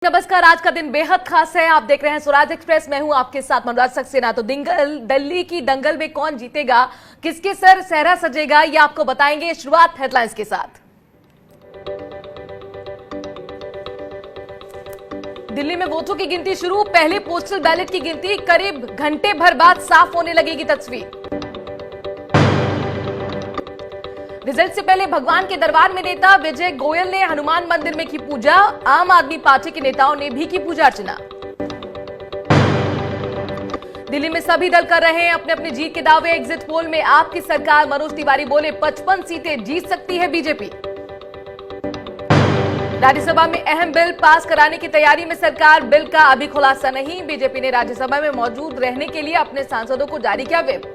नमस्कार। आज का दिन बेहद खास है। आप देख रहे हैं स्वराज एक्सप्रेस। मैं हूं आपके साथ मनोज सक्सेना। तो दिल्ली की दंगल में कौन जीतेगा, किसके सर सहरा सजेगा, ये आपको बताएंगे। शुरुआत हेडलाइंस के साथ। दिल्ली में वोटों की गिनती शुरू। पहले पोस्टल बैलेट की गिनती करीब घंटे भर बाद साफ होने लगेगी तस्वीर। रिजल्ट से पहले भगवान के दरबार में नेता विजय गोयल ने हनुमान मंदिर में की पूजा। आम आदमी पार्टी के नेताओं ने भी की पूजा अर्चना। दिल्ली में सभी दल कर रहे हैं अपने अपने जीत के दावे। एग्जिट पोल में आपकी सरकार, मनोज तिवारी बोले 55 सीटें जीत सकती है बीजेपी। राज्यसभा में अहम बिल पास कराने की तैयारी में सरकार। बिल का अभी खुलासा नहीं। बीजेपी ने राज्यसभा में मौजूद रहने के लिए अपने सांसदों को जारी किया व्हिप।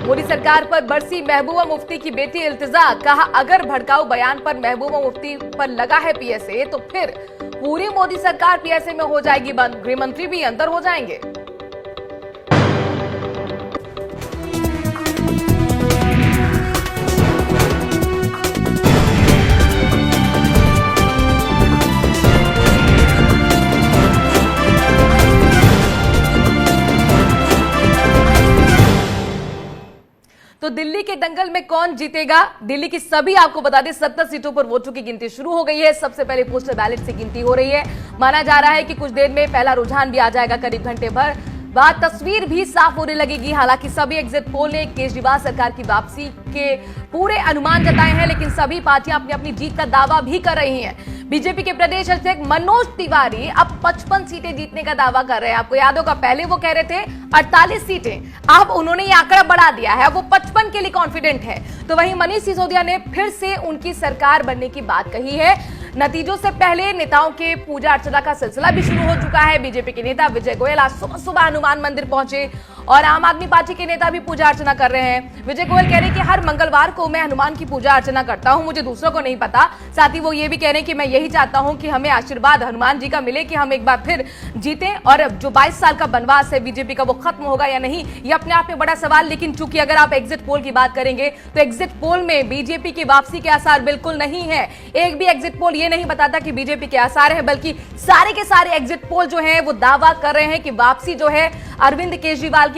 मोदी सरकार पर बरसी महबूबा मुफ्ती की बेटी इल्तिजा। कहा, अगर भड़काऊ बयान पर महबूबा मुफ्ती पर लगा है पीएसए तो फिर पूरी मोदी सरकार पीएसए में हो जाएगी बंद। गृह मंत्री भी अंदर हो जाएंगे। तो दिल्ली के दंगल में कौन जीतेगा? दिल्ली की सभी, आपको बता दें, 70 सीटों पर वोटों की गिनती शुरू हो गई है। सबसे पहले पोस्टल बैलेट से गिनती हो रही है। माना जा रहा है कि कुछ देर में पहला रुझान भी आ जाएगा। करीब घंटे भर बाद तस्वीर भी साफ होने लगेगी। हालांकि सभी एग्जिट पोल ने केजरीवाल सरकार की वापसी के पूरे अनुमान जताए हैं, लेकिन सभी पार्टियां अपनी अपनी जीत का दावा भी कर रही हैं। बीजेपी के प्रदेश अध्यक्ष मनोज तिवारी अब 55 सीटें जीतने का दावा कर रहे हैं। आपको याद होगा, पहले वो कह रहे थे 48 सीटें, अब उन्होंने ये आंकड़ा बढ़ा दिया है। अब वो 55 के लिए कॉन्फिडेंट है। तो वहीं मनीष सिसोदिया ने फिर से उनकी सरकार बनने की बात कही है। नतीजों से पहले नेताओं के पूजा अर्चना का सिलसिला भी शुरू हो चुका है। बीजेपी के नेता विजय गोयल आज सुबह सुबह हनुमान मंदिर पहुंचे और आम आदमी पार्टी के नेता भी पूजा अर्चना कर रहे हैं। विजय गोयल कह रहे हैं कि हर मंगलवार को मैं हनुमान की पूजा अर्चना करता हूं, मुझे दूसरों को नहीं पता। साथ ही वो ये भी कह रहे हैं कि मैं यही चाहता हूं कि हमें आशीर्वाद हनुमान जी का मिले कि हम एक बार फिर जीतें और जो 22 साल का बनवास है बीजेपी का, वो खत्म होगा या नहीं, ये अपने आप में बड़ा सवाल। लेकिन चूंकि अगर आप एग्जिट पोल की बात करेंगे तो एग्जिट पोल में बीजेपी की वापसी के आसार बिल्कुल नहीं है। एक भी एग्जिट पोल ये नहीं बताता कि बीजेपी के आसार है, बल्कि सारे के सारे एग्जिट पोल जो है वो दावा कर रहे हैं कि वापसी जो है अरविंद केजरीवाल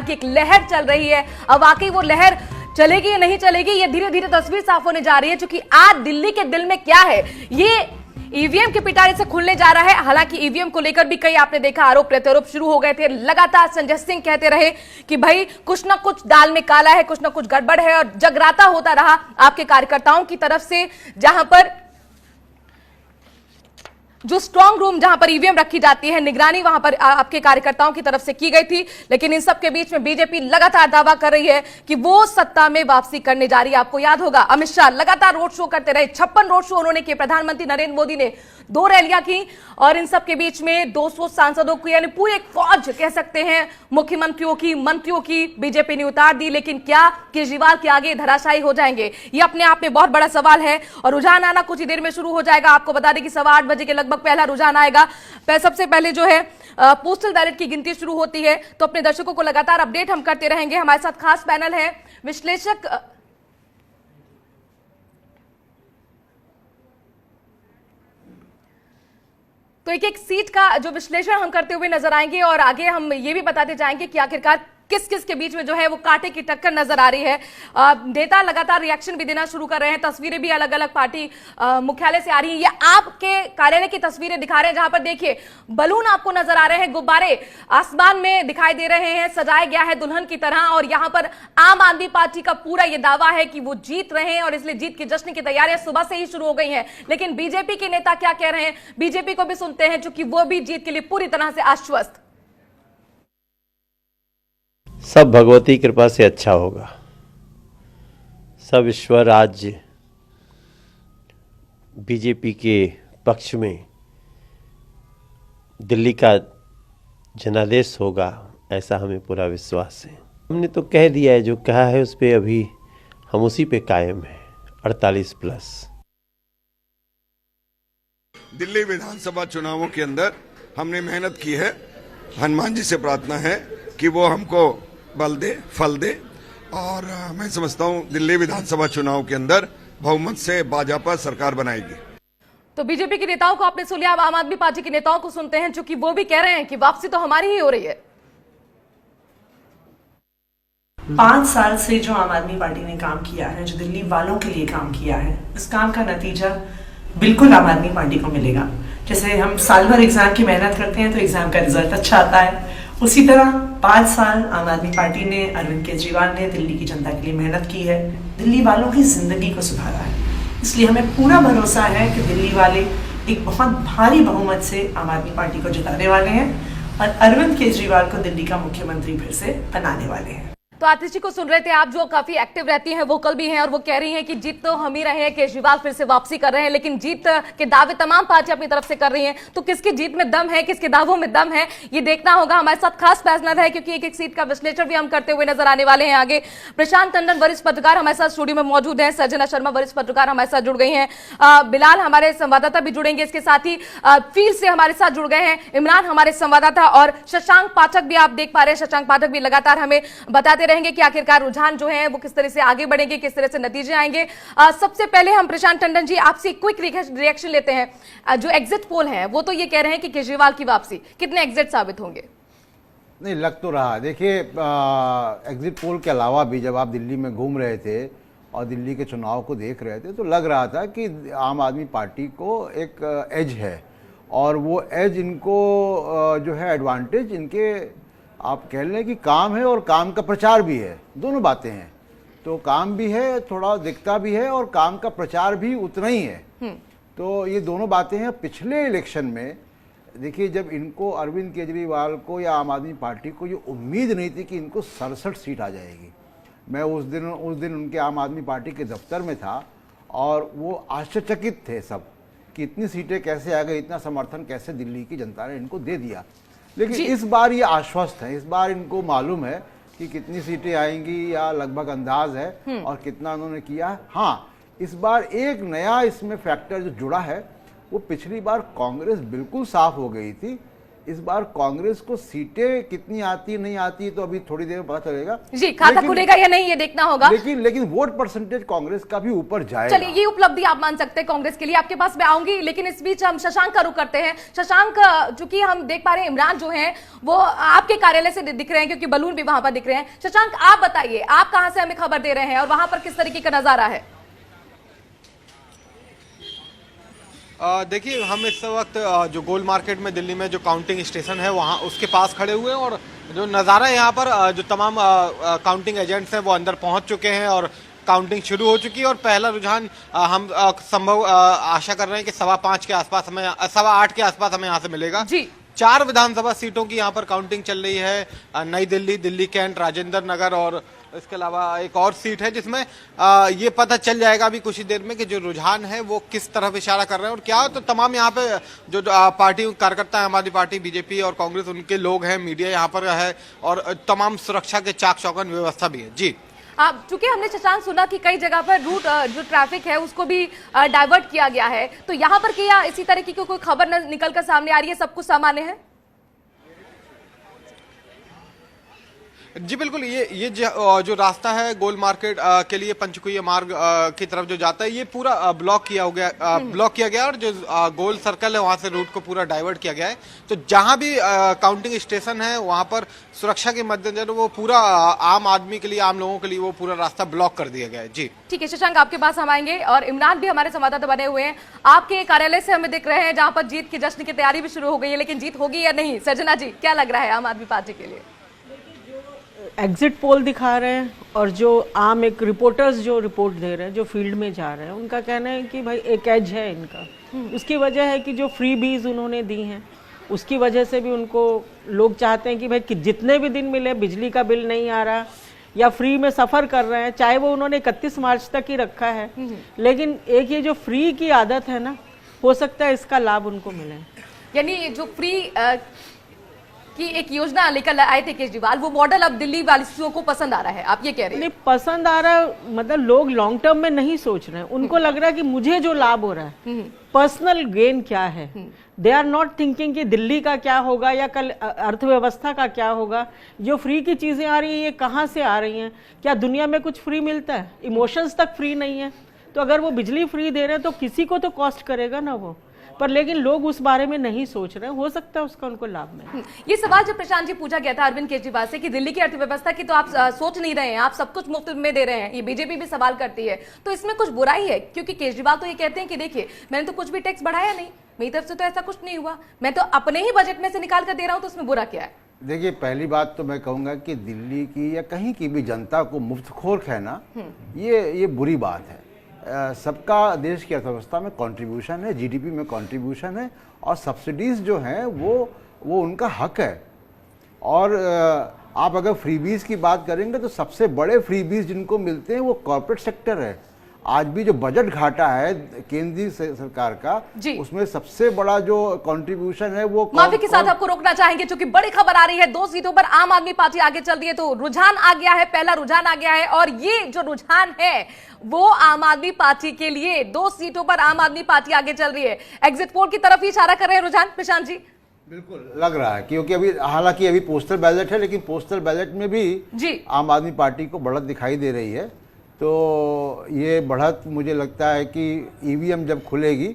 की एक लहर चल रही है। अब वाकई वो लहर चलेगी या नहीं चलेगी, ये धीरे धीरे तस्वीर साफ होने जा रही है। क्योंकि आज दिल्ली के दिल में क्या है, ये ईवीएम के पिटारे से खुलने जा रहा है। हालांकि ईवीएम को लेकर भी कई, आपने देखा, आरोप प्रत्यारोप शुरू हो गए थे। लगातार संजय सिंह कहते रहे कि भाई कुछ ना कुछ दाल में काला है, कुछ ना कुछ गड़बड़ है, और जगराता होता रहा आपके कार्यकर्ताओं की तरफ से, जहां पर जो स्ट्रांग रूम जहां पर ईवीएम रखी जाती है, निगरानी वहां पर आपके कार्यकर्ताओं की तरफ से की गई थी। लेकिन इन सब के बीच में बीजेपी लगातार दावा कर रही है कि वो सत्ता में वापसी करने जा रही है। आपको याद होगा, अमित शाह लगातार रोड शो करते रहे। 56 रोड शो उन्होंने किए। प्रधानमंत्री नरेंद्र मोदी ने 2 रैलियां की और इन सब के बीच में 200 सांसदों की, यानी पूरी एक फौज कह सकते हैं, मुख्यमंत्रियों की, मंत्रियों की बीजेपी ने उतार दी। लेकिन क्या केजरीवाल के आगे धराशायी हो जाएंगे? ये अपने आप में बहुत बड़ा सवाल है। और रुझान आना कुछ ही देर में शुरू हो जाएगा। आपको बता दें कि 8:15 बजे के लगभग पहला रुझान आएगा। सबसे पहले जो है पोस्टल बैलेट की गिनती शुरू होती है। तो अपने दर्शकों को लगातार अपडेट हम करते रहेंगे। हमारे साथ खास पैनल है, विश्लेषक तो एक एक सीट का जो विश्लेषण हम करते हुए नजर आएंगे और आगे हम ये भी बताते जाएंगे कि आखिरकार किस किस के बीच में जो है वो कांटे की टक्कर नजर आ रही है। नेता लगातार रिएक्शन भी देना शुरू कर रहे हैं। तस्वीरें भी अलग अलग पार्टी मुख्यालय से आ रही हैं। ये आपके कार्यालय की तस्वीरें दिखा रहे हैं, जहां पर देखिए बलून आपको नजर आ रहे हैं, गुब्बारे आसमान में दिखाई दे रहे हैं, सजाया गया है दुल्हन की तरह। और यहां पर आम आदमी पार्टी का पूरा ये दावा है कि वो जीत रहे हैं और इसलिए जीत के जश्न की तैयारियां सुबह से ही शुरू हो गई हैं। लेकिन बीजेपी के नेता क्या कह रहे हैं, बीजेपी को भी सुनते हैं, चूंकि वो भी जीत के लिए पूरी तरह से आश्वस्त। सब भगवती कृपा से अच्छा होगा। सब ईश्वर आज बीजेपी के पक्ष में, दिल्ली का जनादेश होगा, ऐसा हमें पूरा विश्वास है। हमने तो कह दिया है, जो कहा है उस पे अभी हम उसी पे कायम है, 48+। दिल्ली विधानसभा चुनावों के अंदर हमने मेहनत की है। हनुमान जी से प्रार्थना है कि वो हमको बल दे, फल दे, और मैं समझता हूं दिल्ली विधानसभा चुनाव के अंदर बहुमत से भाजपा सरकार बनाएगी। तो बीजेपी के नेताओं को आपने सुन लिया, अब आम आदमी पार्टी के नेताओं को सुनते हैं, चूंकि वो भी कह रहे हैं कि वापसी तो हमारी ही हो रही है। 5 साल से जो आम आदमी पार्टी ने काम किया है, जो दिल्ली वालों के लिए काम किया है, उस काम का नतीजा बिल्कुल आम आदमी पार्टी को मिलेगा। जैसे हम साल भर एग्जाम की मेहनत करते हैं तो एग्जाम का रिजल्ट अच्छा आता है, उसी तरह 5 साल आम आदमी पार्टी ने, अरविंद केजरीवाल ने दिल्ली की जनता के लिए मेहनत की है, दिल्ली वालों की जिंदगी को सुधारा है। इसलिए हमें पूरा भरोसा है कि दिल्ली वाले एक बहुत भारी बहुमत से आम आदमी पार्टी को जिताने वाले हैं और अरविंद केजरीवाल को दिल्ली का मुख्यमंत्री फिर से बनाने वाले हैं। तो आतिश जी को सुन रहे थे आप, जो काफी एक्टिव रहती हैं, वोकल भी हैं, और वो कह रही हैं कि जीत तो हम ही रहे हैं, केजरीवाल फिर से वापसी कर रहे हैं, लेकिन जीत के दावे तमाम पार्टी अपनी तरफ से कर रही हैं। तो किसकी जीत में दम है, किसके दावों में दम है, ये देखना होगा। हमारे साथ खास पैनल है, क्योंकि एक एक सीट का विश्लेषण भी हम करते हुए नजर आने वाले हैं आगे। प्रशांत टंडन वरिष्ठ पत्रकार हमारे साथ स्टूडियो में मौजूद है, संजना शर्मा वरिष्ठ पत्रकार हमारे साथ जुड़ गई हैं, बिलाल हमारे संवाददाता भी जुड़ेंगे, इसके साथ ही फील्ड से हमारे साथ जुड़ गए हैं इमरान हमारे संवाददाता, और शशांक पाठक भी आप देख पा रहे हैं। शशांक पाठक भी लगातार हमें बताते रहेंगे कि आखिरकार रुझान जो है वो किस तरह से आगे बढ़ेंगे, किस तरह से नतीजे आएंगे। सबसे पहले हम प्रशांत टंडन जी आपसे क्विक रिएक्शन लेते हैं। जो एग्जिट पोल है वो तो ये कह रहे हैं कि केजरीवाल की वापसी, कितने एग्जिट साबित होंगे? नहीं, लग तो रहा, देखिए एग्जिट पोल के अलावा भी जब आप दिल्ली में घूम रहे थे और दिल्ली के चुनाव को देख रहे थे तो लग रहा था कि आम आदमी पार्टी को एक एज है, और वो एज इनको जो है एडवांटेज इनके आप कह लें कि काम है और काम का प्रचार भी है, दोनों बातें हैं। तो काम भी है, थोड़ा दिखता भी है, और काम का प्रचार भी उतना ही है। तो ये दोनों बातें हैं। पिछले इलेक्शन में देखिए, जब इनको अरविंद केजरीवाल को या आम आदमी पार्टी को ये उम्मीद नहीं थी कि इनको 67 सीट आ जाएगी। मैं उस दिन उनके आम आदमी पार्टी के दफ्तर में था और वो आश्चर्यचकित थे सब कि इतनी सीटें कैसे आ गई, इतना समर्थन कैसे दिल्ली की जनता ने इनको दे दिया। लेकिन इस बार ये आश्वस्त है, इस बार इनको मालूम है कि कितनी सीटें आएंगी या लगभग अंदाज है और कितना उन्होंने किया है। हाँ, इस बार एक नया इसमें फैक्टर जो जुड़ा है, वो पिछली बार कांग्रेस बिल्कुल साफ हो गई थी, इस बार कांग्रेस को सीटें कितनी आती नहीं आती तो अभी थोड़ी देर में पता चलेगा। जी, खाता खुलेगा या नहीं ये देखना होगा। लेकिन वोट परसेंटेज कांग्रेस का भी ऊपर जाएगा। चलिए, ये उपलब्धि आप मान सकते हैं कांग्रेस के लिए, आपके पास मैं आऊंगी, लेकिन इस बीच हम शशांक का रुख करते हैं। शशांक, चूंकि हम देख पा रहे हैं इमरान जो हैं वो आपके कार्यालय से दिख रहे हैं, क्योंकि बलून भी वहां पर दिख रहे हैं। शशांक, आप बताइए, आप कहां से हमें खबर दे रहे हैं और वहां पर किस तरीके का नजारा है? देखिए, हम इस वक्त जो गोल मार्केट में दिल्ली में जो काउंटिंग स्टेशन है वहाँ उसके पास खड़े हुए हैं, और जो नज़ारा है यहाँ पर जो तमाम काउंटिंग एजेंट्स हैं वो अंदर पहुँच चुके हैं और काउंटिंग शुरू हो चुकी है। और पहला रुझान हम संभव आशा कर रहे हैं कि 7:15 के आसपास हमें 8:15 के आसपास हमें यहाँ से मिलेगा। जी, 4 विधानसभा सीटों की यहाँ पर काउंटिंग चल रही है, नई दिल्ली, दिल्ली कैंट, राजेंद्र नगर, और इसके अलावा एक और सीट है जिसमें ये पता चल जाएगा अभी कुछ ही देर में कि जो रुझान है वो किस तरफ इशारा कर रहे हैं और क्या। तो तमाम यहाँ पे जो पार्टी कार्यकर्ता है, हमारी पार्टी, बीजेपी और कांग्रेस, उनके लोग हैं, मीडिया यहाँ पर है, और तमाम सुरक्षा के चाक चौबंद व्यवस्था भी है। जी, चूंकि हमने शशांक सुना कि कई जगह पर रूट जो ट्रैफिक है उसको भी डाइवर्ट किया गया है, तो यहाँ पर क्या इसी तरह की कोई खबर निकल कर सामने आ रही है? सब कुछ सामान्य है? जी बिल्कुल, ये जो रास्ता है गोल मार्केट के लिए पंचकुइया मार्ग की तरफ जो जाता है, ये पूरा ब्लॉक किया गया और जो गोल सर्कल है वहां से रूट को पूरा डाइवर्ट किया गया है। तो जहां भी काउंटिंग स्टेशन है वहां पर सुरक्षा के मद्देनजर वो पूरा आम आदमी के लिए, आम लोगों के लिए वो पूरा रास्ता ब्लॉक कर दिया गया है। जी ठीक है शशांक, आपके पास हम आएंगे, और इमरान भी हमारे संवाददाता बने हुए हैं, आपके कार्यालय से हमें दिख रहे हैं जहां पर जीत की जश्न की तैयारी भी शुरू हो गई है, लेकिन जीत होगी या नहीं? सजना जी, क्या लग रहा है आम आदमी पार्टी के लिए? एग्जिट पोल दिखा रहे हैं और जो आम एक रिपोर्टर्स जो रिपोर्ट दे रहे हैं, जो फील्ड में जा रहे हैं, उनका कहना है कि भाई एक एज है इनका। उसकी वजह है कि जो फ्री बीज उन्होंने दी हैं, उसकी वजह से भी उनको लोग चाहते हैं कि भाई कि जितने भी दिन मिले, बिजली का बिल नहीं आ रहा या फ्री में सफ़र कर रहे हैं, चाहे वो उन्होंने 31 मार्च तक ही रखा है, लेकिन एक ये जो फ्री की आदत है ना, हो सकता है इसका लाभ उनको मिले। यानी जो फ्री कि एक योजना लेकर आए थे केजरीवाल, वो मॉडल अब दिल्ली वासियों को पसंद आ रहा है, आप ये कह रहे हैं? नहीं, पसंद आ रहा है मतलब लोग लॉन्ग टर्म में नहीं सोच रहे हैं, उनको लग रहा है कि मुझे जो लाभ हो रहा है, पर्सनल गेन क्या है। दे आर नॉट थिंकिंग कि दिल्ली का क्या होगा या कल अर्थव्यवस्था का क्या होगा। जो फ्री की चीजें आ रही है ये कहाँ से आ रही हैं? क्या दुनिया में कुछ फ्री मिलता है? इमोशंस तक फ्री नहीं है। तो अगर वो बिजली फ्री दे रहे हैं तो किसी को तो कॉस्ट करेगा ना वो, पर लेकिन लोग उस बारे में नहीं सोच रहे हैं, हो सकता है उसका उनको लाभ मिले। ये सवाल जब प्रशांत जी पूछा गया था अरविंद केजरीवाल से कि दिल्ली की अर्थव्यवस्था की तो आप सोच नहीं रहे हैं, आप सब कुछ मुफ्त में दे रहे हैं, ये बीजेपी भी सवाल करती है, तो इसमें कुछ बुराई है? क्योंकि केजरीवाल तो ये कहते हैं कि देखिए मैंने तो कुछ भी टैक्स बढ़ाया नहीं, मेरी तरफ से तो ऐसा कुछ नहीं हुआ, मैं तो अपने ही बजट में से निकाल कर दे रहा हूं, तो उसमें बुरा क्या है? देखिए, पहली बात तो मैं कहूँगा कि दिल्ली की या कहीं की भी जनता को मुफ्तखोर कहना ये बुरी बात है। सबका देश की अर्थव्यवस्था में कंट्रीब्यूशन है, जीडीपी में कंट्रीब्यूशन है, और सब्सिडीज जो हैं वो उनका हक है। और आप अगर फ्रीबीज की बात करेंगे तो सबसे बड़े फ्रीबीज जिनको मिलते हैं वो कॉर्पोरेट सेक्टर है। आज भी जो बजट घाटा है केंद्रीय सरकार का, उसमें सबसे बड़ा जो कंट्रीब्यूशन है वो माफी के साथ आपको रोकना चाहेंगे क्योंकि बड़ी खबर आ रही है, 2 सीटों पर आम आदमी पार्टी आगे चल रही है, तो रुझान आ गया है, पहला रुझान आ गया है, और ये जो रुझान है वो आम आदमी पार्टी के लिए 2 सीटों पर आम आदमी पार्टी आगे चल रही है। एग्जिट पोल की तरफ ही इशारा कर रहे हैं रुझान, प्रशांत जी? बिल्कुल लग रहा है, क्योंकि अभी हालांकि अभी पोस्टल बैलेट है, लेकिन पोस्टल बैलेट में भी आम आदमी पार्टी को बढ़त दिखाई दे रही है। तो ये बढ़त मुझे लगता है कि ईवीएम जब खुलेगी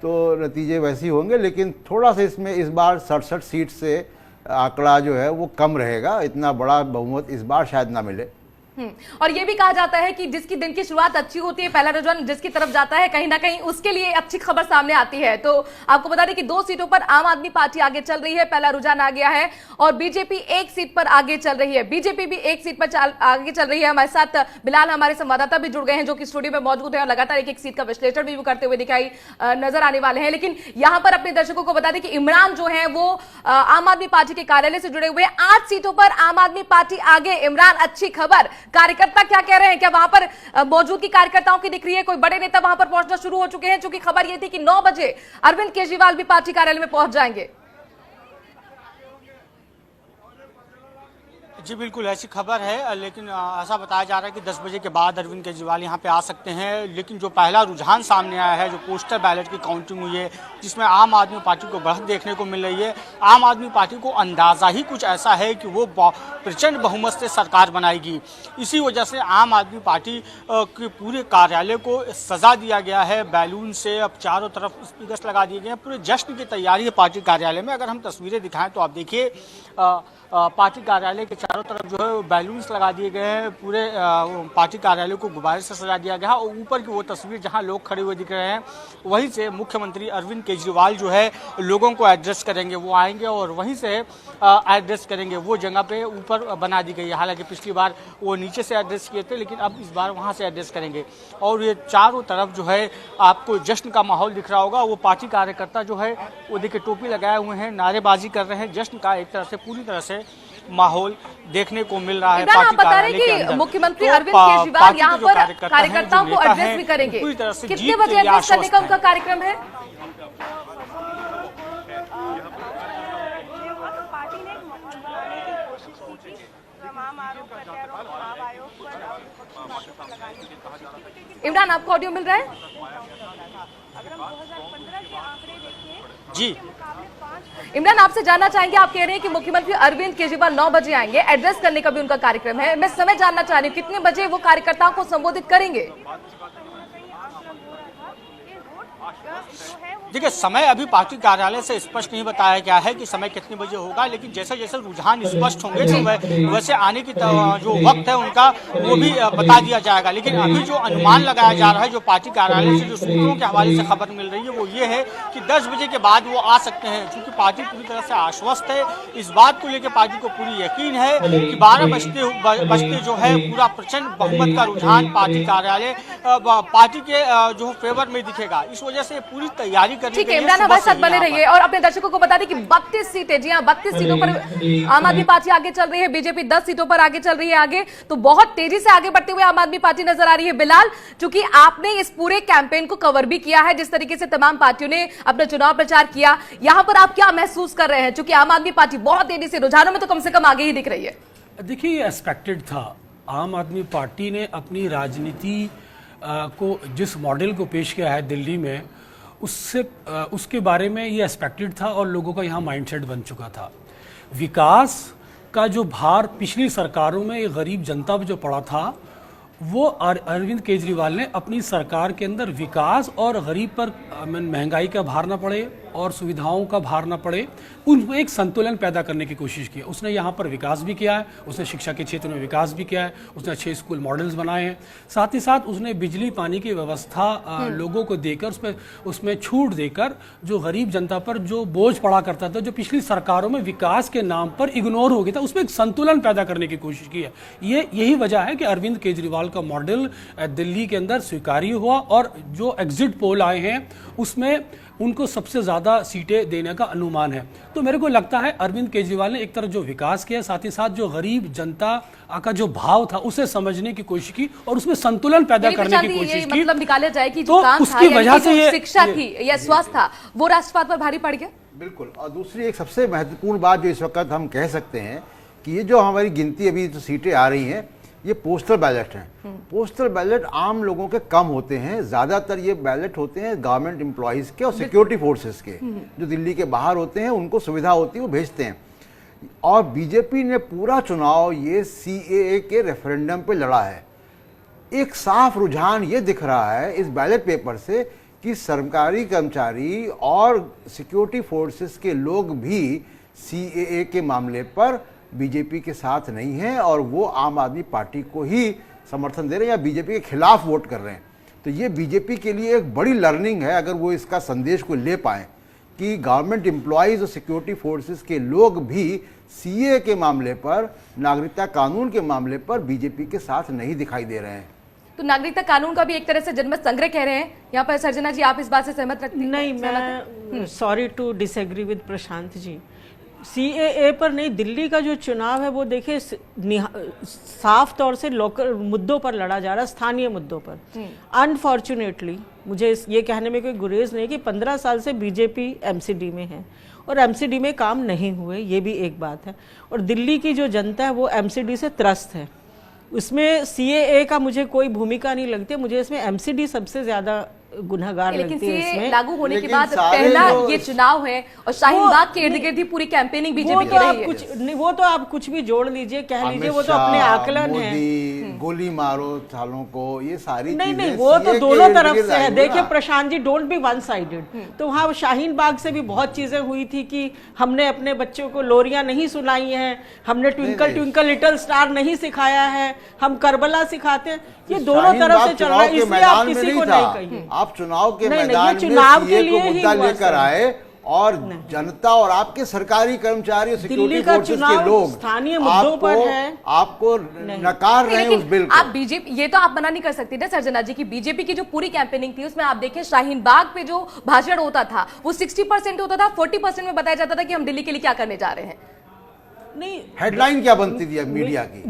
तो नतीजे वैसे ही होंगे, लेकिन थोड़ा सा इसमें इस बार 67 सीट से आंकड़ा जो है वो कम रहेगा, इतना बड़ा बहुमत इस बार शायद ना मिले। और ये भी कहा जाता है कि जिसकी दिन की शुरुआत अच्छी होती है, पहला रुझान जिसकी तरफ जाता है, कहीं ना कहीं उसके लिए अच्छी खबर सामने आती है। तो आपको बता दें कि 2 सीटों पर आम आदमी पार्टी आगे चल रही है, पहला रुझान आ गया है, और बीजेपी 1 सीट पर आगे चल रही है। बीजेपी भी 1 सीट पर आगे चल रही है। हमारे साथ बिलाल हमारे संवाददाता भी जुड़ गए हैं जो कि स्टूडियो में मौजूद है और लगातार एक सीट का विश्लेषण भी करते हुए दिखाई नजर आने वाले हैं। लेकिन यहां पर अपने दर्शकों को बता दें कि इमरान जो है वो आम आदमी पार्टी के कार्यालय से जुड़े हुए 8 सीटों पर आम आदमी पार्टी आगे। इमरान, अच्छी खबर, कार्यकर्ता क्या कह रहे हैं? क्या वहां पर मौजूदगी कार्यकर्ताओं की दिख रही है? कोई बड़े नेता वहां पर पहुंचना शुरू हो चुके हैं? चूंकि खबर यह थी कि 9 बजे अरविंद केजरीवाल भी पार्टी कार्यालय में पहुंच जाएंगे। जी बिल्कुल ऐसी खबर है, लेकिन ऐसा बताया जा रहा है कि 10 बजे के बाद अरविंद केजरीवाल यहां पे आ सकते हैं। लेकिन जो पहला रुझान सामने आया है, जो पोस्टल बैलेट की काउंटिंग हुई है, जिसमें आम आदमी पार्टी को बढ़त देखने को मिल रही है। आम आदमी पार्टी को अंदाज़ा ही कुछ ऐसा है कि वो प्रचंड बहुमत से सरकार बनाएगी। इसी वजह से आम आदमी पार्टी के पूरे कार्यालय को सजा दिया गया है बैलून से। अब चारों तरफ स्पीकर्स लगा दिए गए हैं, पूरे जश्न की तैयारी है पार्टी कार्यालय में। अगर हम तस्वीरें दिखाएं तो आप देखिए पार्टी कार्यालय के चारों तरफ जो है बैलून्स लगा दिए गए हैं, पूरे पार्टी कार्यालय को गुब्बारे से सजा दिया गया है। और ऊपर की वो तस्वीर जहां लोग खड़े हुए दिख रहे हैं, वहीं से मुख्यमंत्री अरविंद केजरीवाल जो है लोगों को एड्रेस करेंगे। वो आएंगे और वहीं से एड्रेस करेंगे। वो जगह पे ऊपर बना दी गई है, हालांकि पिछली बार वो नीचे से एड्रेस किए थे, लेकिन अब इस बार वहाँ से एड्रेस करेंगे। और ये चारों तरफ जो है आपको जश्न का माहौल दिख रहा होगा। वो पार्टी कार्यकर्ता जो है वो देखिए टोपी लगाए हुए हैं, नारेबाजी कर रहे हैं। जश्न का एक तरह से पूरी तरह से माहौल देखने को मिल रहा है पार्टी कार्यालय के अंदर। मुख्यमंत्री अरविंद केजरीवाल यहाँ पर कार्यकर्ताओं को एड्रेस भी करेंगे। कितने बजे एड्रेस करने का उनका कार्यक्रम है? इमरान, आपको ऑडियो मिल रहा है? जी इमरान, आपसे जानना चाहेंगे, आप कह रहे हैं कि मुख्यमंत्री अरविंद केजरीवाल 9 बजे आएंगे, एड्रेस करने का भी उनका कार्यक्रम है। मैं समय जानना चाह रही हूँ, कितने बजे वो कार्यकर्ताओं को संबोधित करेंगे? देखिए, समय अभी पार्टी कार्यालय से स्पष्ट नहीं बताया गया है कि समय कितने बजे होगा, लेकिन जैसे जैसे रुझान स्पष्ट होंगे तो वैसे आने की जो वक्त है उनका वो भी बता दिया जाएगा। लेकिन अभी जो अनुमान लगाया जा रहा है, जो पार्टी कार्यालय से जो सूत्रों के हवाले से खबर मिल रही है, वो ये है कि 10 बजे के बाद वो आ सकते हैं। क्योंकि पार्टी पूरी तरह से आश्वस्त है, इस बात को लेकर पार्टी को पूरी यकीन है कि 12 बजते जो है पूरा प्रचंड बहुमत का रुझान पार्टी कार्यालय पार्टी के जो फेवर में दिखेगा। इस वजह से पूरी तैयारी ठीक है इमरान, हमारे साथ बने रहिए और अपने दर्शकों को बता दें कि 32 सीटें, जी हाँ 32 सीटों पर आम आदमी पार्टी आगे चल रही है, बीजेपी 10 सीटों पर आगे चल रही है। आगे तो बहुत तेजी से आगे बढ़ते हुए आम आदमी पार्टी नजर आ रही है। बिलाल, चूंकि आपने इस पूरे कैंपेन को कवर भी किया है, जिस तरीके से तमाम पार्टियों ने अपना चुनाव प्रचार किया, यहां पर आप क्या महसूस कर रहे हैं? चूंकि आम आदमी पार्टी बहुत तेजी से रुझानों में तो कम से कम आगे ही दिख रही है। देखिए, एक्सपेक्टेड था। आम आदमी पार्टी ने अपनी राजनीति को जिस मॉडल को पेश किया है दिल्ली में, उसके बारे में ये एक्सपेक्टेड था और लोगों का यहाँ माइंडसेट बन चुका था। विकास का जो भार पिछली सरकारों में ये गरीब जनता पर जो पड़ा था, वो अरविंद केजरीवाल ने अपनी सरकार के अंदर विकास और गरीब पर महंगाई का भार ना पड़े और सुविधाओं का भार ना पड़े, उनको एक संतुलन पैदा करने की कोशिश की। उसने यहाँ पर विकास भी किया है, उसने शिक्षा के क्षेत्र में विकास भी किया है, उसने अच्छे स्कूल मॉडल्स बनाए हैं, साथ ही साथ उसने बिजली पानी की व्यवस्था लोगों को देकर उसमें छूट देकर जो गरीब जनता पर जो बोझ पड़ा करता था, जो पिछली सरकारों में विकास के नाम पर इग्नोर हो गया था, उसमें एक संतुलन पैदा करने की कोशिश की है। यही वजह है कि अरविंद केजरीवाल का मॉडल दिल्ली के अंदर स्वीकार्य हुआ और जो एग्जिट पोल आए हैं उसमें उनको सबसे ज़्यादा सीटें देने का अनुमान है। तो मेरे को लगता है अरविंद केजरीवाल ने एक तरफ जो विकास किया, साथ ही साथ जो गरीब जनता का जो भाव था उसे समझने की कोशिश की और उसमें संतुलन पैदा करने की कोशिश की। मतलब निकाला जाए कि तो जो काम उसकी था, वजह से जो शिक्षा थी या स्वास्थ्य था, वो राष्ट्रवाद पर भारी पड़ गया। बिल्कुल। और दूसरी एक सबसे महत्वपूर्ण बात जो इस वक्त हम कह सकते हैं कि ये जो हमारी गिनती अभी जो सीटें आ रही हैं, ये पोस्टल बैलेट हैं। पोस्टल बैलेट आम लोगों के कम होते हैं, ज़्यादातर ये बैलेट होते हैं गवर्नमेंट एम्प्लॉयज़ के और सिक्योरिटी फोर्सेस के, जो दिल्ली के बाहर होते हैं, उनको सुविधा होती है, वो भेजते हैं। और बीजेपी ने पूरा चुनाव ये CAA के रेफरेंडम पे लड़ा है। एक साफ रुझान ये दिख रहा है इस बैलेट पेपर से कि सरकारी कर्मचारी और सिक्योरिटी फोर्सेस के लोग भी CAA के मामले पर बीजेपी के साथ नहीं हैं और वो आम आदमी पार्टी को ही समर्थन दे रहे हैं या बीजेपी के खिलाफ वोट कर रहे हैं। तो ये बीजेपी के लिए एक बड़ी लर्निंग है अगर वो इसका संदेश को ले पाएं कि गवर्नमेंट एम्प्लॉयज़ और सिक्योरिटी फोर्सेस के लोग भी CAA के मामले पर, नागरिकता कानून के मामले पर बीजेपी के साथ नहीं दिखाई दे रहे हैं। तो नागरिकता कानून का भी एक तरह से जनमत संग्रह कह रहे हैं यहाँ पर। सर्जना जी, आप इस बात से सहमत रखती हैं? नहीं, मैं sorry to disagree with Prashant ji. CAA पर नहीं, दिल्ली का जो चुनाव है वो देखिए साफ तौर से लोकल मुद्दों पर लड़ा जा रहा है, स्थानीय मुद्दों पर। अनफॉर्चुनेटली मुझे ये कहने में कोई गुरेज नहीं कि 15 साल से बीजेपी MCD में है और MCD में काम नहीं हुए, ये भी एक बात है। और दिल्ली की जो जनता है वो MCD से त्रस्त है। उसमें CAA का मुझे कोई भूमिका नहीं लगती, मुझे इसमें MCD सबसे ज्यादा गुनहगार लगती है। इसमें लागू होने के बाद पहला ये चुनाव है और शाहीन बाग के इर्द गिर्द ही पूरी कैंपेनिंग बीजेपी की रही है। वो तो आप कुछ भी जोड़ लीजिए, कह लीजिए, वो तो अपने आकलन है। गोली मारो सालों को, ये सारी नहीं, वो तो दोनों तरफ से है। देखिए Prashant ji, don't be one sided. तो वहाँ शाहीन बाग से भी बहुत चीजें हुई थी कि हमने अपने बच्चों को लोरियां नहीं सुनाई हैं, हमने ट्विंकल ट्विंकल लिटिल स्टार नहीं सिखाया है, हम करबला सिखाते हैं। ये दोनों तरफ से चल रहा है, इसलिए आप किसी को नहीं कहिए। आप चुनाव के मैदान में CAA को मुद्दा लेकर आए और जनता और आपके सरकारी कर्मचारी और सिक्योरिटी फोर्सेस के लोग स्थानीय मुद्दों पर है, आपको नकार रहे हैं उस बिल को। आप बीजेपी, ये तो आप मना नहीं कर सकती ना सर्जना जी की बीजेपी की जो पूरी कैंपेनिंग थी उसमें आप देखें शाहीन बाग पे जो भाषण होता था वो 60% होता था, 40% में बताया जाता था कि हम दिल्ली के लिए क्या करने जा रहे हैं। नहीं, हेडलाइन क्या बनती थी मीडिया की?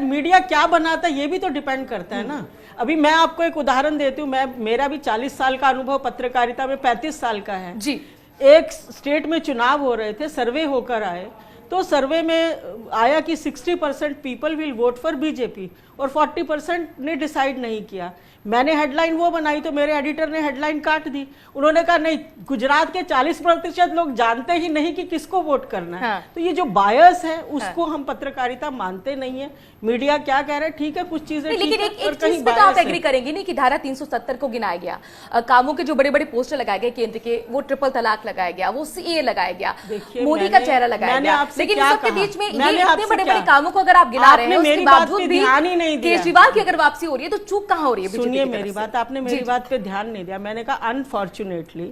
मीडिया क्या बनाता है ये भी तो डिपेंड करता है ना। अभी मैं आपको एक उदाहरण देती हूँ, मेरा भी 40 साल का अनुभव पत्रकारिता में 35 साल का है जी। एक स्टेट में चुनाव हो रहे थे, सर्वे होकर आए, तो सर्वे में आया कि 60% people will vote for BJP और 40% ने डिसाइड नहीं किया। मैंने हेडलाइन वो बनाई तो मेरे एडिटर ने हेडलाइन काट दी। उन्होंने कहा नहीं, गुजरात के 40% लोग जानते ही नहीं कि किसको वोट करना है। हाँ। तो ये जो बायस है उसको हम पत्रकारिता मानते नहीं है। मीडिया क्या कह रहा है, ठीक है, कुछ चीजें लेकिन एक चीज पे तो आप एग्री करेंगे नहीं कि धारा 370 को गिनाया गया, कामों के जो बड़े बड़े पोस्टर लगाए गए केंद्र के, वो ट्रिपल तलाक लगाया गया, वो CAA लगाया गया, मोदी का चेहरा लगाया गया, लेकिन सबके बीच में ये इतने बड़े बड़े कामों को अगर आप गिना रहे हैं उसके बावजूद भी केजरीवाल की अगर वापसी हो रही है तो चूक कहाँ हो रही है? सुनिए मेरी बात, आपने मेरी बात पे ध्यान नहीं दिया। मैंने कहा अनफॉर्चुनेटली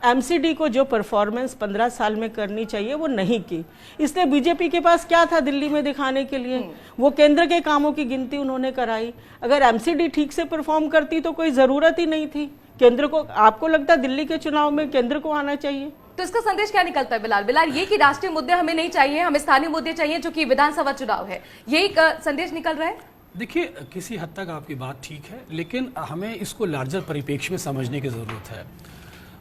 MCD को जो परफॉर्मेंस 15 साल में करनी चाहिए वो नहीं की, इसलिए बीजेपी के पास क्या था दिल्ली में दिखाने के लिए? वो केंद्र के कामों की गिनती उन्होंने कराई। अगर MCD ठीक से परफॉर्म करती तो कोई जरूरत ही नहीं थी केंद्र को। आपको लगता है दिल्ली के चुनाव में केंद्र को आना चाहिए? तो इसका संदेश क्या निकलता है बिलाल? ये कि राष्ट्रीय मुद्दे हमें नहीं चाहिए, हमें स्थानीय मुद्दे चाहिए, जो कि विधानसभा चुनाव है, यही संदेश निकल रहा है? देखिए, किसी हद तक आपकी बात ठीक है, लेकिन हमें इसको लार्जर परिप्रेक्ष्य में समझने की जरूरत है।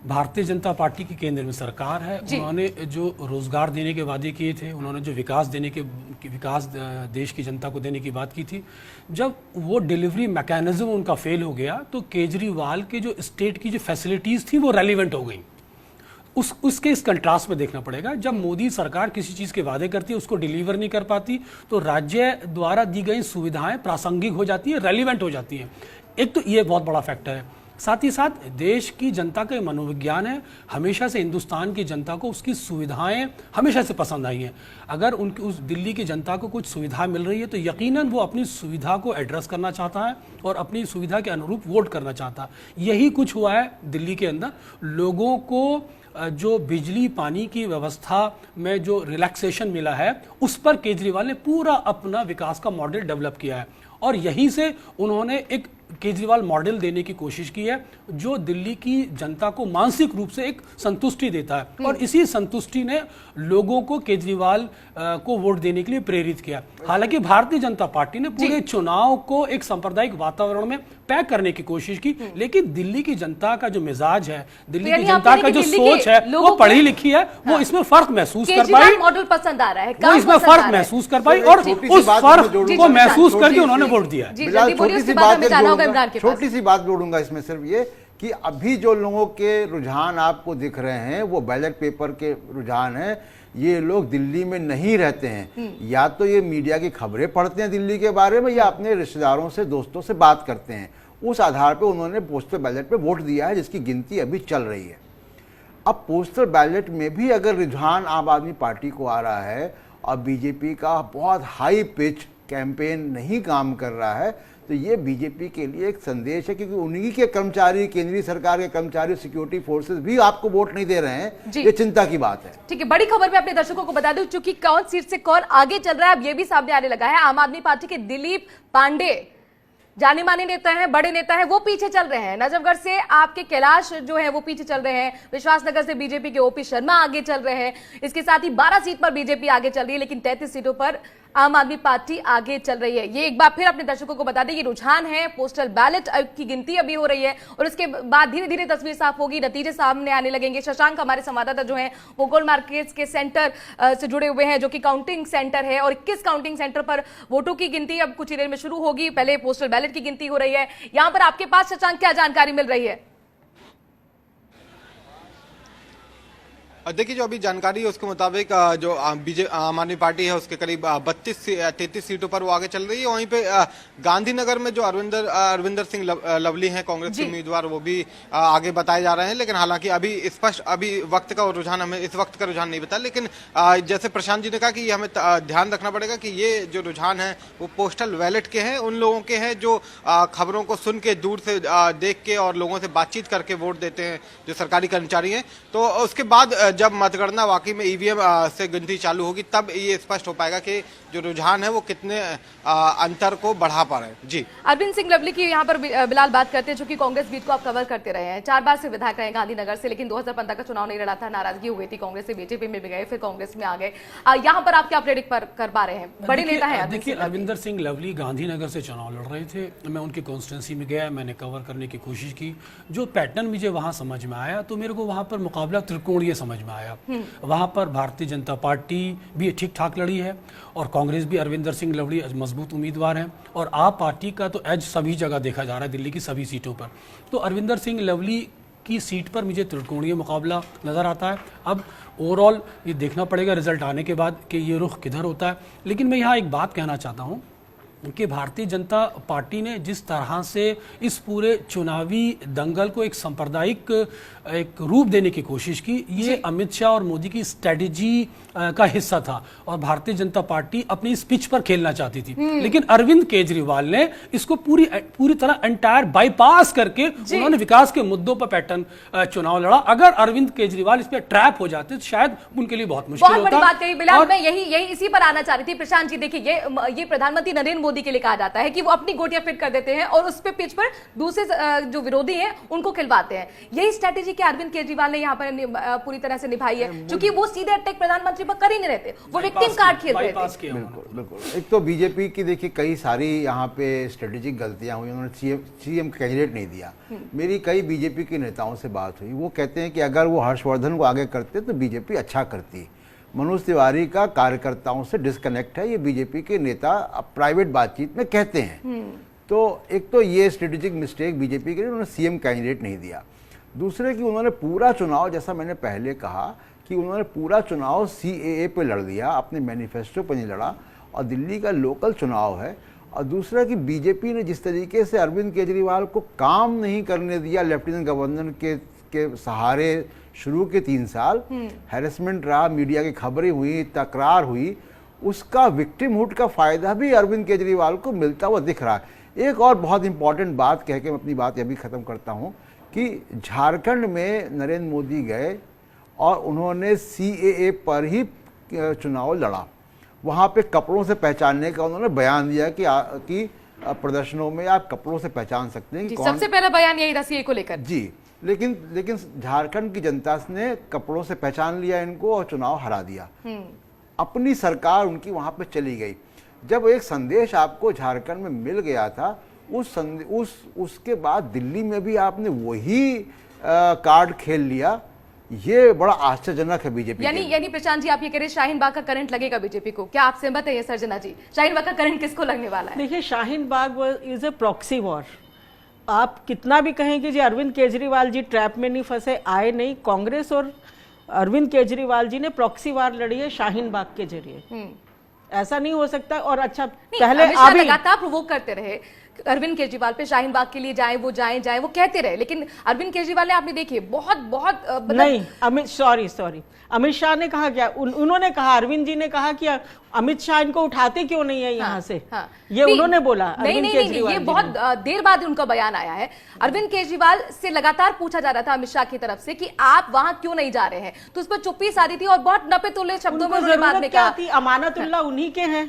भारतीय जनता पार्टी की केंद्र में सरकार है, उन्होंने जो रोजगार देने के वादे किए थे, उन्होंने जो विकास देश की जनता को देने की बात की थी, जब वो डिलीवरी मैकेनिज्म उनका फेल हो गया तो केजरीवाल के जो स्टेट की जो फैसिलिटीज थी वो रेलिवेंट हो गई। उसके इस कंट्रास्ट में देखना पड़ेगा। जब मोदी सरकार किसी चीज़ के वादे करती है, उसको डिलीवर नहीं कर पाती, तो राज्य द्वारा दी गई सुविधाएं प्रासंगिक हो जाती है, रेलिवेंट हो जाती हैं। एक तो ये बहुत बड़ा फैक्टर है। साथ ही साथ देश की जनता का मनोविज्ञान है, हमेशा से हिंदुस्तान की जनता को उसकी सुविधाएं हमेशा से पसंद आई हैं। अगर उनकी उस दिल्ली की जनता को कुछ सुविधा मिल रही है तो यकीनन वो अपनी सुविधा को एड्रेस करना चाहता है और अपनी सुविधा के अनुरूप वोट करना चाहता है। यही कुछ हुआ है दिल्ली के अंदर। लोगों को जो बिजली पानी की व्यवस्था में जो रिलैक्सेशन मिला है, उस पर केजरीवाल ने पूरा अपना विकास का मॉडल डेवलप किया है और यहीं से उन्होंने एक केजरीवाल मॉडल देने की कोशिश की है जो दिल्ली की जनता को मानसिक रूप से एक संतुष्टि देता है और इसी संतुष्टि ने लोगों को केजरीवाल को वोट देने के लिए प्रेरित किया। हालांकि भारतीय जनता पार्टी ने पूरे चुनाव को एक सांप्रदायिक वातावरण में पैक करने की कोशिश की, लेकिन दिल्ली की जनता का जो मिजाज है, दिल्ली की जनता का जो सोच है, वो पढ़ी लिखी है, वो इसमें फर्क महसूस कर पाई, मॉडल पसंद आ रहा है, वो इसमें फर्क महसूस कर पाई और उस फर्क को महसूस करके उन्होंने वोट दिया। छोटी सी बात जोड़ूंगा इसमें, सिर्फ ये कि अभी जो लोगों के रुझान आपको दिख रहे हैं वो बैलेट पेपर के रुझान हैं। ये लोग दिल्ली में नहीं रहते हैं, या तो ये मीडिया की खबरें पढ़ते हैं दिल्ली के बारे में या अपने रिश्तेदारों से, दोस्तों से बात करते हैं। उस आधार पे उन्होंने पोस्टल बैलेट पे वोट दिया है, जिसकी गिनती अभी चल रही है। अब पोस्टल बैलेट में भी अगर रुझान आम आदमी पार्टी को आ रहा है और बीजेपी का बहुत हाई पिच कैंपेन नहीं काम कर रहा है, तो ये बीजेपी के लिए एक संदेश है, क्योंकि उन्हीं के कर्मचारी, केंद्रीय सरकार के कर्मचारी, सिक्योरिटी फोर्सेस भी आपको वोट नहीं दे रहे हैं। ये चिंता की बात है। ठीक है, बड़ी खबर मैं अपने दर्शकों को बता दूं, चूंकि कौन सीट से कौन आगे चल रहा है अब ये भी सामने आने लगा है। आम आदमी पार्टी के दिलीप पांडे जाने माने नेता हैं, बड़े नेता हैं, वो पीछे चल रहे हैं। नजफगढ़ से आपके कैलाश जो है वो पीछे चल रहे हैं। विश्वासनगर से बीजेपी के ओपी शर्मा आगे चल रहे हैं। इसके साथ ही 12 सीट पर बीजेपी आगे चल रही है, लेकिन 33 सीटों पर आम आदमी पार्टी आगे चल रही है। ये एक बार फिर अपने दर्शकों को बता दें, ये रुझान है, पोस्टल बैलेट की गिनती अभी हो रही है और उसके बाद धीरे धीरे तस्वीर साफ होगी, नतीजे सामने आने लगेंगे। शशांक हमारे संवाददाता जो हैं वो गोल्ड मार्केट्स के सेंटर से जुड़े हुए हैं, जो कि काउंटिंग सेंटर है, और 21 काउंटिंग सेंटर पर वोटों की गिनती अब कुछ ही देर में शुरू होगी। पहले पोस्टल बैलेट की गिनती हो रही है। यहां पर आपके पास शशांक क्या जानकारी मिल रही है? देखिए, जो अभी जानकारी है उसके मुताबिक जो आम आदमी पार्टी है उसके करीब 33 सीटों पर वो आगे चल रही है। वहीं पे गांधीनगर में जो अरविंदर सिंह लवली हैं कांग्रेस के उम्मीदवार, वो भी आगे बताए जा रहे हैं। लेकिन हालांकि अभी स्पष्ट वक्त का रुझान हमें इस वक्त का रुझान नहीं बता। लेकिन जैसे प्रशांत जी ने कहा कि हमें ध्यान रखना पड़ेगा कि ये जो रुझान है वो पोस्टल बैलेट के हैं, उन लोगों के हैं जो खबरों को सुन के, दूर से देख के और लोगों से बातचीत करके वोट देते हैं, जो सरकारी कर्मचारी हैं। तो उसके बाद जब मतगणना वाकई में ईवीएम से गिनती चालू होगी, तब ये स्पष्ट हो पाएगा कि जो रुझान है वो कितने अंतर को बढ़ा पा रहे हैं। जी, अरविंद सिंह लवली की यहाँ पर बिलाल बात करते हैं, जो कि कांग्रेस बीट को आप कवर करते रहे हैं। 4 बार से विधायक रहे गांधीनगर से, लेकिन 2015 का चुनाव नहीं लड़ा था, नाराजगी हुई थी कांग्रेस से, बीजेपी में भी गए, फिर कांग्रेस में आ गए। यहाँ पर आप क्या प्रेडिक्ट कर पा रहे हैं? बड़े नेता है। देखिए, अरविंदर सिंह लवली गांधीनगर से चुनाव लड़ रहे थे। मैं उनकी कॉन्स्टिट्यूंसी में गया, मैंने कवर करने की कोशिश की। जो पैटर्न मुझे वहां समझ में आया, तो मेरे को वहां पर मुकाबला त्रिकोणीय समझ में आया। वहां पर भारतीय जनता पार्टी भी ठीक ठाक लड़ी है और कांग्रेस भी, अरविंदर सिंह लवली मजबूत उम्मीदवार हैं, और आप पार्टी का तो एज सभी जगह देखा जा रहा है दिल्ली की सभी सीटों पर। तो अरविंदर सिंह लवली की सीट पर मुझे त्रिकोणीय मुकाबला नज़र आता है। अब ओवरऑल ये देखना पड़ेगा रिजल्ट आने के बाद कि ये रुख किधर होता है। लेकिन मैं यहाँ एक बात कहना चाहता हूँ कि भारतीय जनता पार्टी ने जिस तरह से इस पूरे चुनावी दंगल को एक सांप्रदायिक एक रूप देने की कोशिश की, ये अमित शाह और मोदी की स्ट्रेटेजी का हिस्सा था और भारतीय जनता पार्टी अपनी इस पिच पर खेलना चाहती थी। लेकिन अरविंद केजरीवाल ने इसको पूरी तरह एंटायर बाईपास करके उन्होंने विकास के मुद्दों पर पैटर्न चुनाव लड़ा। अगर अरविंद केजरीवाल इस पर ट्रैप हो जाते तो शायद उनके लिए बहुत मुश्किल होता। बहुत बड़ी बात कही बिलाल, मैं यही इसी पर आना चाह रही थी। प्रशांत जी, देखिए, ये प्रधानमंत्री नरेंद्र मोदी के लिए कहा जाता है कि वो अपनी गोटियां फिट कर देते हैं और उस पे पिच पर दूसरे जो विरोधी हैं उनको खिलवाते हैं। यही स्ट्रेटेजी क्या अरविंद केजरीवाल ने यहाँ पर पूरी तरह से निभाई है, क्योंकि वो सीधे अटैक प्रधानमंत्री पर कर ही नहीं रहते, वो विक्टिम कार्ड खेल रहे थे। बिल्कुल। एक तो बीजेपी की देखिए कई सारी यहाँ पे स्ट्रेटेजिक गलतियां हुई, उन्होंने सीएम कैंडिडेट नहीं दिया। मेरी कई बीजेपी के नेताओं से बात हुई, वो कहते हैं कि अगर वो हर्षवर्धन को आगे करते तो बीजेपी अच्छा करती। मनोज तिवारी का कार्यकर्ताओं से डिस्कनेक्ट है, ये बीजेपी के नेता प्राइवेट बातचीत में कहते हैं। तो एक तो ये स्ट्रेटेजिक मिस्टेक बीजेपी के लिए, उन्होंने सीएम कैंडिडेट नहीं दिया। दूसरे कि उन्होंने पूरा चुनाव, जैसा मैंने पहले कहा कि उन्होंने पूरा चुनाव CAA पे लड़ दिया, अपने मैनिफेस्टो पे नहीं लड़ा, और दिल्ली का लोकल चुनाव है। और दूसरा कि बीजेपी ने जिस तरीके से अरविंद केजरीवाल को काम नहीं करने दिया लेफ्टिनेंट गवर्नर के सहारे शुरू के 3 साल, हैरेसमेंट रहा, मीडिया की खबरें हुई, तकरार हुई, उसका विक्टिमहुड का फायदा भी अरविंद केजरीवाल को मिलता हुआ दिख रहा है। एक और बहुत इंपॉर्टेंट बात कह के मैं अपनी बात अभी खत्म करता हूं कि झारखंड में नरेंद्र मोदी गए और उन्होंने CAA पर ही चुनाव लड़ा। वहाँ पे कपड़ों से पहचानने का उन्होंने बयान दिया कि प्रदर्शनों में आप कपड़ों से पहचान सकते हैं कि कौन। सबसे पहला बयान यही था CAA को लेकर। जी, लेकिन झारखंड की जनता ने कपड़ों से पहचान लिया इनको और चुनाव हरा दिया। अपनी सरकार उनकी वहाँ पे चली गई। जब एक संदेश आपको झारखंड में मिल गया था, उसके बाद दिल्ली में भी आपने वही कार्ड खेल लिया। ये बड़ा आश्चर्यजनक है बीजेपी। यानी प्रशांत जी, आप ये कह रहे हैं शाहीन बाग का करंट लगेगा बीजेपी को, क्या आप सहमत है ये सर्जना जी? शाहीन बाग का करंट किसको लगने वाला है? देखिए, Shaheen Bagh is a proxy war. आप कितना भी कहें कि जी अरविंद केजरीवाल जी ट्रैप में नहीं फंसे, आए नहीं, कांग्रेस और अरविंद केजरीवाल जी ने प्रॉक्सी वार लड़ी है शाहीन बाग के जरिए। ऐसा नहीं हो सकता। और अच्छा, पहले आप लगातार प्रोवोक करते रहे अरविंद केजरीवाल पे, शाहीन बाग के लिए जाएं वो कहते रहे, लेकिन अरविंद केजरीवाल ने, आपने देखिए, बहुत नहीं, अमित शाह ने कहा क्या? उन्होंने कहा, अरविंद जी ने कहा कि अमित शाह इनको उठाते क्यों नहीं है यहाँ से। ये उन्होंने बोला। नहीं, ये बहुत देर बाद उनका बयान आया है। अरविंद केजरीवाल से लगातार पूछा जा रहा था अमित शाह की तरफ से कि आप वहां क्यों नहीं जा रहे हैं, तो उस पर चुप्पी साधी थी और बहुत नपे तुले शब्दों में उन्होंने बाद में कहा थी अमानतुल्लाह उन्हीं के हैं।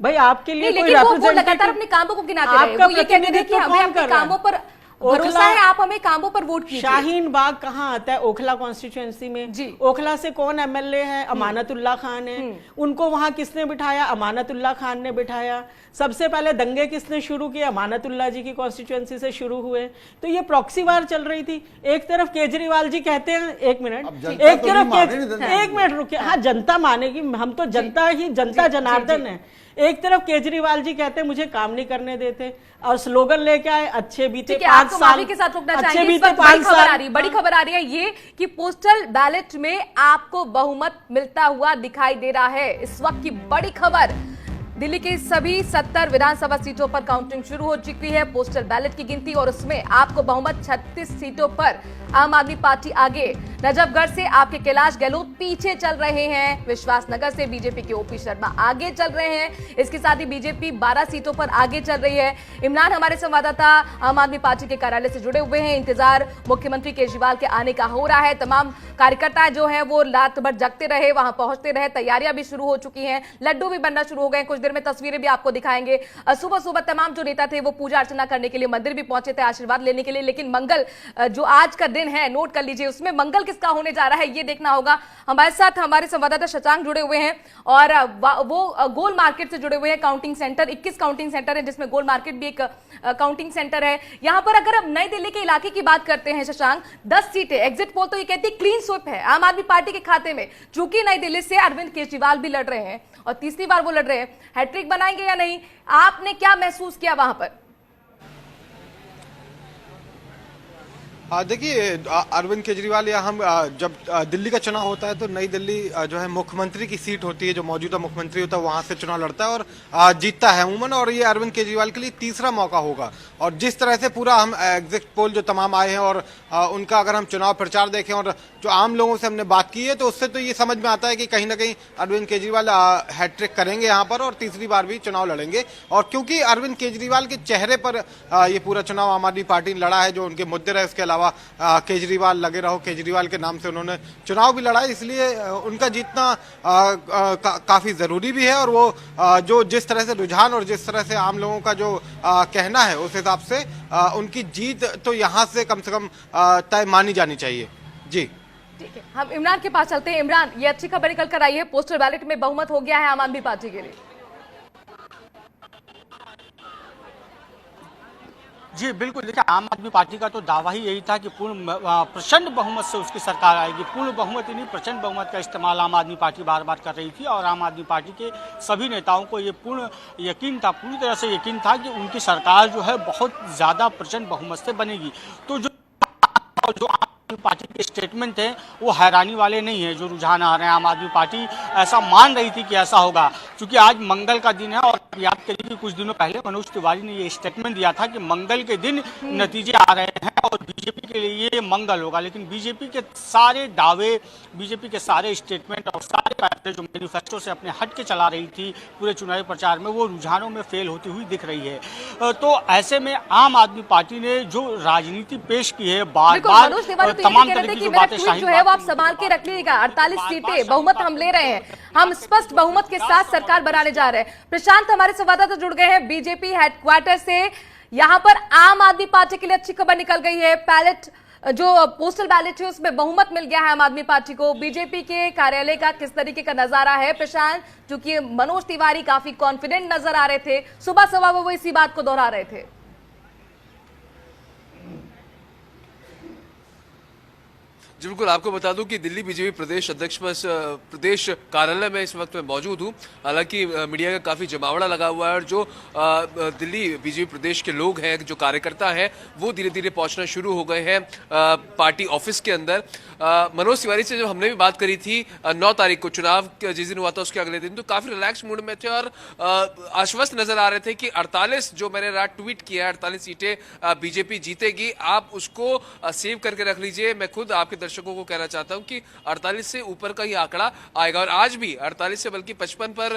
भाई आपके लिए कोई वो लगातार अपने कामों को गिनाते रहे, वो ये कहते थे कि हमें अपने कामों पर भरोसा है, आप हमें कामों पर वोट कीजिए। शाहीन बाग कहाँ आता है? ओखला कॉन्स्टिट्यूएंसी में जी। ओखला से कौन MLA है? अमानतुल्लाह खान है। उनको वहां किसने बिठाया? अमानतुल्लाह खान ने बिठाया। सबसे पहले दंगे किसने शुरू किए? अमानतुल्लाह जी की कॉन्स्टिट्यूएंसी से शुरू हुए। तो ये प्रॉक्सी वार चल रही थी। एक तरफ केजरीवाल जी कहते हैं, एक मिनट रुकिए, हाँ जनता मानेगी, हम तो जनता ही, जनता जनार्दन है। एक तरफ केजरीवाल जी कहते हैं मुझे काम नहीं करने देते, और स्लोगन लेके आए अच्छे बीते 5 साल के साथ रुकना चाहेंगे। इस वक्त बड़ी खबर आ रही है ये कि पोस्टल बैलेट में आपको बहुमत मिलता हुआ दिखाई दे रहा है। इस वक्त की बड़ी खबर, दिल्ली के सभी 70 विधानसभा सीटों पर काउंटिंग शुरू हो चुकी है, पोस्टल बैलेट की गिनती, और उसमें आपको बहुमत 36 सीटों पर आम आदमी पार्टी आगे। नजफगढ़ से आपके कैलाश गहलोत पीछे चल रहे हैं, विश्वासनगर से बीजेपी के OP शर्मा आगे चल रहे हैं, इसके साथ ही बीजेपी 12 सीटों पर आगे चल रही है। इमरान हमारे संवाददाता आम आदमी पार्टी के कार्यालय से जुड़े हुए हैं, इंतजार मुख्यमंत्री केजरीवाल के आने का हो रहा है। तमाम कार्यकर्ता जो है वो रात भर जगते रहे, वहां पहुंचते रहे, तैयारियां भी शुरू हो चुकी हैं, लड्डू भी बनना शुरू हो गए। कुछ देर में तस्वीरें भी आपको दिखाएंगे। सुबह सुबह तमाम जो नेता थे वो पूजा अर्चना करने के लिए मंदिर भी पहुंचे थे, आशीर्वाद लेने के लिए। लेकिन मंगल जो आज का दिन है, नोट कर लीजिए, उसमें मंगल किसका होने जा रहा है ये देखना होगा। हमारे साथ हमारे संवाददाता शशांक जुड़े हुए हैं और वो गोल मार्केट से जुड़े हुए हैं। काउंटिंग सेंटर 21 काउंटिंग सेंटर है, जिसमें गोल मार्केट भी एक काउंटिंग सेंटर है। यहां पर अगर हम नई दिल्ली के इलाके की बात करते हैं शशांक, 10 सीटें, एग्जिट पोल तो ये कहती है क्लीन स्वीप है आम आदमी पार्टी के खाते में। चूंकि नई दिल्ली से अरविंद केजरीवाल भी लड़ रहे हैं और तीसरी बार वो लड़ रहे हैं, हैट्रिक बनाएंगे या नहीं, आपने क्या महसूस किया वहां पर? देखिए, अरविंद केजरीवाल या हम जब दिल्ली का चुनाव होता है तो नई दिल्ली जो है मुख्यमंत्री की सीट होती है, जो मौजूदा मुख्यमंत्री होता है वहां से चुनाव लड़ता है और जीतता है अमूमन। और ये अरविंद केजरीवाल के लिए तीसरा मौका होगा। और जिस तरह से पूरा हम एग्जिट पोल जो तमाम आए हैं और उनका अगर हम चुनाव प्रचार देखें और जो आम लोगों से हमने बात की है, तो उससे तो ये समझ में आता है कि कहीं ना कहीं अरविंद केजरीवाल हैट्रिक करेंगे यहाँ पर और तीसरी बार भी चुनाव लड़ेंगे। और क्योंकि अरविंद केजरीवाल के चेहरे पर ये पूरा चुनाव आम आदमी पार्टी ने लड़ा है, जो उनके मुद्दे रहे, उसके अलावा केजरीवाल लगे रहो केजरीवाल के नाम से उन्होंने चुनाव भी लड़ा है, इसलिए उनका जीतना काफी जरूरी भी है। और वो जो जिस तरह से रुझान और जिस तरह से आम लोगों का जो कहना है, उस हिसाब से उनकी जीत तो यहाँ से कम तय मानी जानी चाहिए। जी ठीक है, हम इमरान के पास चलते हैं। इमरान, ये अच्छी खबर निकल कर आई है, पोस्टल बैलेट में बहुमत हो गया है आम आदमी पार्टी के लिए। जी बिल्कुल, देखिए आम आदमी पार्टी का तो दावा ही यही था कि पूर्ण प्रचंड बहुमत से उसकी सरकार आएगी। पूर्ण बहुमत ही नहीं, प्रचंड बहुमत का इस्तेमाल आम आदमी पार्टी बार बार कर रही थी और आम आदमी पार्टी के सभी नेताओं को ये पूर्ण यकीन था, पूरी तरह से यकीन था कि उनकी सरकार जो है बहुत ज़्यादा प्रचंड बहुमत से बनेगी। तो जो आदमी पार्टी के स्टेटमेंट थे वो हैरानी वाले नहीं है। जो रुझान आ रहे हैं, आम आदमी पार्टी ऐसा मान रही थी कि ऐसा होगा, क्योंकि आज मंगल का दिन है। और याद करिए कि कुछ दिनों पहले मनोज तिवारी ने ये स्टेटमेंट दिया था कि मंगल के दिन नतीजे आ रहे हैं और बीजेपी के लिए ये मंगल होगा। लेकिन बीजेपी के सारे दावे, बीजेपी के सारे स्टेटमेंट और सारे फैसले जो मैनिफेस्टो से अपने हट के चला रही थी पूरे चुनावी प्रचार में, वो रुझानों में फेल होती हुई दिख रही है। तो ऐसे में आम आदमी पार्टी ने जो राजनीति पेश की है, बार बार तमाम तरीके की बातें जो है वो आप संभाल के रख लीजिएगा। 48 सीटें बहुमत हम ले रहे हैं, हम स्पष्ट बहुमत के साथ सरकार बनाने जा रहे हैं। प्रशांत हमारे संवाददाता जुड़ गए हैं बीजेपी हेडक्वार्टर से। यहां पर आम आदमी पार्टी के लिए अच्छी खबर निकल गई है, पैलेट जो पोस्टल बैलेट है उसमें बहुमत मिल गया है आम आदमी पार्टी को। बीजेपी के कार्यालय का किस तरीके का नजारा है प्रशांत, क्योंकि मनोज तिवारी काफी कॉन्फिडेंट नजर आ रहे थे, सुबह सुबह वो इसी बात को दोहरा रहे थे। जी बिल्कुल, आपको बता दूं कि दिल्ली बीजेपी प्रदेश अध्यक्ष प्रदेश कार्यालय में इस वक्त मैं मौजूद हूं। हालांकि मीडिया का काफ़ी जमावड़ा लगा हुआ है और जो दिल्ली बीजेपी प्रदेश के लोग हैं, जो कार्यकर्ता हैं, वो धीरे धीरे पहुंचना शुरू हो गए हैं पार्टी ऑफिस के अंदर। मनोज तिवारी से जब हमने भी बात करी थी 9 तारीख को, चुनाव जिस दिन हुआ था उसके अगले दिन, तो काफ़ी रिलैक्स मूड में थे और आश्वस्त नजर आ रहे थे कि 48 जो मैंने रात ट्वीट किया है 48 सीटें बीजेपी जीतेगी, आप उसको सेव करके रख लीजिए। मैं खुद आपके दर्शकों को कहना चाहता हूं कि 48 से ऊपर का ही आंकड़ा आएगा और आज भी 48 से बल्कि 55 पर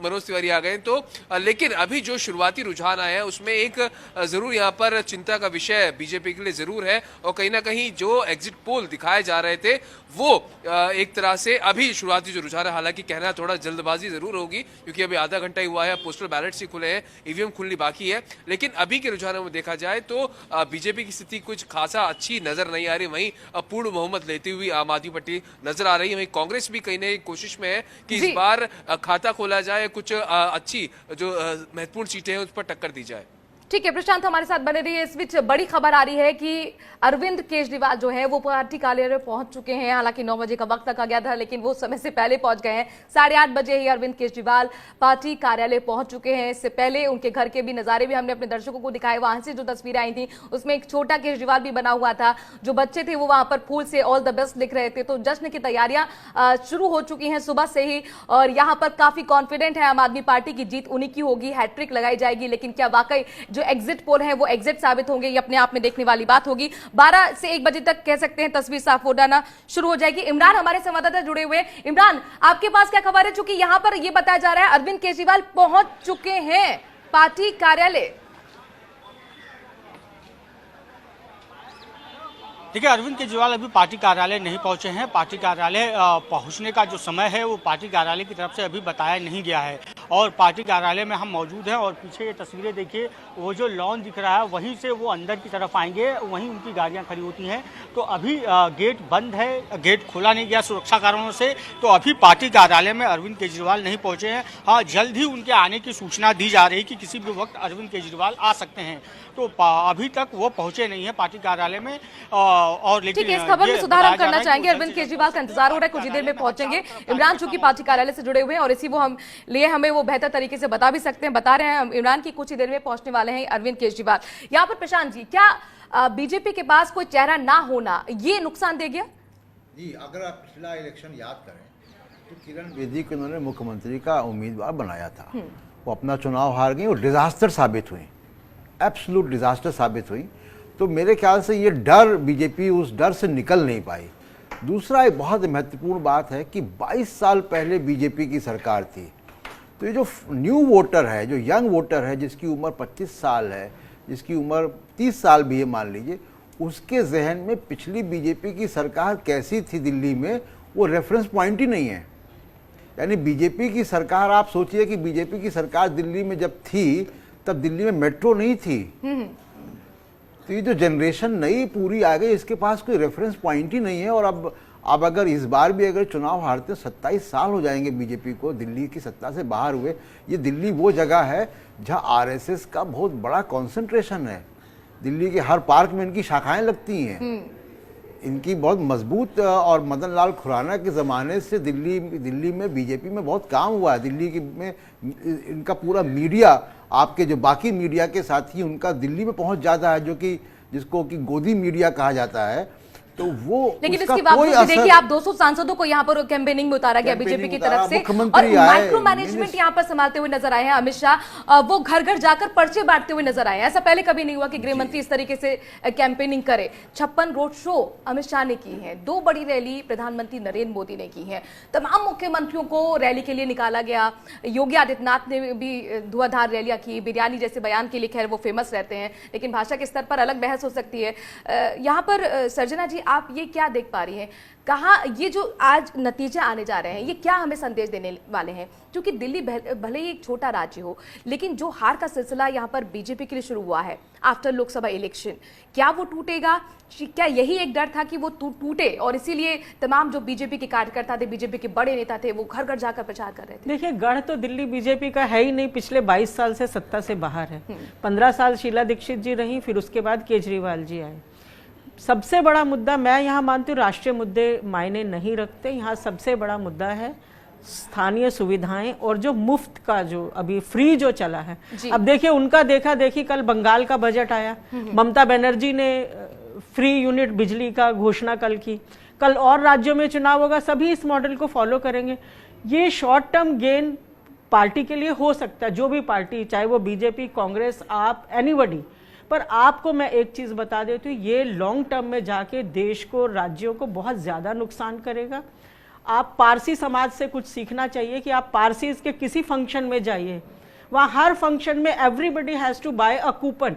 मनोज तिवारी आ गए। तो लेकिन अभी जो शुरुआती रुझान आए हैं उसमें एक जरूर यहां पर चिंता का विषय बीजेपी के लिए जरूर है और कहीं ना कहीं जो एग्जिट पोल दिखाए जा रहे थे वो एक तरह से अभी शुरुआती जो रुझान है, हालांकि कहना थोड़ा जल्दबाजी जरूर होगी क्योंकि अभी आधा घंटा ही हुआ है, पोस्टल बैलेट्स ही खुले हैं, ईवीएम खुलनी बाकी है, लेकिन अभी के रुझानों में देखा जाए तो बीजेपी की स्थिति कुछ खासा अच्छी नजर नहीं आ रही। वहीं पूर्ण बहुमत लेती हुई आम आदमी पार्टी नजर आ रही है। वहीं कांग्रेस भी कहीं ना कोशिश में है कि इस बार खाता खोला जाए, कुछ अच्छी जो महत्वपूर्ण सीटें हैं उस पर टक्कर दी जाए। ठीक है प्रशांत, हमारे साथ बने रहिए। इस बीच बड़ी खबर आ रही है कि अरविंद केजरीवाल जो है वो पार्टी कार्यालय पहुंच चुके हैं। हालांकि 9 बजे का वक्त रखा गया था लेकिन वो समय से पहले पहुंच गए हैं। 8:30 बजे ही अरविंद केजरीवाल पार्टी कार्यालय पहुंच चुके हैं। इससे पहले उनके घर के भी नजारे भी हमने अपने दर्शकों को दिखाए। वहां से जो तस्वीरें आई थी उसमें एक छोटा केजरीवाल भी बना हुआ था। जो बच्चे थे वो वहां पर फूल से ऑल द बेस्ट लिख रहे थे। तो जश्न की तैयारियां शुरू हो चुकी हैं सुबह से ही और यहाँ पर काफी कॉन्फिडेंट है आम आदमी पार्टी की जीत उन्हीं की होगी, हैट्रिक लगाई जाएगी। लेकिन क्या वाकई जो एग्जिट पोल है वो एग्जिट साबित होंगे, ये अपने आप में देखने वाली बात होगी। 12 से 1 बजे तक कह सकते हैं तस्वीर साफ हो जाना शुरू हो जाएगी। इमरान हमारे संवाददाता जुड़े हुए हैं। इमरान, आपके पास क्या खबर है, चूंकि यहां पर यह बताया जा रहा है अरविंद केजरीवाल पहुंच चुके हैं पार्टी कार्यालय। देखिए, अरविंद केजरीवाल अभी पार्टी कार्यालय नहीं पहुंचे हैं। पार्टी कार्यालय पहुंचने का जो समय है वो पार्टी कार्यालय की तरफ से अभी बताया नहीं गया है और पार्टी कार्यालय में हम मौजूद हैं और पीछे ये तस्वीरें देखिए, वो जो लॉन दिख रहा है वहीं से वो अंदर की तरफ आएंगे, वहीं उनकी गाड़ियां खड़ी होती हैं। तो अभी गेट बंद है, गेट खोला नहीं गया सुरक्षा कारणों से, तो अभी पार्टी कार्यालय में अरविंद केजरीवाल नहीं पहुंचे हैं। हाँ, जल्द ही उनके आने की सूचना दी जा रही है कि किसी भी वक्त अरविंद केजरीवाल आ सकते हैं। तो अभी तक वो पहुंचे नहीं है पार्टी कार्यालय में। और लेकिन ठीक है, इस खबर में सुधार हम करना चाहेंगे। अरविंद केजरीवाल का इंतजार हो रहा है, कुछ ही देर में पहुंचेंगे। इमरान चूंकि पार्टी कार्यालय से जुड़े हुए हैं और इसी वो हम लिए हमें वो बेहतर तरीके से बता भी सकते हैं, बता रहे हैं इमरान की कुछ ही देर में पहुंचने वाले हैं अरविंद केजरीवाल। यहाँ पर प्रशांत जी, क्या बीजेपी के पास कोई चेहरा ना होना ये नुकसान दे गया? जी, अगर आप पिछला इलेक्शन याद करें तो किरण बेदी को उन्होंने मुख्यमंत्री का उम्मीदवार बनाया था, वो अपना चुनाव हार गई और डिजास्टर साबित हुई, एब्सोल्यूट डिजास्टर साबित हुई। तो मेरे ख्याल से ये डर, बीजेपी उस डर से निकल नहीं पाई। दूसरा एक बहुत महत्वपूर्ण बात है कि 22 साल पहले बीजेपी की सरकार थी, तो ये जो न्यू वोटर है, जो यंग वोटर है, जिसकी उम्र 25 साल है, जिसकी उम्र 30 साल भी है मान लीजिए, उसके जहन में पिछली बीजेपी की सरकार कैसी थी दिल्ली में वो रेफरेंस पॉइंट ही नहीं है। यानी बीजेपी की सरकार, आप सोचिए कि बीजेपी की सरकार दिल्ली में जब थी तब दिल्ली में मेट्रो नहीं थी। तो ये जो जनरेशन नई पूरी आ गई, इसके पास कोई रेफरेंस पॉइंट ही नहीं है। और अब अगर इस बार भी अगर चुनाव हारते 27 साल हो जाएंगे बीजेपी को दिल्ली की सत्ता से बाहर हुए। ये दिल्ली वो जगह है जहां आरएसएस का बहुत बड़ा कंसंट्रेशन है। दिल्ली के हर पार्क में इनकी शाखाएं लगती हैं, इनकी बहुत मजबूत, और मदन लाल खुराना के ज़माने से दिल्ली में बीजेपी में बहुत काम हुआ है। दिल्ली की में इनका पूरा मीडिया, आपके जो बाकी मीडिया के साथी उनका दिल्ली में पहुंच जाता है, जो कि जिसको कि गोदी मीडिया कहा जाता है। तो वो लेकिन उसका इसके बावजूद कोई भी देखिए असर- आप 200 सांसदों को यहाँ पर कैंपेनिंग में उतारा गया कैंपेनिंग बीजेपी की उतारा, तरफ से, और मुख्यमंत्री आए, माइक्रो मैनेजमेंट यहाँ पर संभालते हुए नजर आए हैं अमित शाह। वो घर घर जाकर पर्चे बांटते हुए नजर आए हैं। ऐसा पहले कभी नहीं हुआ कि गृह मंत्री इस तरीके से कैंपेनिंग करे। 56 रोड शो अमित शाह ने की है, 2 बड़ी रैली प्रधानमंत्री नरेंद्र मोदी ने की है, तमाम मुख्यमंत्रियों को रैली के लिए निकाला गया। योगी आदित्यनाथ ने भी धुआंधार रैलियां की। बिरयानी जैसे बयान के लिए खैर वो फेमस रहते हैं, लेकिन भाषा के स्तर पर अलग बहस हो सकती है। यहाँ पर सर्जना जी आप ये क्या देख पा रही हैं, कहाँ ये जो आज नतीजे आने जा रहे हैं ये क्या हमें संदेश देने वाले हैं? क्योंकि दिल्ली भले ही एक छोटा राज्य हो, लेकिन जो हार का सिलसिला यहाँ पर बीजेपी के लिए शुरू हुआ है आफ्टर लोकसभा इलेक्शन, क्या वो टूटेगा? क्या यही एक डर था कि वो टूटे और इसीलिए तमाम जो बीजेपी के कार्यकर्ता थे, बीजेपी के बड़े नेता थे, वो घर घर जाकर प्रचार कर रहे थे? देखिए, गढ़ तो दिल्ली बीजेपी का है ही नहीं, पिछले 22 साल से सत्ता से बाहर है। 15 साल शीला दीक्षित जी रही, फिर उसके बाद केजरीवाल जी आए। सबसे बड़ा मुद्दा मैं यहाँ मानती हूँ, राष्ट्रीय मुद्दे मायने नहीं रखते। यहाँ सबसे बड़ा मुद्दा है स्थानीय सुविधाएं और जो मुफ्त का जो अभी फ्री जो चला है। अब देखिए उनका देखा देखी, कल बंगाल का बजट आया, ममता बनर्जी ने फ्री यूनिट बिजली का घोषणा कल की। कल और राज्यों में चुनाव होगा, सभी इस मॉडल को फॉलो करेंगे। ये शॉर्ट टर्म गेन पार्टी के लिए हो सकता है, जो भी पार्टी, चाहे वो बीजेपी, कांग्रेस, आप, एनीबडी। पर आपको मैं एक चीज बता देती हूँ, ये लॉन्ग टर्म में जाके देश को, राज्यों को बहुत ज्यादा नुकसान करेगा। आप पारसी समाज से कुछ सीखना चाहिए कि आप पारसी के किसी फंक्शन में जाइए, वहाँ हर फंक्शन में everybody has to buy a coupon.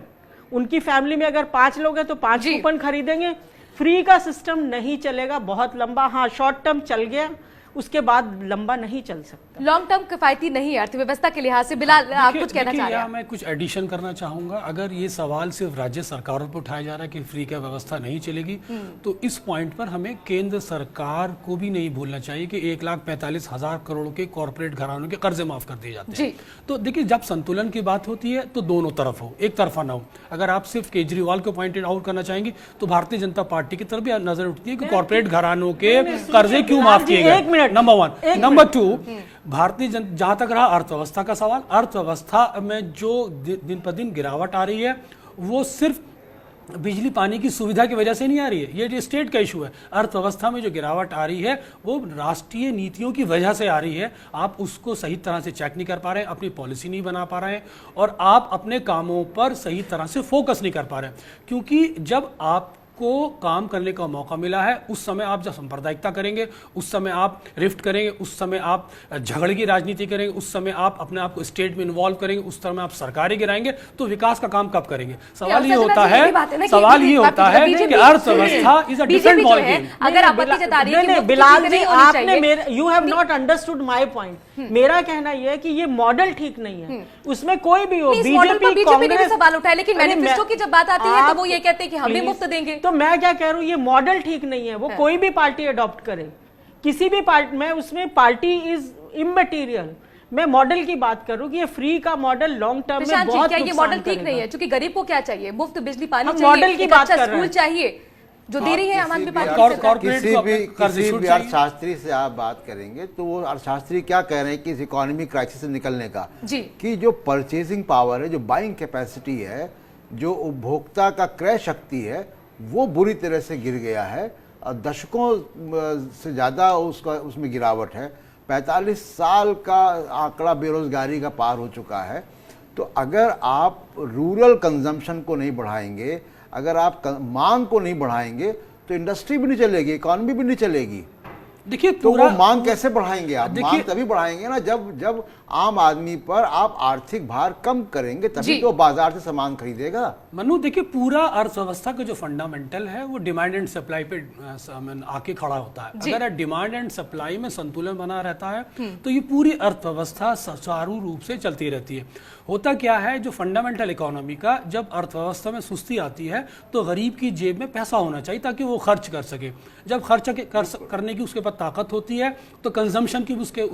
उनकी फैमिली में अगर 5 लोग हैं तो 5 कूपन खरीदेंगे। फ्री का सिस्टम नहीं चलेगा बहुत लंबा। हाँ, शॉर्ट टर्म चल गया, उसके बाद लंबा नहीं चल सकता। लॉन्ग टर्म किफायती नहीं है अर्थव्यवस्था के लिहाज से। बिलाल, आप कुछ कहना चाह रहे हैं? मैं कुछ एडिशन करना चाहूंगा। अगर ये सवाल सिर्फ राज्य सरकारों पर उठाया जा रहा है कि फ्री का व्यवस्था नहीं चलेगी, तो इस पॉइंट पर हमें केंद्र सरकार को भी नहीं भूलना चाहिए कि 1,45,000 करोड़ के कॉर्पोरेट घरानों के कर्जे माफ कर दिए जाते हैं। तो देखिए, जब संतुलन की बात होती है तो दोनों तरफ हो, एक तरफा ना हो। अगर आप सिर्फ केजरीवाल को पॉइंट आउट करना चाहेंगी तो भारतीय जनता पार्टी की तरफ भी नजर उठती है कि कॉर्पोरेट घरानों के कर्जे क्यों माफ किए गए। नंबर 1। नंबर 2, भारतीय जहां तक रहा अर्थव्यवस्था का सवाल, अर्थव्यवस्था में जो दिन पर दिन गिरावट आ रही है वो सिर्फ बिजली पानी की सुविधा की वजह से नहीं आ रही है। ये जो स्टेट का इशू है, अर्थव्यवस्था में जो गिरावट आ रही है वो राष्ट्रीय नीतियों की वजह से आ रही है। आप उसको सही तरह से चेक नहीं कर पा रहे हैं, अपनी पॉलिसी नहीं बना पा रहे हैं, और आप अपने कामों पर सही तरह से फोकस नहीं कर पा रहे हैं। क्योंकि जब आप को काम करने का मौका मिला है, उस समय आप जब सांप्रदायिकता करेंगे, उस समय आप रिफ्ट करेंगे, उस समय आप झगड़े की राजनीति करेंगे, उस समय आप अपने आप को स्टेट में इन्वॉल्व करेंगे, उस समय आप सरकारें गिराएंगे, तो विकास का काम कब करेंगे? सवाल ये होता है कि अर्थव्यवस्था is a different ball game. अगर आपत्ति जता रही है, बिलाल जी, आपने मेरे, you have not understood my point. मेरा कहना यह है कि ये मॉडल ठीक नहीं है, उसमें कोई भी हो, बीजेपी, कांग्रेस, सवाल उठाए, लेकिन मैनिफेस्टो की जब बात आती है तो वो ये कहते हैं कि हम भी मुफ्त देंगे। तो मैं क्या कह रहा हूं, ये मॉडल ठीक नहीं है। वो कोई भी पार्टी अडॉप्ट करे, किसी भी पार्टी में, उसमें पार्टी इज इमैटेरियल। मैं मॉडल की बात करूं कि ये फ्री का मॉडल लॉन्ग टर्म में बहुत ये मॉडल ठीक नहीं है, क्योंकि गरीब को क्या चाहिए? मुफ्त बिजली पानी चाहिए, मॉडल की बात कर रहे हैं, स्कूल चाहिए, जो दे रही है आम आदमी पार्टी। किसी भी अर्थशास्त्री से आप बात करेंगे तो वो अर्थशास्त्री क्या कह रहे हैं कि इस इकोनॉमिक क्राइसिस से निकलने का, कि जो परचेजिंग पावर है, जो बाइंग कैपेसिटी है, जो उपभोक्ता का क्रय शक्ति है, वो बुरी तरह से गिर गया है। दशकों से ज़्यादा उसमें गिरावट है। 45 साल का आंकड़ा बेरोजगारी का पार हो चुका है। तो अगर आप रूरल कंजम्पशन को नहीं बढ़ाएंगे, अगर आप मांग को नहीं बढ़ाएंगे, तो इंडस्ट्री भी नहीं चलेगी, इकोनॉमी भी नहीं चलेगी। देखिए, तो वो मांग कैसे बढ़ाएंगे आप? मांग तभी बढ़ाएंगे ना जब आम आदमी पर आप आर्थिक भार कम करेंगे, तभी तो बाजार से सामान खरीदेगा। मनु, देखिए, पूरा अर्थव्यवस्था का जो फंडामेंटल है वो डिमांड एंड सप्लाई पे आके खड़ा होता है। अगर डिमांड एंड सप्लाई में संतुलन बना रहता है तो ये पूरी अर्थव्यवस्था सुचारू रूप से चलती रहती है। होता क्या है, जो फंडामेंटल इकोनॉमी का, जब अर्थव्यवस्था में सुस्ती आती है तो गरीब की जेब में पैसा होना चाहिए ताकि वो खर्च कर सके। जब खर्च करने की उसके पास ताकत होती है तो कंजम्पशन की उसके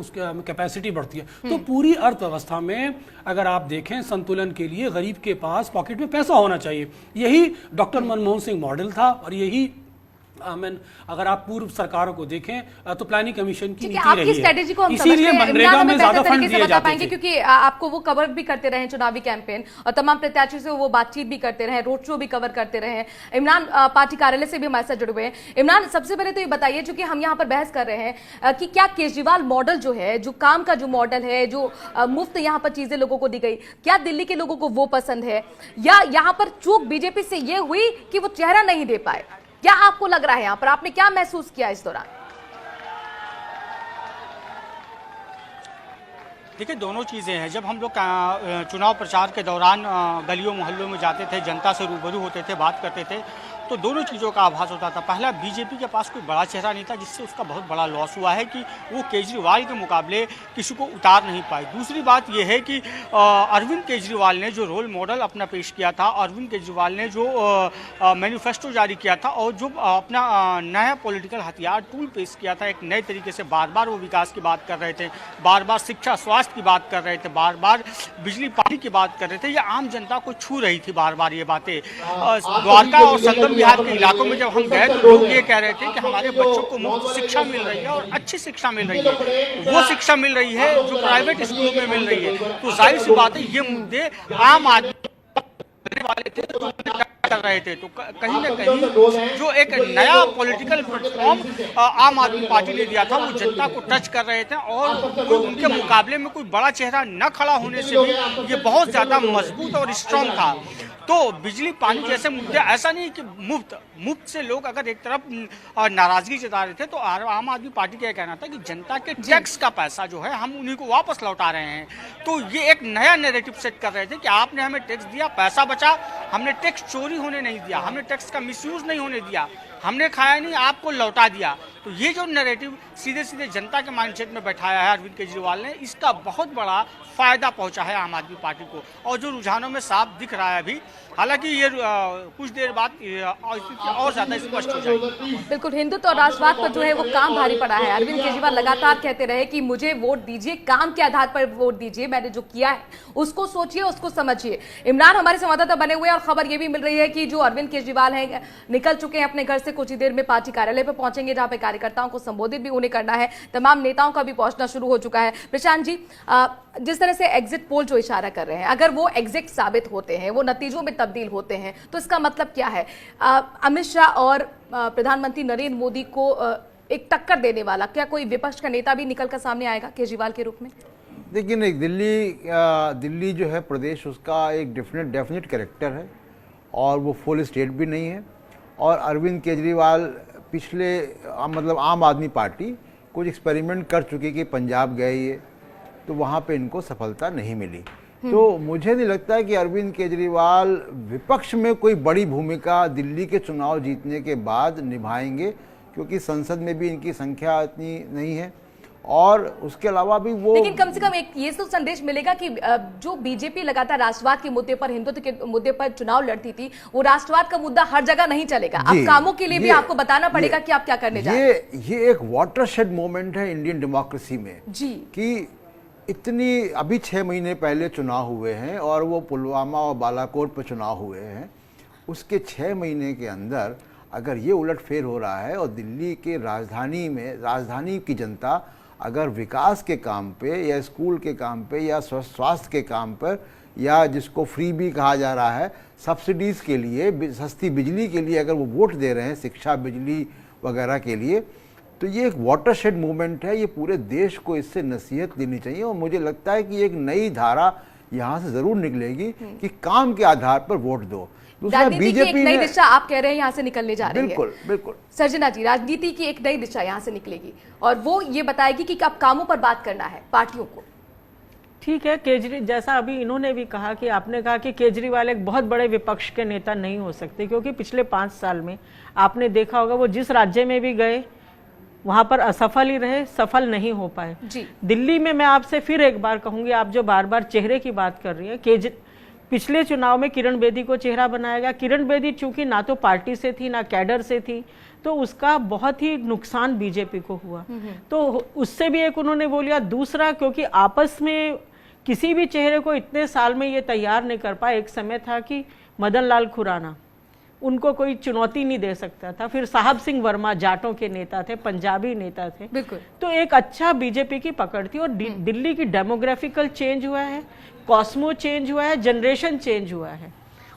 कैपेसिटी बढ़ती है। तो पूरी अर्थव्यवस्था में अगर आप देखें, संतुलन के लिए गरीब के पास पॉकेट में पैसा होना चाहिए। यही डॉक्टर मनमोहन सिंह मॉडल था और यही अगर आप पूर्व सरकारों को देखें तो प्लानिंग कमीशन की नीति आपकी रही स्ट्रेटेजी को है, हम समझते इसीलिए हैं। मनरेगा इमरान, में हमें ज्यादा बेहतर फंड तरीके से दिए बता जाते पाएंगे थे। क्योंकि आपको वो कवर भी करते रहे चुनावी कैंपेन और तमाम प्रत्याशियों से वो बातचीत भी करते रहे, रोड शो भी कवर करते रहे। इमरान पार्टी कार्यालय से भी हमारे साथ जुड़े हुए हैं। इमरान, सबसे पहले तो ये बताइए, चूंकि हम यहाँ पर बहस कर रहे हैं कि क्या केजरीवाल मॉडल जो है, जो काम का जो मॉडल है, जो मुफ्त यहाँ पर चीजें लोगों को दी गई, क्या दिल्ली के लोगों को वो पसंद है, या यहाँ पर चूक बीजेपी से ये हुई कि वो चेहरा नहीं दे पाए? क्या आपको लग रहा है, यहाँ पर आपने क्या महसूस किया इस दौरान? देखिए, दोनों चीज़ें हैं। जब हम लोग चुनाव प्रचार के दौरान गलियों मोहल्लों में जाते थे, जनता से रूबरू होते थे, बात करते थे, तो दोनों चीज़ों का आभास होता था। पहला, बीजेपी के पास कोई बड़ा चेहरा नहीं था, जिससे उसका बहुत बड़ा लॉस हुआ है कि वो केजरीवाल के मुकाबले किसी को उतार नहीं पाई। दूसरी बात यह है कि अरविंद केजरीवाल ने जो रोल मॉडल अपना पेश किया था, अरविंद केजरीवाल ने जो मैनिफेस्टो जारी किया था और जो अपना नया पॉलिटिकल हथियार टूल पेश किया था, एक नए तरीके से बार बार वो विकास की बात कर रहे थे, बार बार शिक्षा स्वास्थ्य की बात कर रहे थे, बार बार बिजली पानी की बात कर रहे थे। ये आम जनता को छू रही थी बार बार ये बातें। द्वारका और संगम बिहार के इलाकों में जब हम गए तो लोग ये कह रहे थे कि हमारे बच्चों को मुफ्त शिक्षा मिल रही है और अच्छी शिक्षा मिल रही है, वो शिक्षा मिल रही है जो प्राइवेट स्कूलों में मिल रही है। तो जाहिर सी बात है, ये मुद्दे आम आदमी वाले थे तो कर रहे थे। तो कहीं ना कहीं जो एक नया पॉलिटिकल प्लेटफॉर्म आम आदमी पार्टी ने दिया था, वो जनता को टच कर रहे थे और उनके मुकाबले में कोई बड़ा चेहरा न खड़ा होने से भी ये बहुत ज़्यादा मजबूत और स्ट्रॉन्ग था। तो बिजली पानी जैसे मुद्दे, ऐसा नहीं कि मुफ्त से लोग अगर एक तरफ नाराजगी जता रहे थे, तो आम आदमी पार्टी का कहना था कि जनता के टैक्स का पैसा जो है हम उन्हीं को वापस लौटा रहे हैं। तो ये एक नया नैरेटिव सेट कर रहे थे कि आपने हमें टैक्स दिया, पैसा बचा, हमने टैक्स चोरी होने नहीं दिया, हमने टैक्स का मिसयूज नहीं होने दिया, हमने खाया नहीं, आपको लौटा दिया। तो ये जो नैरेटिव सीधे सीधे जनता के माइंडसेट में बैठाया है अरविंद केजरीवाल ने, इसका बहुत बड़ा फायदा पहुंचा है आम आदमी पार्टी को। और जो रुझानों में साफ दिख रहा है अभी, हालांकि ये कुछ देर बाद और ज्यादा स्पष्ट हो जाएगी। बिल्कुल, हिंदुत्व और राष्ट्रवाद पर जो है वो काम भारी पड़ा है। अरविंद केजरीवाल लगातार कहते रहे कि मुझे वोट दीजिए, काम के आधार पर वोट दीजिए, मैंने जो किया है उसको सोचिए, उसको समझिए। इमरान, हमारे संवाददाता बने हुए हैं और खबर ये भी मिल रही है कि जो अरविंद केजरीवाल है निकल चुके हैं अपने घर से, कुछ ही देर में पार्टी कार्यालय पर पहुंचेंगे, जहां पे कार्यकर्ताओं को संबोधित भी उन्हें करना है। तमाम नेताओं का भी पहुंचना शुरू हो चुका है। प्रशांत जी, जिस तरह से एग्जिट पोल जो इशारा कर रहे हैं, अगर वो एग्जिट साबित होते हैं, वो नतीजों में तब्दील होते हैं, तो इसका मतलब क्या है? अमित शाह और प्रधानमंत्री नरेंद्र मोदी को एक टक्कर देने वाला क्या कोई विपक्ष का नेता भी निकल कर सामने आएगा केजरीवाल के रूप में? देखिए नहीं, दिल्ली जो है प्रदेश, उसका एक डेफिनेट कैरेक्टर है और वो फुल स्टेट भी नहीं है। और अरविंद केजरीवाल पिछले मतलब आम आदमी पार्टी कुछ एक्सपेरिमेंट कर चुकी कि पंजाब गए ये, तो वहाँ पे इनको सफलता नहीं मिली। तो मुझे नहीं लगता है कि अरविंद केजरीवाल विपक्ष में कोई बड़ी भूमिका दिल्ली के चुनाव जीतने के बाद निभाएंगे, क्योंकि संसद में भी इनकी संख्या इतनी नहीं है। और उसके अलावा भी वो, लेकिन कम से कम एक ये तो संदेश मिलेगा कि जो बीजेपी लगातार राष्ट्रवाद के मुद्दे पर, हिंदुत्व के मुद्दे पर चुनाव लड़ती थी, वो राष्ट्रवाद का मुद्दा हर जगह नहीं चलेगा। अब कामों के लिए भी आपको बताना पड़ेगा कि आप क्या करने जा रहे हैं। ये एक वाटरशेड मोमेंट है इंडियन डेमोक्रेसी में जी, कि इतनी अभी 6 महीने पहले चुनाव हुए हैं और वो पुलवामा और बालाकोट पर चुनाव हुए हैं। उसके 6 महीने के अंदर अगर ये उलटफेर हो रहा है और दिल्ली के राजधानी की जनता अगर विकास के काम पे या स्कूल के काम पे या स्वास्थ्य के काम पर, या जिसको फ्री भी कहा जा रहा है, सब्सिडीज़ के लिए, सस्ती बिजली के लिए अगर वो वोट दे रहे हैं, शिक्षा बिजली वगैरह के लिए, तो ये एक वाटरशेड मूवमेंट है। ये पूरे देश को इससे नसीहत लेनी चाहिए और मुझे लगता है कि एक नई धारा यहाँ से ज़रूर निकलेगी कि काम के आधार पर वोट दो। दूसरा, बीजेपी नई दिशा आप कह रहे हैं यहाँ से निकलने जा रही है। बिल्कुल बिल्कुल सर्जना जी, राजनीति की एक नई दिशा यहाँ से निकलेगी और वो ये बताएगी कि अब कामों पर बात करना है पार्टियों को। ठीक है, जैसा अभी इन्होंने भी कहा कि आपने कहा कि केजरीवाल एक बहुत बड़े विपक्ष के नेता नहीं हो सकते, क्योंकि पिछले 5 साल में आपने देखा होगा वो जिस राज्य में भी गए वहां पर असफल ही रहे, सफल नहीं हो पाए। दिल्ली में मैं आपसे फिर एक बार कहूंगी, आप जो बार बार चेहरे की बात कर रही है, पिछले चुनाव में किरण बेदी को चेहरा बनाया गया। किरण बेदी चूंकि ना तो पार्टी से थी ना कैडर से थी, तो उसका बहुत ही नुकसान बीजेपी को हुआ। तो उससे भी एक उन्होंने वो लिया। दूसरा, क्योंकि आपस में किसी भी चेहरे को इतने साल में ये तैयार नहीं कर पाए। एक समय था कि मदन लाल खुराना, उनको कोई चुनौती नहीं दे सकता था। फिर साहब सिंह वर्मा जाटों के नेता थे, पंजाबी नेता थे, बिल्कुल। तो एक अच्छा बीजेपी की पकड़ थी। और दिल्ली की डेमोग्राफिकल चेंज हुआ है, कॉस्मो चेंज हुआ है, जनरेशन चेंज हुआ है,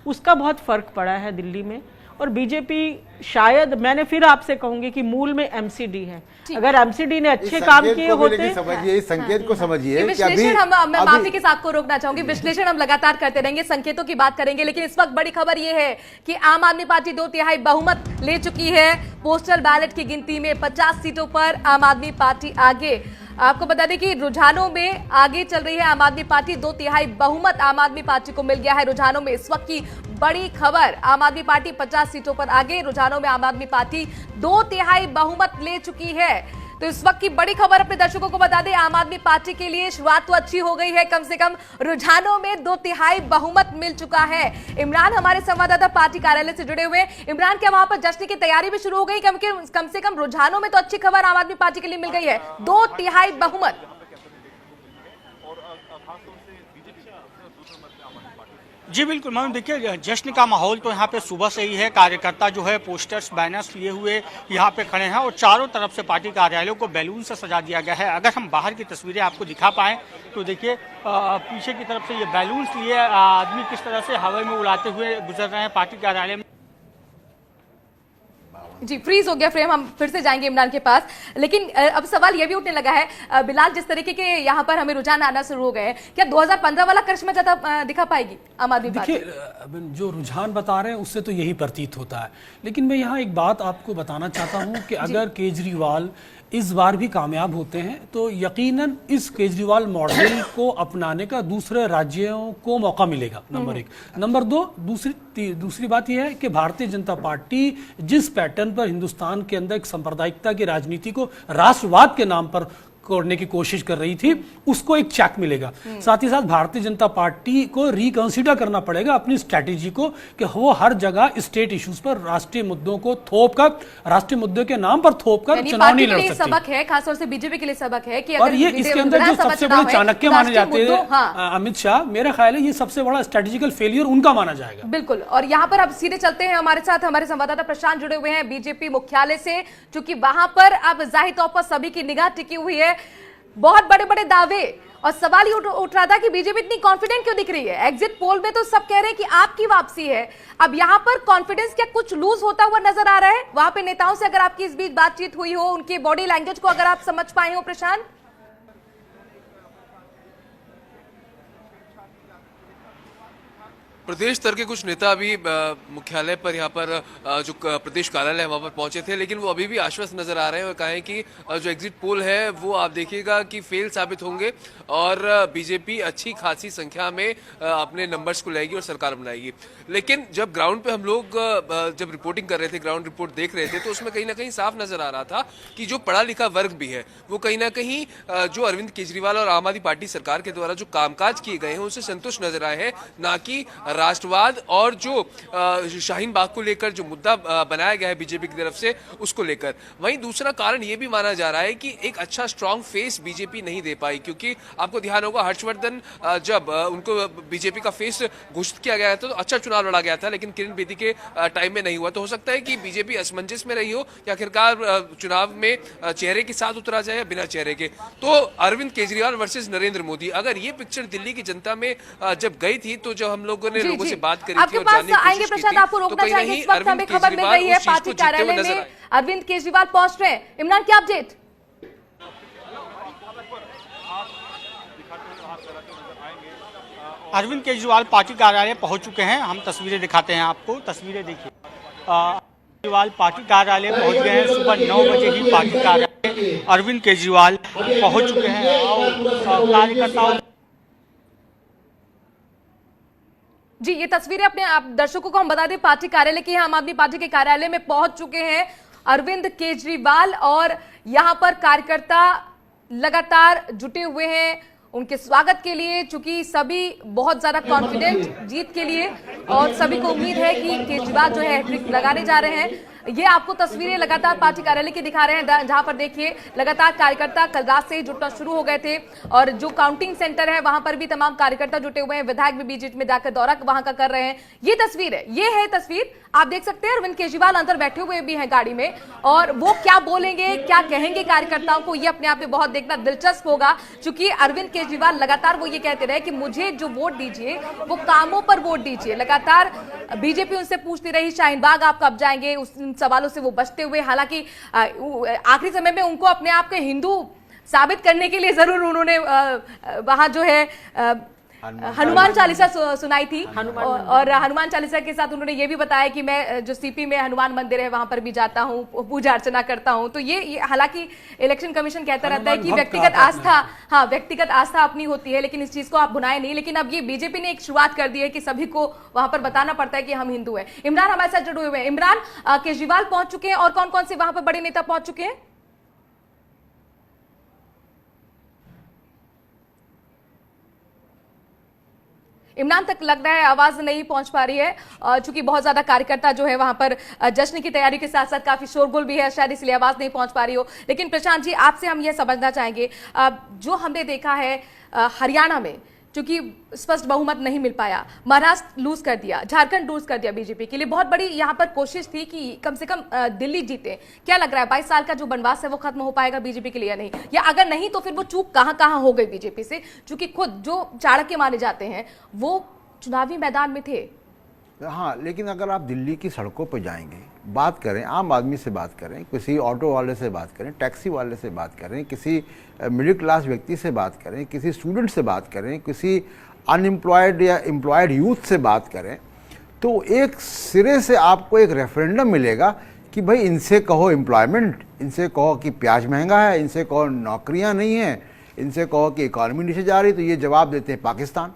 उसका बहुत फर्क पड़ा है दिल्ली में। और बीजेपी शायद, मैंने फिर आपसे कहूंगी कि मूल में एमसीडी है। अगर एमसीडी ने अच्छे काम किए होते, समझिए इस संकेत को समझिए कि विश्लेषण मैं माफी के साथ को रोकना चाहूंगी, विश्लेषण हम लगातार करते रहेंगे, संकेतों की बात करेंगे, लेकिन इस वक्त बड़ी खबर यह है कि आम आदमी पार्टी 2/3 बहुमत ले चुकी है। पोस्टल बैलेट की गिनती में 50 सीटों पर आम आदमी पार्टी आगे। आपको बता दें कि रुझानों में आगे चल रही है आम आदमी पार्टी, 2/3 बहुमत आम आदमी पार्टी को मिल गया है रुझानों में। इस वक्त की बड़ी खबर, आम आदमी पार्टी 50 सीटों पर आगे, रुझानों में आम आदमी पार्टी 2/3 बहुमत ले चुकी है। तो इस वक्त की बड़ी खबर अपने दर्शकों को बता दें, आम आदमी पार्टी के लिए शुरुआत तो अच्छी हो गई है, कम से कम रुझानों में 2/3 बहुमत मिल चुका है। इमरान हमारे संवाददाता पार्टी कार्यालय से जुड़े हुए। इमरान, क्या वहां पर जश्न की तैयारी भी शुरू हो गई? कम से कम रुझानों में तो अच्छी खबर आम आदमी पार्टी के लिए मिल गई है, 2/3 बहुमत। जी बिल्कुल मैम, देखिए जश्न का माहौल तो यहाँ पे सुबह से ही है। कार्यकर्ता जो है पोस्टर्स बैनर्स लिए हुए यहाँ पे खड़े हैं और चारों तरफ से पार्टी कार्यालयों को बैलून से सजा दिया गया है। अगर हम बाहर की तस्वीरें आपको दिखा पाएँ तो देखिए पीछे की तरफ से ये बैलून्स लिए आदमी किस तरह से हवा में उड़ाते हुए गुजर रहे हैं पार्टी कार्यालय में। जी, फ्रीज हो गया फ्रेम, हम फिर से जाएंगे इमरान के पास। लेकिन अब सवाल यह भी उठने लगा है बिलाल, जिस तरीके के यहाँ पर हमें रुझान आना शुरू हो गए हैं, क्या 2015 वाला करिश्मा ज्यादा दिखा पाएगी आम आदमी पार्टी? देखिए, जो रुझान बता रहे हैं उससे तो यही प्रतीत होता है। लेकिन मैं यहाँ एक बात आपको बताना चाहता हूँ कि अगर केजरीवाल इस बार भी कामयाब होते हैं तो यकीनन इस केजरीवाल मॉडल को अपनाने का दूसरे राज्यों को मौका मिलेगा, नंबर 1। नंबर 2, दूसरी बात यह है कि भारतीय जनता पार्टी जिस पैटर्न पर हिंदुस्तान के अंदर एक सांप्रदायिकता की राजनीति को राष्ट्रवाद के नाम पर करने की कोशिश कर रही थी, उसको एक चेक मिलेगा। साथ ही साथ भारतीय जनता पार्टी को रिकंसीडर करना पड़ेगा अपनी स्ट्रैटेजी को कि वो हर जगह स्टेट इश्यूज पर राष्ट्रीय मुद्दों को थोपकर, राष्ट्रीय मुद्दों के नाम पर थोपकर चुनाव नहीं लड़ सकती। सबक है, खासतौर से बीजेपी के लिए सबक है कि और ये इसके अंदर जो सबसे बड़े चाणक्य माने जाते हैं अमित शाह, मेरा ख्याल है ये सबसे बड़ा स्ट्रेटेजिकल फेलियर उनका माना जाएगा। बिल्कुल। और यहाँ पर अब सीधे चलते हैं, हमारे साथ हमारे संवाददाता प्रशांत जुड़े हुए हैं बीजेपी मुख्यालय से, क्योंकि वहां पर अब जाहिर तौर पर सभी की निगाह टिकी हुई है। बहुत बड़े बड़े दावे और सवाल ही उठ रहा था कि बीजेपी इतनी कॉन्फिडेंट क्यों दिख रही है? एग्जिट पोल में तो सब कह रहे हैं कि आपकी वापसी है। अब यहां पर कॉन्फिडेंस क्या कुछ लूज होता हुआ नजर आ रहा है? वहां पे नेताओं से अगर आपकी इस बीच बातचीत हुई हो, उनके बॉडी लैंग्वेज को अगर आप समझ पाए हो प्रशांत? प्रदेश स्तर के कुछ नेता अभी मुख्यालय पर, यहाँ पर जो प्रदेश कार्यालय है वहाँ पर पहुंचे थे, लेकिन वो अभी भी आश्वस्त नजर आ रहे हैं और कहा है कि जो एग्जिट पोल है वो आप देखिएगा कि फेल साबित होंगे और बीजेपी अच्छी खासी संख्या में अपने नंबर्स को लाएगी और सरकार बनाएगी। लेकिन जब ग्राउंड पे हम लोग जब रिपोर्टिंग कर रहे थे, ग्राउंड रिपोर्ट देख रहे थे, तो उसमें कहीं ना कहीं साफ नजर आ रहा था कि जो पढ़ा लिखा वर्ग भी है वो कहीं ना कहीं जो अरविंद केजरीवाल और आम आदमी पार्टी सरकार के द्वारा जो कामकाज किए गए हैं उनसे संतुष्ट नजर आए हैं, ना कि राष्ट्रवाद और जो शाहीन बाग को लेकर जो मुद्दा बनाया गया है बीजेपी की तरफ से उसको लेकर। वहीं दूसरा कारण यह भी माना जा रहा है कि एक अच्छा स्ट्रांग फेस बीजेपी नहीं दे पाई, क्योंकि आपको ध्यान होगा हर्षवर्धन जब उनको बीजेपी का फेस घोषित किया गया था तो अच्छा चुनाव लड़ा गया था, लेकिन किरण बेदी के टाइम में नहीं हुआ। तो हो सकता है कि बीजेपी असमंजस में रही हो कि आखिरकार चुनाव में चेहरे के साथ उतरा जाए या बिना चेहरे के। तो अरविंद केजरीवाल वर्सेस नरेंद्र मोदी, अगर ये पिक्चर दिल्ली की जनता में जब गई थी तो जब हम लोगों ने लोगों से बात करी थी और जानने की कोशिश की थी, आपको रोकना चाहेंगे, इस वक्त हमें खबर मिल रही है पार्टी कार्यालय में अरविंद केजरीवाल पहुंच रहे हैं। इमरान, क्या अपडेट? अरविंद केजरीवाल पार्टी कार्यालय पहुंच चुके हैं। हम तस्वीरें दिखाते हैं आपको, तस्वीरें देखिए। केजरीवाल पार्टी कार्यालय पहुंच गए हैं। सुबह 9 बजे ही पार्टी कार्यालय अरविंद केजरीवाल पहुंच चुके हैं और कार्यकर्ताओं। जी, ये तस्वीरें अपने आप दर्शकों को हम बता दें, पार्टी कार्यालय की, आम आदमी पार्टी के कार्यालय में पहुंच चुके हैं अरविंद केजरीवाल और यहां पर कार्यकर्ता लगातार जुटे हुए हैं उनके स्वागत के लिए, चूंकि सभी बहुत ज्यादा कॉन्फिडेंट जीत के लिए और सभी को उम्मीद है कि केजरीवाल जो है हैट्रिक लगाने जा रहे हैं। ये आपको तस्वीरें लगातार पार्टी कार्यालय की दिखा रहे हैं, जहां पर देखिए लगातार कार्यकर्ता कल रात से ही जुटना शुरू हो गए थे और जो काउंटिंग सेंटर है वहां पर भी तमाम कार्यकर्ता जुटे हुए हैं। विधायक भी बीच में जाकर दौरा वहां का कर रहे हैं। ये तस्वीर है, ये है तस्वीर, आप देख सकते हैं अरविंद केजरीवाल अंदर बैठे हुए भी हैं गाड़ी में, और वो क्या बोलेंगे, क्या कहेंगे कार्यकर्ताओं को, ये अपने आप में बहुत देखना दिलचस्प होगा। क्योंकि अरविंद केजरीवाल लगातार वो ये कहते रहे कि मुझे जो वोट दीजिए वो कामों पर वोट दीजिए। लगातार बीजेपी उनसे पूछती रही शाहीन बाग आप कब जाएंगे, उन सवालों से वो बचते हुए, हालांकि आखिरी समय में उनको अपने आप को हिंदू साबित करने के लिए जरूर उन्होंने वहां जो है हनुमान चालीसा सुनाई थी, और हनुमान चालीसा के साथ उन्होंने ये भी बताया कि मैं जो सीपी में हनुमान मंदिर है वहां पर भी जाता हूं, पूजा अर्चना करता हूं। तो ये हालांकि इलेक्शन कमीशन कहता रहता है कि व्यक्तिगत आस्था, हाँ व्यक्तिगत आस्था अपनी होती है, लेकिन इस चीज को आप भुनाए नहीं। लेकिन अब ये बीजेपी ने एक शुरुआत कर दी है कि सभी को वहां पर बताना पड़ता है कि हम हिंदू हैं। इमरान हमारे साथ जुड़े हुए हैं। इमरान, केजरीवाल पहुंच चुके हैं और कौन कौन से वहां पर बड़े नेता पहुंच चुके हैं? इमरान तक लग रहा है आवाज नहीं पहुंच पा रही है, चूंकि बहुत ज्यादा कार्यकर्ता जो है वहां पर जश्न की तैयारी के साथ साथ काफी शोरगुल भी है, शायद इसलिए आवाज नहीं पहुंच पा रही हो। लेकिन प्रशांत जी, आपसे हम यह समझना चाहेंगे, जो हमने देखा है हरियाणा में चूंकि स्पष्ट बहुमत नहीं मिल पाया, महाराष्ट्र लूज कर दिया, झारखंड लूज कर दिया बीजेपी के लिए, बहुत बड़ी यहां पर कोशिश थी कि कम से कम दिल्ली जीते। क्या लग रहा है 22 साल का जो बनवास है वो खत्म हो पाएगा बीजेपी के लिए या नहीं? या अगर नहीं तो फिर वो चूक कहां हो गई बीजेपी से, चूंकि खुद जो चाणक्य माने जाते हैं वो चुनावी मैदान में थे। हाँ, लेकिन अगर आप दिल्ली की सड़कों पर जाएंगे, बात करें, आम आदमी से बात करें, किसी ऑटो वाले से बात करें, टैक्सी वाले से बात करें, किसी मिडिल क्लास व्यक्ति से बात करें, किसी स्टूडेंट से बात करें, किसी अनएम्प्लॉयड या एम्प्लॉयड यूथ से बात करें, तो एक सिरे से आपको एक रेफरेंडम मिलेगा कि भाई इनसे कहो एम्प्लॉयमेंट, इनसे कहो कि प्याज महंगा है, इनसे कहो नौकरियां नहीं हैं, इनसे कहो कि इकॉनमी नीचे जा रही, तो ये जवाब देते हैं पाकिस्तान।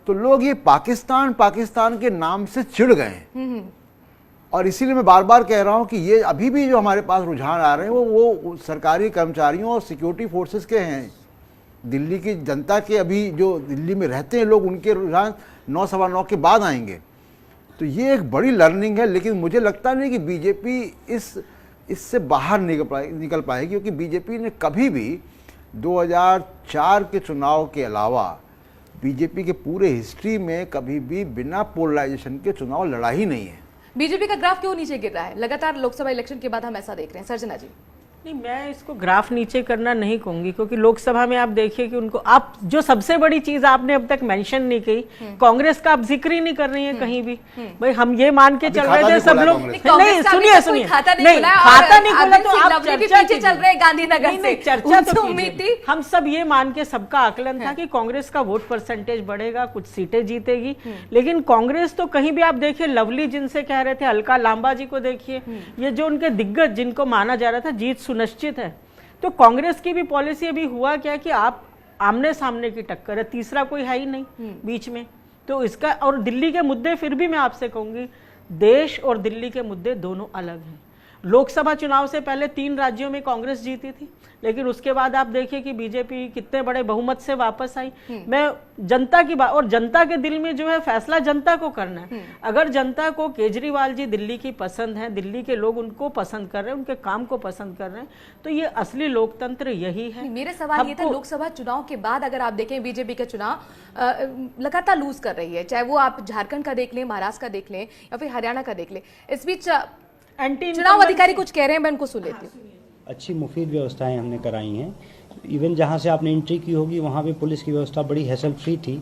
तो लोग ये पाकिस्तान के नाम से चिढ़ गए हैं। और इसीलिए मैं बार बार कह रहा हूं कि ये अभी भी जो हमारे पास रुझान आ रहे हैं वो सरकारी कर्मचारियों और सिक्योरिटी फोर्सेस के हैं। दिल्ली की जनता के, अभी जो दिल्ली में रहते हैं लोग, उनके रुझान 9 सवा 9 के बाद आएंगे। तो ये एक बड़ी लर्निंग है, लेकिन मुझे लगता नहीं कि बीजेपी इससे बाहर निकल पाएगी, क्योंकि बीजेपी ने कभी भी 2004 के चुनाव के अलावा बीजेपी के पूरे हिस्ट्री में कभी भी बिना पोलराइजेशन के चुनाव लड़ा ही नहीं है। बीजेपी का ग्राफ क्यों नीचे गिर रहा है लगातार लोकसभा इलेक्शन के बाद, हम ऐसा देख रहे हैं? सर्जना जी। नहीं, मैं इसको ग्राफ नीचे करना नहीं कहूंगी, क्योंकि लोकसभा में आप देखिए कि उनको, आप जो सबसे बड़ी चीज आपने अब तक मेंशन नहीं की, कांग्रेस का आप जिक्र ही नहीं कर रही है कहीं भी। भाई हम ये मान के चल रहे थे सब लोग, नहीं सुनिए, खाता नहीं खुला तो आप चर्चा चल रहे हैं गांधीनगर से, चर्चा तो उम्मीद थी, हम सब ये मान के, सबका आकलन था कि कांग्रेस का वोट परसेंटेज बढ़ेगा, कुछ सीटें जीतेगी। लेकिन कांग्रेस तो कहीं भी आप देखिए, लवली जिनसे कह रहे थे, अलका लांबा जी को देखिए, ये जो उनके दिग्गज जिनको माना जा रहा था जीत सुनिश्चित है, तो कांग्रेस की भी पॉलिसी अभी हुआ क्या कि आप आमने सामने की टक्कर है, तीसरा कोई है ही नहीं बीच में। तो इसका, और दिल्ली के मुद्दे, फिर भी मैं आपसे कहूंगी, देश और दिल्ली के मुद्दे दोनों अलग हैं। लोकसभा चुनाव से पहले 3 राज्यों में कांग्रेस जीती थी, लेकिन उसके बाद आप देखिए कि बीजेपी कितने बड़े बहुमत से वापस आई। मैं जनता की बात, और जनता के दिल में जो है फैसला जनता को करना है। अगर जनता को केजरीवाल जी दिल्ली की पसंद है, दिल्ली के लोग उनको पसंद कर रहे हैं, उनके काम को पसंद कर रहे हैं, तो ये असली लोकतंत्र यही है। मेरे सवाल ये था, लोकसभा चुनाव के बाद अगर आप देखें बीजेपी के चुनाव लगातार लूज कर रही है, चाहे वो आप झारखंड का देख लें, महाराष्ट्र का देख लें या फिर हरियाणा का देख लें। इस बीच चुनाव अधिकारी कुछ कह रहे हैं, मैं उनको सुन लेती हूँ। अच्छी मुफीद व्यवस्थाएं हमने कराई हैं। इवन जहां से आपने एंट्री की होगी वहां भी पुलिस की व्यवस्था बड़ी हैसल फ्री थी।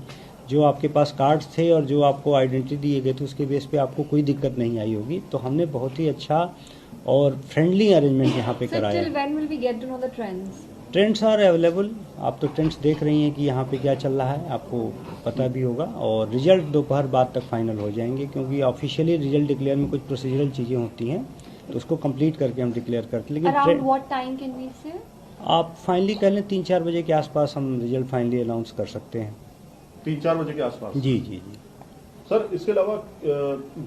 जो आपके पास कार्ड्स थे और जो आपको आइडेंटिटी दिए गए थे उसके बेस पे आपको कोई दिक्कत नहीं आई होगी। तो हमने बहुत ही अच्छा और फ्रेंडली अरेंजमेंट यहाँ पे कराया। ट्रेंड्स आर अवेलेबल, आप तो ट्रेंड्स देख रही हैं कि यहाँ पे क्या चल रहा है, आपको पता भी होगा। और रिजल्ट दोपहर बाद तक फाइनल हो जाएंगे, क्योंकि ऑफिशियली रिजल्ट डिक्लेयर में कुछ प्रोसीजरल चीज़ें होती हैं, तो उसको कंप्लीट करके हम डिक्लेयर करते हैं। लेकिन आप फाइनली कह लें 3-4 बजे के आसपास हम रिजल्ट फाइनली अनाउंस कर सकते हैं। 3-4 बजे के आसपास? जी जी। सर, इसके अलावा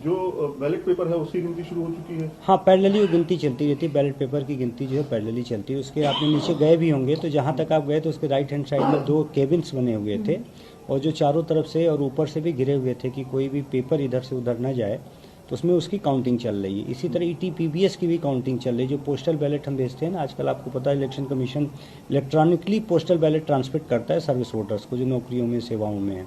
जो बैलेट पेपर है उसकी गिनती शुरू हो चुकी है? हाँ, पैरेलली गिनती चलती रहती है। बैलेट पेपर की गिनती जो है पैरेलली चलती है। उसके आपने नीचे गए भी होंगे, तो जहाँ तक आप गए तो उसके राइट हैंड साइड में 2 केबिन्स बने हुए थे, और जो चारों तरफ से और ऊपर से भी घिरे हुए थे कि कोई भी पेपर इधर से उधर न जाए। तो उसमें उसकी काउंटिंग चल रही है। इसी तरह ETPBS की भी काउंटिंग चल रही है। जो पोस्टल बैलेट हम भेजते हैं ना, आजकल आपको पता है election commission electronically postal ballot transmit करता है सर्विस वोटर्स को जो नौकरियों में सेवाओं में है,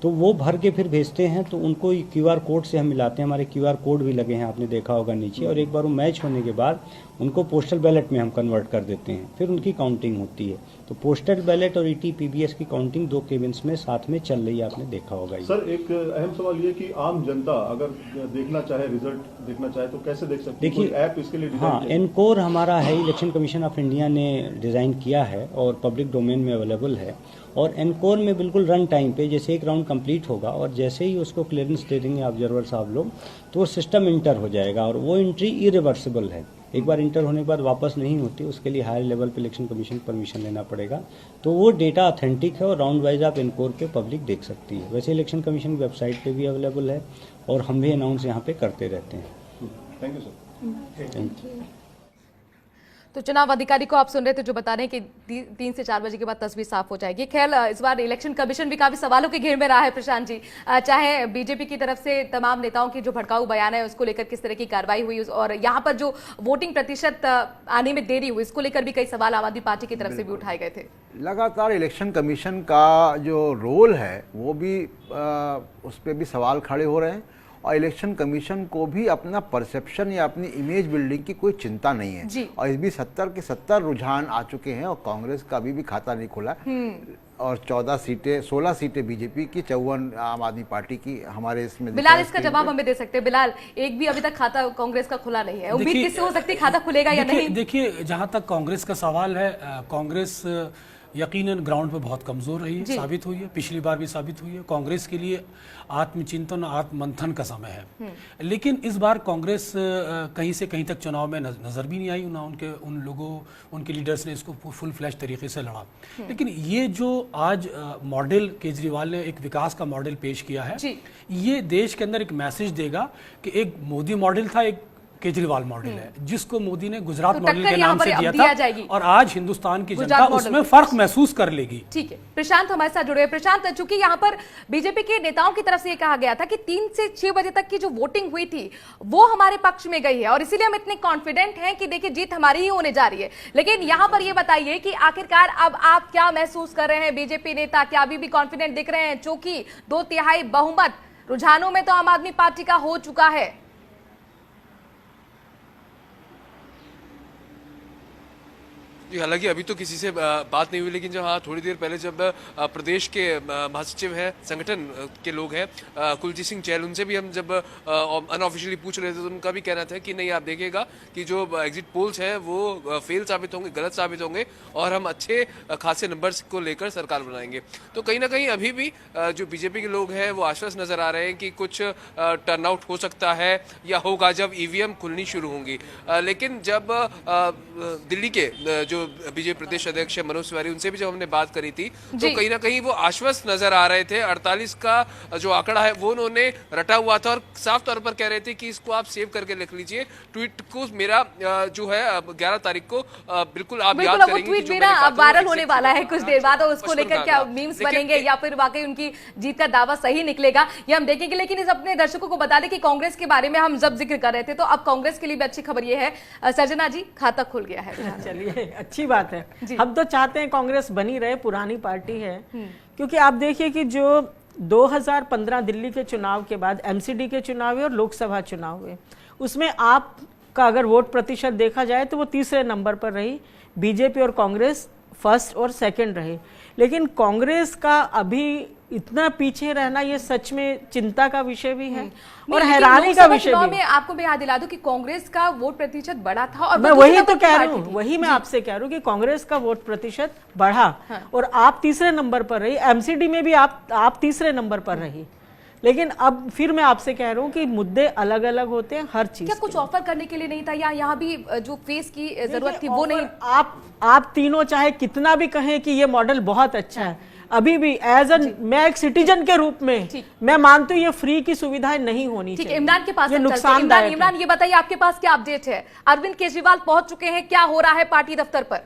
तो वो भर के फिर भेजते हैं, तो उनको QR कोड से हम मिलाते हैं। हमारे QR कोड भी लगे हैं, आपने देखा होगा नीचे, और एक बार वो मैच होने के बाद उनको पोस्टल बैलेट में हम कन्वर्ट कर देते हैं, फिर उनकी काउंटिंग होती है। तो पोस्टल बैलेट और ETPBS की काउंटिंग 2 केबिन्स में साथ में चल रही है, आपने देखा होगा। सर एक अहम सवाल ये कि आम जनता अगर देखना चाहे, रिजल्ट देखना चाहे तो कैसे देख सकती है? देखिए, ऐप इसके लिए डिजाइन हाँ, एनकोर हमारा है, इलेक्शन कमीशन ऑफ इंडिया ने डिज़ाइन किया है और पब्लिक डोमेन में अवेलेबल है। और एनकोर में बिल्कुल रन टाइम पे जैसे एक राउंड कंप्लीट होगा और जैसे ही उसको क्लियरेंस दे देंगे ऑब्जर्वर साहब लोग, तो वो सिस्टम इंटर हो जाएगा और वो एंट्री इरिवर्सिबल है। एक बार इंटर होने के बाद वापस नहीं होती, उसके लिए हायर लेवल पे इलेक्शन कमीशन परमिशन लेना पड़ेगा। तो वो डेटा ऑथेंटिक है और राउंड वाइज आप एनकोर पे पब्लिक देख सकती है। वैसे इलेक्शन कमीशन की वेबसाइट पे भी अवेलेबल है और हम भी अनाउंस यहाँ पे करते रहते हैं। Thank you sir. Thank you. तो चुनाव अधिकारी को आप सुन रहे थे जो बता रहे हैं कि 3 से 4 बजे के बाद तस्वीर साफ हो जाएगी। खैर, इस बार इलेक्शन कमीशन भी काफी सवालों के घेर में रहा है प्रशांत जी। चाहे बीजेपी की तरफ से तमाम नेताओं की जो भड़काऊ बयान है उसको लेकर किस तरह की कार्रवाई हुई, और यहाँ पर जो वोटिंग प्रतिशत आने में देरी हुई इसको लेकर भी कई सवाल आम आदमी पार्टी की तरफ से भी उठाए गए थे। लगातार इलेक्शन कमीशन का जो रोल है वो भी उस पर भी सवाल खड़े हो रहे हैं और इलेक्शन कमीशन को भी अपना परसेप्शन या अपनी इमेज बिल्डिंग की कोई चिंता नहीं है। और इस भी 70 के 70 रुझान आ चुके हैं और कांग्रेस का भी खाता नहीं खुला और 16 सीटें बीजेपी की, 54 आम आदमी पार्टी की। हमारे इसमें बिलाल इसका जवाब हमें दे सकते हैं। बिलाल, एक भी अभी तक खाता कांग्रेस का खुला नहीं है, उम्मीद किससे हो सकती है खाता खुलेगा या नहीं? देखिए, जहां तक कांग्रेस का सवाल है, कांग्रेस यकीनन ग्राउंड पे बहुत कमजोर रही है, साबित हुई है, पिछली बार भी साबित हुई है। कांग्रेस के लिए आत्मचिंतन, आत्ममंथन का समय है। लेकिन इस बार कांग्रेस कहीं से कहीं तक चुनाव में नजर भी नहीं आई। उन लोगों, उनके लीडर्स ने इसको फुल फ्लैश तरीके से लड़ा। लेकिन ये जो आज मॉडल केजरीवाल ने एक विकास का मॉडल पेश किया है, ये देश के अंदर एक मैसेज देगा कि एक मोदी मॉडल था, एक केजरीवाल मॉडल है, जिसको मोदी ने गुजरात मॉडल के नाम से दिया था, और आज हिंदुस्तान की जनता उसमें फर्क महसूस कर लेगी। ठीक है, प्रशांत हमारे साथ जुड़े हैं। प्रशांत, चूंकि यहाँ पर बीजेपी के नेताओं की तरफ से ये कहा गया था कि 3 से 6 बजे तक की जो वोटिंग हुई थी वो हमारे पक्ष में गई है और इसीलिए हम इतने कॉन्फिडेंट हैं कि देखिए जीत हमारी ही होने जा रही है। लेकिन यहाँ पर ये बताइए कि आखिरकार अब आप क्या महसूस कर रहे हैं? बीजेपी नेता क्या अभी भी कॉन्फिडेंट दिख रहे हैं? चूंकि 2/3 बहुमत रुझानों में तो आम आदमी पार्टी का हो चुका है। जी, हालांकि अभी तो किसी से बात नहीं हुई, लेकिन जब थोड़ी देर पहले जब प्रदेश के महासचिव हैं, संगठन के लोग हैं, कुलजीत सिंह चैल, उनसे भी हम जब अनऑफिशियली पूछ रहे थे तो उनका भी कहना था कि नहीं, आप देखिएगा कि जो एग्जिट पोल्स हैं वो फेल साबित होंगे, गलत साबित होंगे और हम अच्छे खासे नंबर्स को लेकर सरकार बनाएंगे। तो कहीं ना कहीं अभी भी जो बीजेपी के लोग हैं वो आश्वस्त नजर आ रहे हैं कि कुछ टर्नआउट हो सकता है या होगा जब EVM खुलनी शुरू होंगी। लेकिन जब दिल्ली के जो बीजेपी प्रदेश अध्यक्ष है मनोज तिवारी, उनसे भी जब हमने बात करी थी तो कहीं ना कहीं वो आश्वस्त नजर आ रहे थे। 48 का जो आंकड़ा है वो उन्होंने रटा हुआ था और साफ तौर पर कह रहे थे कि इसको आप सेव करके लिख लीजिए। ट्वीट को मेरा जो है 11 तारीख को बिल्कुल आप याद करेंगे, ट्वीट मेरा वायरल होने वाला है कुछ देर बाद और उसको लेकर क्या मीम्स बनेंगे या फिर वाकई उनकी जीत का दावा सही निकलेगा ये हम देखेंगे। लेकिन इस अपने दर्शकों को बता दें कि कांग्रेस के बारे में हम जब जिक्र कर रहे थे तो अब कांग्रेस के लिए भी अच्छी खबर ये है, सर्जना जी, खाता खुल गया है। चलिए, अच्छी बात है। हम तो चाहते हैं कांग्रेस बनी रहे, पुरानी पार्टी है। क्योंकि आप देखिए कि जो 2015 दिल्ली के चुनाव के बाद MCD के चुनाव हुए और लोकसभा चुनाव हुए, उसमें आपका अगर वोट प्रतिशत देखा जाए तो वो तीसरे नंबर पर रही। बीजेपी और कांग्रेस फर्स्ट और सेकंड रहे। लेकिन कांग्रेस का अभी इतना पीछे रहना ये सच में चिंता का विषय भी है और हैरानी का विषय भी। में आपको मैं याद दिला दूं कि कांग्रेस का वोट प्रतिशत बढ़ा था और मैं वही तो कह रही हूँ, वही मैं आपसे कह रही हूँ कि कांग्रेस का वोट प्रतिशत बढ़ा और आप तीसरे नंबर पर रही। MCD में भी आप तीसरे नंबर पर रही। लेकिन अब फिर मैं आपसे कह रहा हूँ कि मुद्दे अलग अलग होते हैं हर चीज। क्या कुछ ऑफर करने के लिए नहीं था या यहाँ भी जो फेस की जरूरत थी वो नहीं? आप तीनों चाहे कितना भी कहें कि ये मॉडल बहुत अच्छा है, अभी भी मैं एक सिटीजन के रूप में मैं मानती हूँ ये फ्री की सुविधाएं नहीं होनी चाहिए। इमरान के पास नुकसानदायक। इमरान, ये बताइए आपके पास क्या अपडेट है? अरविंद केजरीवाल पहुंच चुके हैं, क्या हो रहा है पार्टी दफ्तर पर?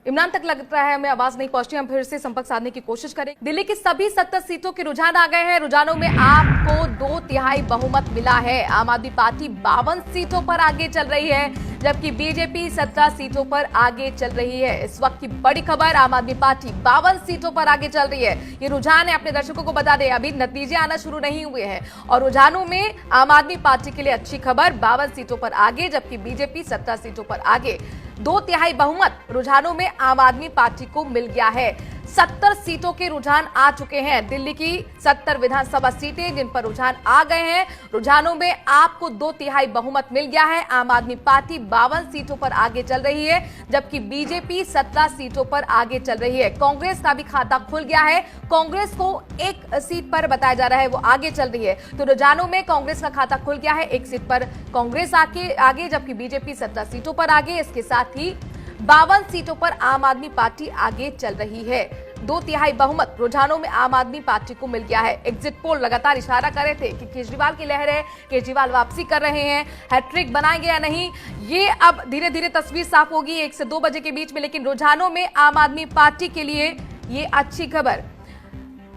इमरान तक लगता है हमें आवाज नहीं पहुंचती, हम फिर से संपर्क साधने की कोशिश करें। दिल्ली की सभी 70 सीटों के रुझान आ गए हैं। रुझानों में आपको 2/3 बहुमत मिला है। आम आदमी पार्टी 52 सीटों पर आगे चल रही है, जबकि बीजेपी 17 सीटों पर आगे चल रही है। इस वक्त की बड़ी खबर, आम आदमी पार्टी 52 सीटों पर आगे चल रही है। ये रुझान है, अपने दर्शकों को बता दें, अभी नतीजे आना शुरू नहीं हुए हैं और रुझानों में आम आदमी पार्टी के लिए अच्छी खबर, 52 सीटों पर आगे, जबकि बीजेपी 17 सीटों पर आगे। 2/3 बहुमत रुझानों में आम आदमी पार्टी को मिल गया है। 70 सीटों के रुझान आ चुके हैं। दिल्ली की 70 विधानसभा सीटें जिन पर रुझान आ गए हैं। रुझानों में आपको 2/3 बहुमत मिल गया है। आम आदमी पार्टी 52 सीटों पर आगे चल रही है, जबकि बीजेपी 17 सीटों पर आगे चल रही है। कांग्रेस का भी खाता खुल गया है। कांग्रेस को एक सीट पर बताया जा रहा है वो आगे चल रही है, तो रुझानों में कांग्रेस का खाता खुल गया है। एक सीट पर कांग्रेस आगे, जबकि बीजेपी 17 सीटों पर आगे। इसके साथ ही 52 सीटों पर आम आदमी पार्टी आगे चल रही है। 2/3 बहुमत रुझानों में आम आदमी पार्टी को मिल गया है। एग्जिट पोल लगातार इशारा कर रहे थे कि केजरीवाल की लहर है, केजरीवाल वापसी कर रहे हैं, हैट्रिक बनाएंगे या नहीं, ये अब धीरे धीरे तस्वीर साफ होगी 1 से 2 बजे के बीच में। लेकिन रुझानों में आम आदमी पार्टी के लिए ये अच्छी खबर।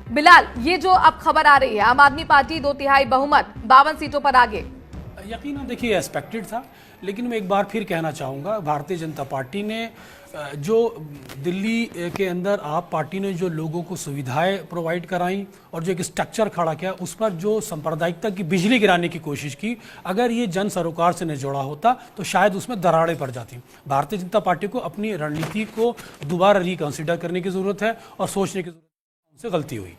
बिलाल, ये जो अब खबर आ रही है, आम आदमी पार्टी 2/3 बहुमत 52 सीटों पर आगे, यकीनन देखिए एक्सपेक्टेड था, लेकिन मैं एक बार फिर कहना चाहूँगा, भारतीय जनता पार्टी ने जो दिल्ली के अंदर आप पार्टी ने जो लोगों को सुविधाएं प्रोवाइड कराई और जो एक स्ट्रक्चर खड़ा किया, उस पर जो सांप्रदायिकता की बिजली गिराने की कोशिश की, अगर ये जन सरोकार से नहीं जोड़ा होता तो शायद उसमें दरारें पड़ जाती। भारतीय जनता पार्टी को अपनी रणनीति को दोबारा रिकंसिडर करने की ज़रूरत है और सोचने की ज़रूरत है उनसे गलती हुई।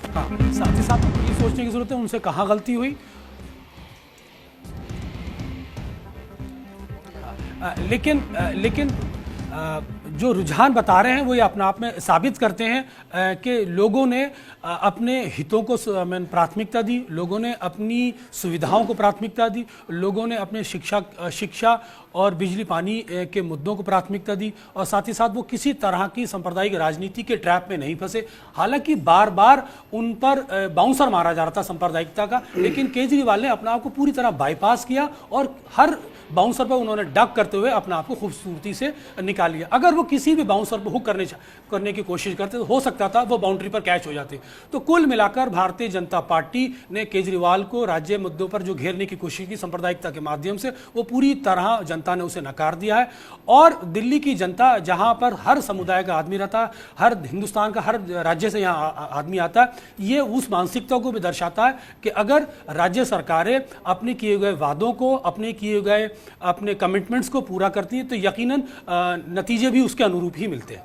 हाँ, साथ ही साथ ये सोचने की जरूरत है उनसे कहाँ गलती हुई। लेकिन जो रुझान बता रहे हैं वो ये अपने आप में साबित करते हैं कि लोगों ने अपने हितों को प्राथमिकता दी, लोगों ने अपनी सुविधाओं को प्राथमिकता दी, लोगों ने अपने शिक्षा और बिजली पानी के मुद्दों को प्राथमिकता दी, और साथ ही साथ वो किसी तरह की सांप्रदायिक राजनीति के ट्रैप में नहीं फंसे। हालांकि बार बार उन पर बाउंसर मारा जा रहा था सांप्रदायिकता का, लेकिन केजरीवाल ने अपने आप को पूरी तरह बाईपास किया और हर बाउंसर पर उन्होंने डक करते हुए अपने आप को खूबसूरती से निकाल लिया। अगर वो किसी भी बाउंसर पर हुक करने की कोशिश करते तो हो सकता था वो बाउंड्री पर कैच हो जाते। तो कुल मिलाकर भारतीय जनता पार्टी ने केजरीवाल को राज्य मुद्दों पर जो घेरने की कोशिश की सांप्रदायिकता के माध्यम से, वो पूरी तरह जनता ने उसे नकार दिया है। और दिल्ली की जनता, जहां पर हर समुदाय का आदमी रहता है, हर हिंदुस्तान का हर राज्य से यहाँ आदमी आता है, ये उस मानसिकता को भी दर्शाता है कि अगर राज्य सरकारें अपने किए गए वादों को, अपने किए गए अपने कमिटमेंट्स को पूरा करती हैं तो यकीनन नतीजे भी उसके अनुरूप ही मिलते हैं।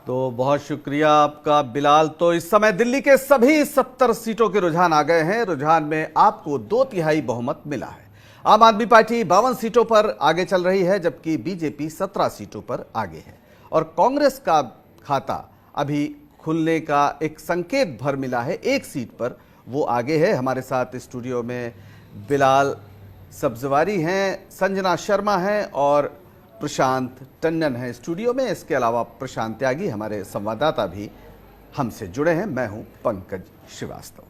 तो बहुत शुक्रिया आपका बिलाल। तो इस समय दिल्ली के सभी 70 सीटों के रुझान आ गए हैं। रुझान में आपको 2/3 बहुमत मिला है। आम आदमी पार्टी 52 सीटों पर आगे चल रही है, जबकि बीजेपी 17 सीटों पर आगे है। और कांग्रेस का खाता अभी खुलने का एक संकेत भर मिला है, एक सीट पर वो आगे है। हमारे साथ स्टूडियो में बिलाल सब्जवारी हैं, संजना शर्मा हैं और प्रशांत टंडन हैं स्टूडियो में। इसके अलावा प्रशांत त्यागी हमारे संवाददाता भी हमसे जुड़े हैं। मैं हूं पंकज श्रीवास्तव।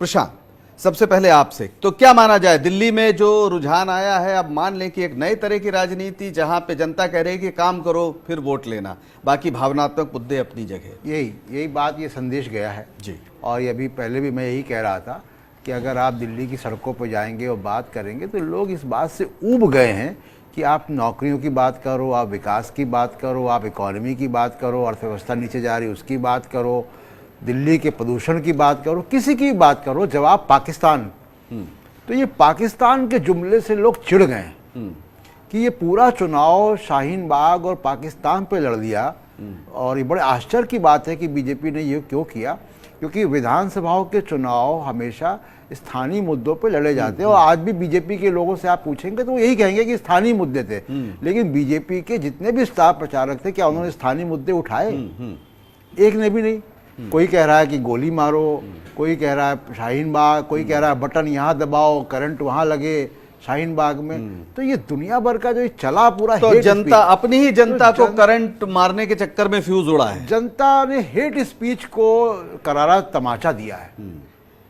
प्रशांत, सबसे पहले आपसे, तो क्या माना जाए, दिल्ली में जो रुझान आया है, अब मान लें कि एक नए तरह की राजनीति, जहां पे जनता कह रही है कि काम करो फिर वोट लेना, बाकी भावनात्मक मुद्दे अपनी जगह, यही बात, ये संदेश गया है जी। और ये अभी पहले भी मैं यही कह रहा था कि अगर आप दिल्ली की सड़कों पर जाएंगे और बात करेंगे तो लोग इस बात से ऊब गए हैं कि आप नौकरियों की बात करो, आप विकास की बात करो, आप इकोनॉमी की बात करो, अर्थव्यवस्था नीचे जा रही उसकी बात करो, दिल्ली के प्रदूषण की बात करो, किसी की बात करो, जवाब पाकिस्तान। तो ये पाकिस्तान के जुमले से लोग चिढ़ गए हैं कि ये पूरा चुनाव शाहीन बाग और पाकिस्तान पे लड़ दिया। और ये बड़े आश्चर्य की बात है कि बीजेपी ने ये क्यों किया, क्योंकि विधानसभाओं के चुनाव हमेशा स्थानीय मुद्दों पे लड़े जाते हैं। और आज भी बीजेपी के लोगों से आप पूछेंगे तो वो यही कहेंगे कि स्थानीय मुद्दे थे, लेकिन बीजेपी के जितने भी स्टार प्रचारक थे, क्या उन्होंने स्थानीय मुद्दे उठाए? एक ने भी नहीं। कोई कह रहा है कि गोली मारो, कोई कह रहा है शाहीन बाग, कोई कह रहा है बटन यहाँ दबाओ, करंट वहां लगे शाहीन बाग में। तो ये दुनिया भर का जो चला पूरा, तो जनता अपनी ही जनता को करंट मारने के चक्कर में फ्यूज उड़ा है। जनता ने हेट स्पीच को करारा तमाचा दिया है।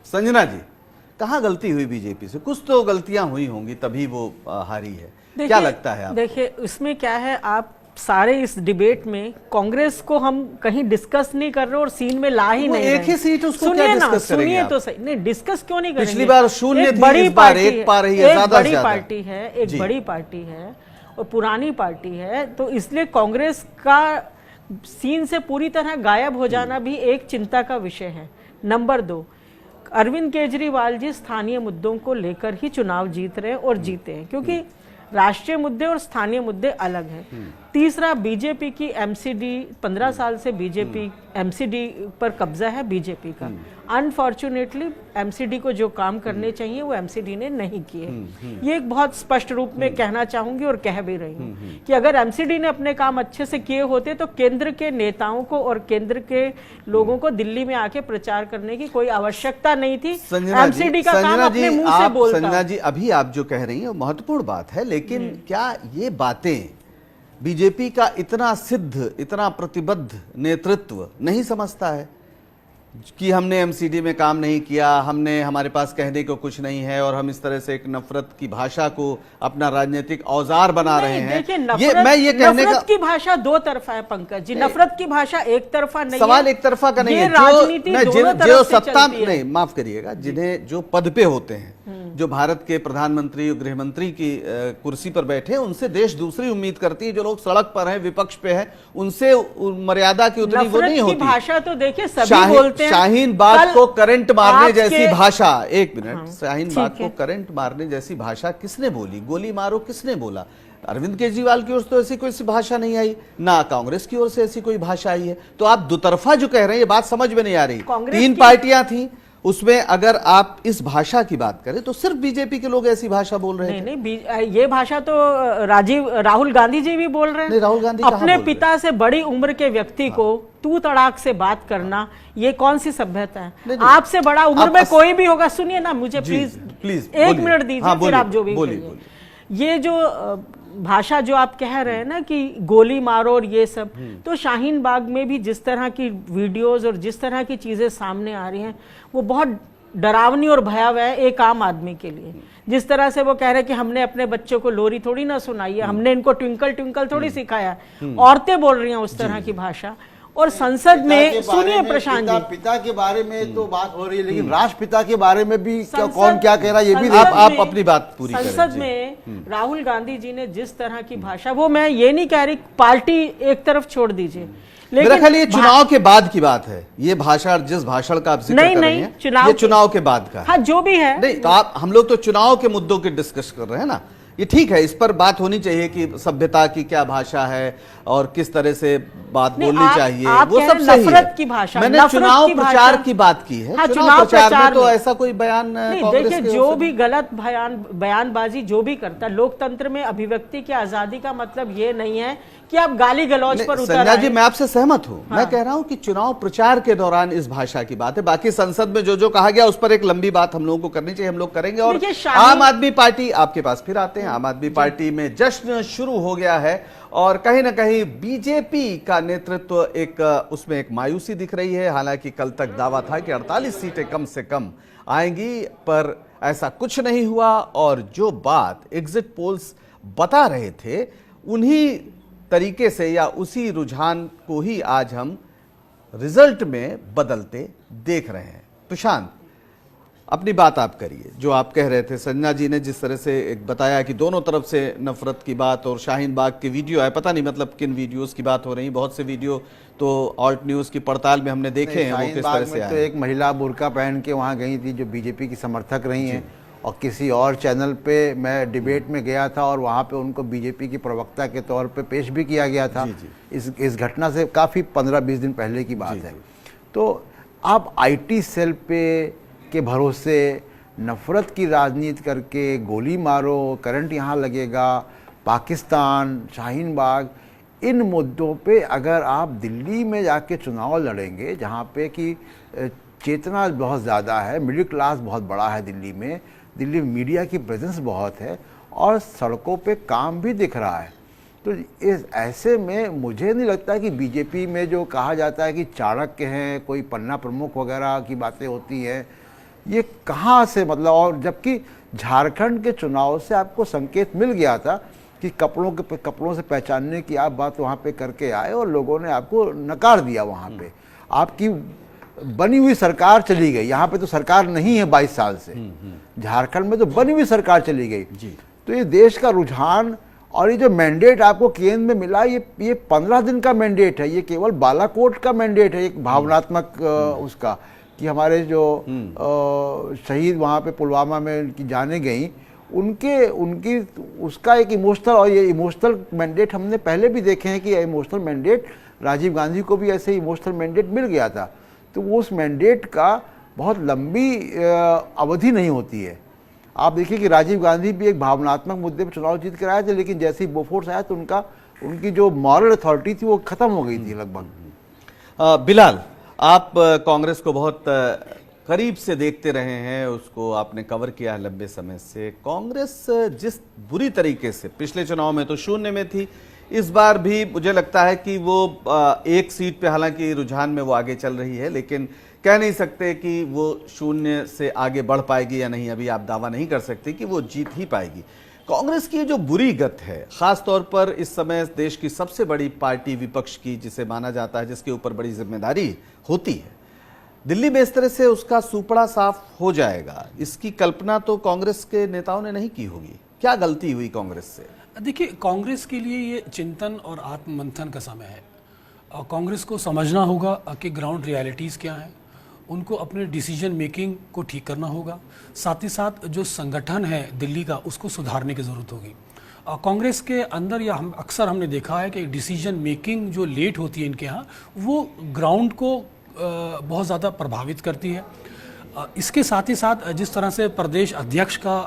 संजना जी, कहाँ गलती हुई बीजेपी से? कुछ तो गलतियां हुई होंगी तभी वो हारी है। क्या लगता है आप? देखिए इसमें क्या है, आप सारे इस डिबेट में कांग्रेस को हम कहीं डिस्कस नहीं कर रहे और सीन में ला ही नहीं एक ही सीट, उसको क्या डिस्कस करेंगे? सुनिए तो सही, नहीं डिस्कस क्यों नहीं करेंगे? पिछली बार शून्य थी, बड़ी इस बार एक पा रही है, ज्यादा बड़ी पार्टी है, एक बड़ी पार्टी है और पुरानी पार्टी है, तो इसलिए कांग्रेस का सीन से पूरी तरह गायब हो जाना भी एक चिंता का विषय है। नंबर 2, अरविंद केजरीवाल जी स्थानीय मुद्दों को लेकर ही चुनाव जीत रहे हैं और जीते हैं, क्योंकि राष्ट्रीय मुद्दे और स्थानीय मुद्दे अलग हैं। तीसरा, बीजेपी की एमसीडी 15 साल से बीजेपी एमसीडी पर कब्जा है बीजेपी का। अनफॉर्चुनेटली एमसीडी को जो काम करने चाहिए वो एमसीडी ने नहीं किए। ये एक बहुत स्पष्ट रूप में कहना चाहूंगी और कह भी रही हूँ कि अगर एमसीडी ने अपने काम अच्छे से किए होते तो केंद्र के नेताओं को और केंद्र के लोगों को दिल्ली में आके प्रचार करने की कोई आवश्यकता नहीं थी। एमसीडी का काम अपने मुंह से बोलता। संजना जी, अभी आप जो कह रही हैं महत्वपूर्ण बात है, लेकिन क्या ये बातें बीजेपी का इतना सिद्ध, इतना प्रतिबद्ध नेतृत्व नहीं समझता है कि हमने एमसीडी में काम नहीं किया, हमने, हमारे पास कहने को कुछ नहीं है और हम इस तरह से एक नफरत की भाषा को अपना राजनीतिक औजार बना रहे हैं? नफरत की भाषा दो तरफा है पंकज जी, नफरत की भाषा एक तरफा नहीं है। सवाल एक तरफा का नहीं है। जो सत्ता, नहीं माफ करिएगा, जिन्हें जो पद पे होते हैं, जो भारत के प्रधानमंत्री और गृह मंत्री की कुर्सी पर बैठे हैं, उनसे देश दूसरी उम्मीद करती है। जो लोग सड़क पर हैं, विपक्ष पे हैं, उनसे मर्यादा की उतनी वो नहीं होती। भाषा तो देखिए सभी बोलते हैं। शाहीन बाग को करंट मारने जैसी भाषा, एक मिनट, शाहीन बाग को करंट मारने जैसी भाषा किसने बोली? गोली मारो किसने बोला? अरविंद केजरीवाल की ओर से तो ऐसी कोई भाषा नहीं आई, ना कांग्रेस की ओर से ऐसी कोई भाषा आई है। तो आप दुतरफा जो कह रहे हैं, ये बात समझ में नहीं आ रही। 3 पार्टियां थी, उसमें अगर आप इस भाषा की बात करें तो सिर्फ बीजेपी के लोग ऐसी भाषा बोल रहे हैं। नहीं, ये भाषा तो राहुल गांधी जी भी बोल रहे हैं। नहीं, राहुल गांधी अपने पिता से बड़ी उम्र के व्यक्ति को तू तड़ाक से बात करना, ये कौन सी सभ्यता है? आपसे बड़ा उम्र में कोई भी होगा, सुनिए ना मुझे, प्लीज 1 मिनट दीजिए, फिर आप जो भी बोलिए। ये जो भाषा जो आप कह रहे हैं ना कि गोली मारो और ये सब, तो शाहीन बाग में भी जिस तरह की वीडियोस और जिस तरह की चीजें सामने आ रही हैं वो बहुत डरावनी और भयावह है एक आम आदमी के लिए। जिस तरह से वो कह रहे हैं कि हमने अपने बच्चों को लोरी थोड़ी ना सुनाई है, हमने इनको ट्विंकल ट्विंकल थोड़ी सिखाया, औरतें बोल रही हैं उस तरह की भाषा। और संसद में सुनिए प्रशांत जी, पिता के बारे में तो बात हो रही है, लेकिन राष्ट्रपिता के बारे में भी कौन क्या कह रहा है, ये भी आप अपनी बात पूरी करें। संसद में राहुल गांधी जी ने जिस तरह की भाषा, वो मैं ये नहीं कह रही पार्टी एक तरफ छोड़ दीजिए, मेरा ख्याल ये चुनाव के बाद की बात है। ये भाषा, जिस भाषण का आप जिक्र कर रहे हैं, ये चुनाव के बाद का। हाँ, जो भी है। नहीं तो हम लोग तो चुनाव के मुद्दों की डिस्कस कर रहे हैं ना, ये ठीक है, इस पर बात होनी चाहिए कि सभ्यता की क्या भाषा है और किस तरह से बात बोलनी चाहिए, वो सब सही है। की भाषा, मैंने चुनाव प्रचार की बात की है। हाँ, चुनाव प्रचार में तो ऐसा कोई बयान नहीं, देखिए जो भी गलत बयानबाजी जो भी करता, लोकतंत्र में अभिव्यक्ति की आजादी का मतलब ये नहीं है कि आप गाली गलौज पर उतर संजना जी, मैं आपसे सहमत हूं। मैं कह रहा हूं कि चुनाव प्रचार के दौरान इस भाषा की बात है। बाकी संसद में जो जो कहा गया उस पर एक लंबी बात हम लोगों को करनी चाहिए, हम लोग करेंगे। और आम आदमी पार्टी, आपके पास फिर आते हैं, आम आदमी पार्टी में जश्न शुरू हो गया है और कहीं ना कहीं बीजेपी का नेतृत्व एक उसमें एक मायूसी दिख रही है। हालांकि कल तक दावा था कि 48 सीटें कम से कम आएंगी, पर ऐसा कुछ नहीं हुआ। और जो बात एग्जिट पोल्स बता रहे थे, उन्हीं तरीके से या उसी रुझान को ही आज हम रिजल्ट में बदलते देख रहे हैं। प्रशांत, अपनी बात आप करिए। जो आप कह रहे थे, संजना जी ने जिस तरह से एक बताया कि दोनों तरफ से नफरत की बात, और शाहीन बाग के वीडियो है, पता नहीं मतलब किन वीडियोस की बात हो रही, बहुत से वीडियो तो ऑल्ट न्यूज की पड़ताल में हमने देखे हैं, वो किस तरह से आए। तो एक महिला बुर्का पहन के वहाँ गई थी जो बीजेपी की समर्थक रही हैं, और किसी और चैनल पे मैं डिबेट में गया था और वहाँ पे उनको बीजेपी की प्रवक्ता के तौर पे पेश भी किया गया था। इस घटना से काफ़ी 15-20 दिन पहले की बात है। तो आप आईटी सेल पे के भरोसे नफरत की राजनीति करके गोली मारो, करंट यहाँ लगेगा, पाकिस्तान, शाहीन बाग, इन मुद्दों पे अगर आप दिल्ली में जाके चुनाव लड़ेंगे, जहाँ पे कि चेतना बहुत ज़्यादा है, मिडिल क्लास बहुत बड़ा है दिल्ली में मीडिया की प्रेजेंस बहुत है और सड़कों पे काम भी दिख रहा है, तो इस ऐसे में मुझे नहीं लगता कि बीजेपी में जो कहा जाता है कि चाणक्य हैं, कोई पन्ना प्रमुख वगैरह की बातें होती हैं, ये कहाँ से, मतलब, और जबकि झारखंड के चुनाव से आपको संकेत मिल गया था कि कपड़ों से पहचानने की आप बात वहाँ पे करके आए और लोगों ने आपको नकार दिया। वहाँ पे आपकी बनी हुई सरकार चली गई, यहाँ पे तो सरकार नहीं है 22 साल से, झारखंड में तो बनी हुई सरकार चली गई। तो ये देश का रुझान और ये जो मैंडेट आपको केंद्र में मिला, ये 15 दिन का मैंडेट है, ये केवल बालाकोट का मैंडेट है, एक भावनात्मक उसका, कि हमारे जो शहीद वहाँ पे पुलवामा में उनकी जाने गई, उनकी उसका एक इमोशनल, और ये इमोशनल मैंडेट हमने पहले भी देखे हैं कि इमोशनल मैंडेट राजीव गांधी को भी ऐसे इमोशनल मैंडेट मिल गया था। तो वो उस मैंडेट का बहुत लंबी अवधि नहीं होती है। आप देखिए कि राजीव गांधी भी एक भावनात्मक मुद्दे पर चुनाव जीत कर आए थे, लेकिन जैसे ही बोफोर्स आया तो उनकी जो मॉरल अथॉरिटी थी वो खत्म हो गई थी लगभग। बिलाल, आप कांग्रेस को बहुत करीब से देखते रहे हैं, उसको आपने कवर किया है लंबे समय से। कांग्रेस जिस बुरी तरीके से पिछले चुनाव में तो शून्य में थी, इस बार भी मुझे लगता है कि वो एक सीट पे हालांकि रुझान में वो आगे चल रही है, लेकिन कह नहीं सकते कि वो शून्य से आगे बढ़ पाएगी या नहीं। अभी आप दावा नहीं कर सकते कि वो जीत ही पाएगी। कांग्रेस की जो बुरी गत है, खास तौर पर इस समय देश की सबसे बड़ी पार्टी विपक्ष की, जिसे माना जाता है, जिसके ऊपर बड़ी जिम्मेदारी होती है, दिल्ली में इस तरह से उसका सुपड़ा साफ हो जाएगा, इसकी कल्पना तो कांग्रेस के नेताओं ने नहीं की होगी। क्या गलती हुई कांग्रेस से? देखिए, कांग्रेस के लिए ये चिंतन और आत्ममंथन का समय है। कांग्रेस को समझना होगा कि ग्राउंड रियलिटीज़ क्या हैं, उनको अपने डिसीजन मेकिंग को ठीक करना होगा, साथ ही साथ जो संगठन है दिल्ली का उसको सुधारने की ज़रूरत होगी। कांग्रेस के अंदर या हमने देखा है कि डिसीजन मेकिंग जो लेट होती है इनके यहाँ, वो ग्राउंड को बहुत ज़्यादा प्रभावित करती है। इसके साथ ही साथ जिस तरह से प्रदेश अध्यक्ष का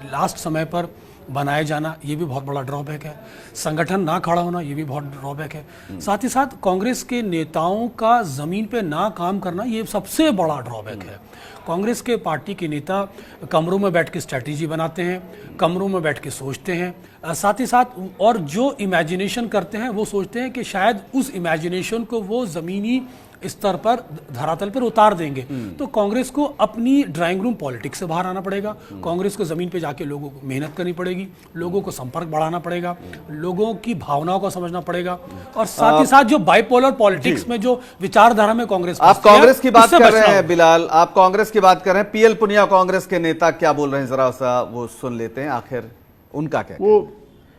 लास्ट समय पर बनाया जाना, ये भी बहुत बड़ा ड्रॉबैक है। संगठन ना खड़ा होना, ये भी बहुत ड्रॉबैक है। साथ ही साथ कांग्रेस के नेताओं का ज़मीन पे ना काम करना, ये सबसे बड़ा ड्रॉबैक है। कांग्रेस के पार्टी के नेता कमरों में बैठ के स्ट्रैटेजी बनाते हैं, कमरों में बैठ के सोचते हैं, साथ ही साथ और जो इमेजिनेशन करते हैं वो सोचते हैं कि शायद उस इमेजिनेशन को वो ज़मीनी स्तर पर, धरातल पर उतार देंगे। तो कांग्रेस को अपनी ड्राइंग रूम पॉलिटिक्स से बाहर आना पड़ेगा। कांग्रेस को जमीन पे जाके लोगों को मेहनत करनी पड़ेगी, लोगों को संपर्क बढ़ाना पड़ेगा, लोगों की भावनाओं को समझना पड़ेगा, और साथ ही साथ जो बाइपोलर पॉलिटिक्स में जो विचारधारा में कांग्रेस, आप कांग्रेस की बात कर रहे हैं बिलाल, आप कांग्रेस की बात कर रहे हैं। पीएल पुनिया कांग्रेस के नेता क्या बोल रहे हैं, जरा सा वो सुन लेते हैं, आखिर उनका क्या। वो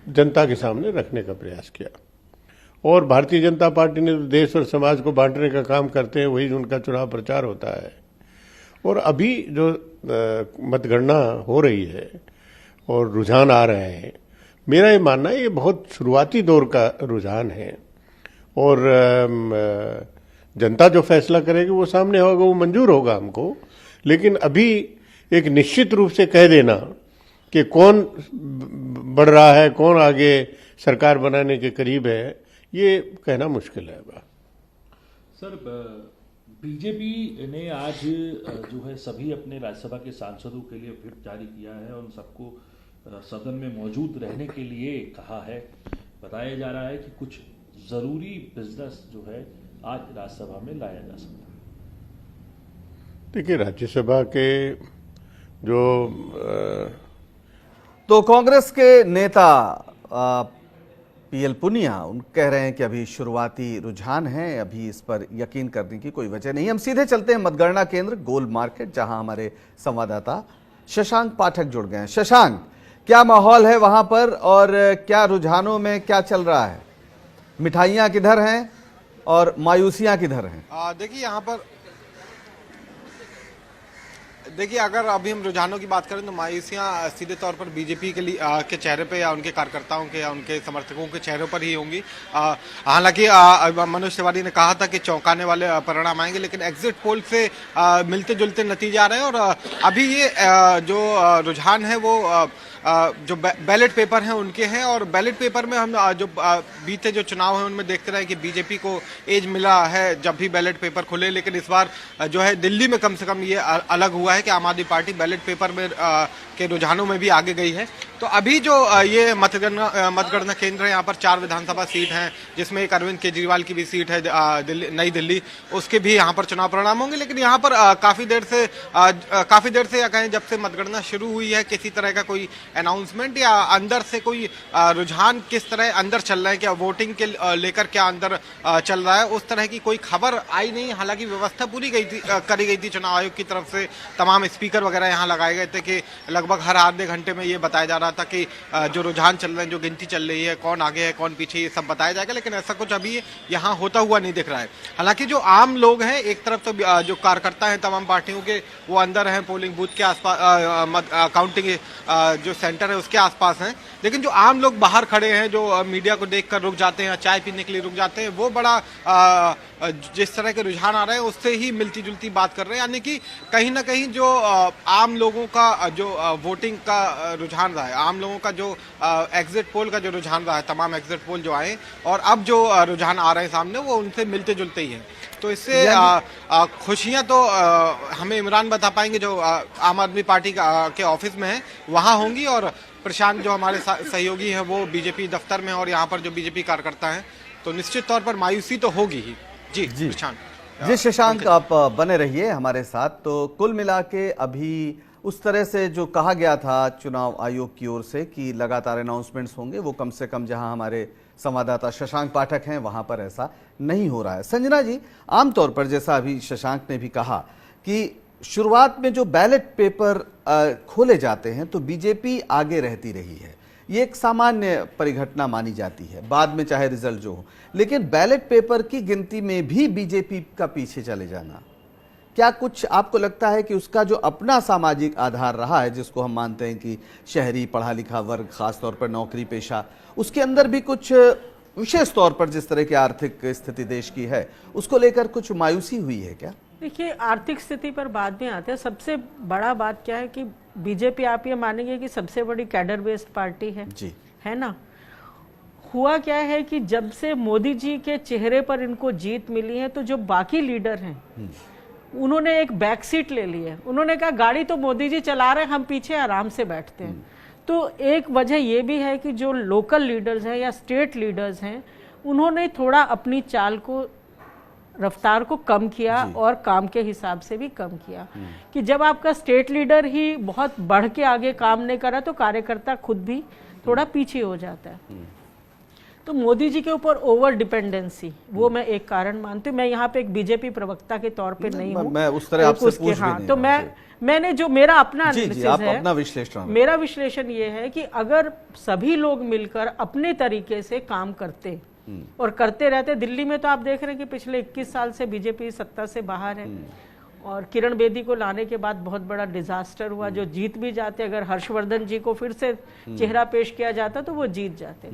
जनता के सामने रखने का प्रयास किया, और भारतीय जनता पार्टी ने तो देश और समाज को बांटने का काम करते हैं, वही उनका चुनाव प्रचार होता है। और अभी जो मतगणना हो रही है और रुझान आ रहे हैं, मेरा ये मानना है ये बहुत शुरुआती दौर का रुझान है, और जनता जो फैसला करेगी वो सामने होगा, वो मंजूर होगा हमको। लेकिन अभी एक निश्चित रूप से कह देना कि कौन बढ़ रहा है, कौन आगे सरकार बनाने के करीब है, ये कहना मुश्किल है। सर, बीजेपी ने आज जो है सभी अपने राज्यसभा के सांसदों के लिए व्हिप जारी किया है और उन सबको सदन में मौजूद रहने के लिए कहा है। बताया जा रहा है कि कुछ जरूरी बिजनेस जो है आज राज्यसभा में लाया जा सकता है। देखिए, राज्यसभा के जो तो कांग्रेस के नेता पीएल पुनिया उन कह रहे हैं कि अभी शुरुआती रुझान है, अभी इस पर यकीन करने की कोई वजह नहीं। हम सीधे चलते हैं मतगणना केंद्र गोल मार्केट, जहां हमारे संवाददाता शशांक पाठक जुड़ गए हैं। शशांक, क्या माहौल है वहां पर और क्या रुझानों में क्या चल रहा है? मिठाइयां किधर हैं और मायूसियां किधर हैं? देखिए यहाँ पर अगर अभी हम रुझानों की बात करें तो मायूसियां सीधे तौर पर बीजेपी के चेहरे पे या उनके कार्यकर्ताओं के या उनके समर्थकों के चेहरों पर ही होंगी। हालांकि मनोज तिवारी ने कहा था कि चौंकाने वाले परिणाम आएंगे, लेकिन एग्जिट पोल से मिलते जुलते नतीजे आ रहे हैं। और अभी ये जो रुझान है वो जो बैलेट पेपर हैं उनके हैं, और बैलेट पेपर में हम जो बीते जो चुनाव हैं उनमें देखते रहे कि बीजेपी को एज मिला है जब भी बैलेट पेपर खुले, लेकिन इस बार जो है दिल्ली में कम से कम ये अलग हुआ है कि आम आदमी पार्टी बैलेट पेपर में के रुझानों में भी आगे गई है। तो अभी जो ये मतगणना केंद्र है, यहाँ पर 4 विधानसभा सीट हैं, जिसमें एक अरविंद केजरीवाल की भी सीट है नई दिल्ली, उसके भी यहाँ पर चुनाव परिणाम होंगे। लेकिन यहाँ पर काफी देर से या कहें जब से मतगणना शुरू हुई है, किसी तरह का कोई अनाउंसमेंट या अंदर से कोई रुझान किस तरह अंदर चल रहा है, क्या वोटिंग के लेकर क्या अंदर चल रहा है, उस तरह की कोई खबर आई नहीं। हालांकि व्यवस्था पूरी करी गई थी चुनाव आयोग की तरफ से, तमाम स्पीकर वगैरह यहाँ लगाए गए थे कि लगभग हर आधे घंटे में ये बताया जा रहा था कि जो रुझान चल रहे हैं, जो गिनती चल रही है, कौन आगे है कौन पीछे, ये सब बताया जाएगा। लेकिन ऐसा कुछ अभी यहाँ होता हुआ नहीं दिख रहा है। हालांकि जो आम लोग हैं, एक तरफ तो जो कार्यकर्ता हैं तमाम पार्टियों के, वो अंदर हैं, पोलिंग बूथ के आसपास, काउंटिंग जो सेंटर है उसके आसपास हैं। लेकिन जो आम लोग बाहर खड़े हैं, जो मीडिया को देखकर रुक जाते हैं, चाय पीने के लिए रुक जाते हैं, वो बड़ा जिस तरह के रुझान आ रहे हैं उससे ही मिलती जुलती बात कर रहे हैं। यानी कि कहीं ना कहीं जो आम लोगों का जो वोटिंग का रुझान रहा है, आम लोगों का जो एग्जिट पोल का जो रुझान रहा है, तमाम एग्जिट पोल जो आए और अब जो रुझान आ रहे हैं सामने, वो उनसे मिलते जुलते ही हैं। तो इससे खुशियां तो हमें इमरान बता पाएंगे, जो आम आदमी पार्टी के ऑफिस में है वहां होंगी, और प्रशांत जो हमारे सहयोगी हैं वो बीजेपी दफ्तर में, और यहाँ पर जो बीजेपी कार्यकर्ता हैं, तो निश्चित तौर पर मायूसी तो होगी ही। जी प्रशांत। जी शशांक, आप बने रहिए हमारे साथ। तो कुल मिला के अभी उस तरह से जो कहा गया था चुनाव आयोग की ओर से कि लगातार अनाउंसमेंट्स होंगे, वो कम से कम जहां हमारे संवाददाता शशांक पाठक हैं वहां पर ऐसा नहीं हो रहा है। संजना जी, आमतौर पर जैसा अभी शशांक ने भी कहा कि शुरुआत में जो बैलेट पेपर खोले जाते हैं तो बीजेपी आगे रहती रही है, ये एक सामान्य परिघटना मानी जाती है, बाद में चाहे रिजल्ट जो हो। लेकिन बैलेट पेपर की गिनती में भी बीजेपी का पीछे चले जाना, क्या कुछ आपको लगता है कि उसका जो अपना सामाजिक आधार रहा है, जिसको हम मानते हैं कि शहरी पढ़ा लिखा वर्ग, खासतौर पर नौकरी पेशा, उसके अंदर भी कुछ विशेष तौर पर जिस तरह की आर्थिक स्थिति देश की है, उसको लेकर कुछ मायूसी हुई है क्या? देखिए, आर्थिक स्थिति पर बाद में आते हैं। सबसे बड़ा बात क्या है कि बीजेपी, आप ये मानेंगे कि सबसे बड़ी कैडर बेस्ड पार्टी है जी, है ना। हुआ क्या है कि जब से मोदी जी के चेहरे पर इनको जीत मिली है, तो जो बाकी लीडर हैं उन्होंने एक बैक सीट ले ली है। उन्होंने कहा गाड़ी तो मोदी जी चला रहे हैं, हम पीछे आराम से बैठते हैं। तो एक वजह ये भी है कि जो लोकल लीडर्स हैं या स्टेट लीडर्स हैं, उन्होंने थोड़ा अपनी चाल को, रफ्तार को कम किया और काम के हिसाब से भी कम किया। कि जब आपका स्टेट लीडर ही बहुत बढ़ के आगे काम नहीं कर रहा, तो कार्यकर्ता खुद भी थोड़ा पीछे हो जाता है। तो मोदी जी के ऊपर ओवर डिपेंडेंसी, वो मैं एक कारण मानती हूँ। मैं यहाँ पे एक बीजेपी प्रवक्ता के तौर पे नहीं हूँ, मैं उस तरह आपसे पूछ भी नहीं। तो मैंने जो मेरा अपना एनालिसिस है, अपना विश्लेषण, मेरा विश्लेषण ये है कि अगर सभी लोग मिलकर अपने तरीके से काम करते और करते रहते। दिल्ली में तो आप देख रहे हैं कि पिछले 21 साल से बीजेपी सत्ता से बाहर है, और किरण बेदी को लाने के बाद बहुत बड़ा डिजास्टर हुआ। जो जीत भी जाते, अगर हर्षवर्धन जी को फिर से चेहरा पेश किया जाता तो वो जीत जाते।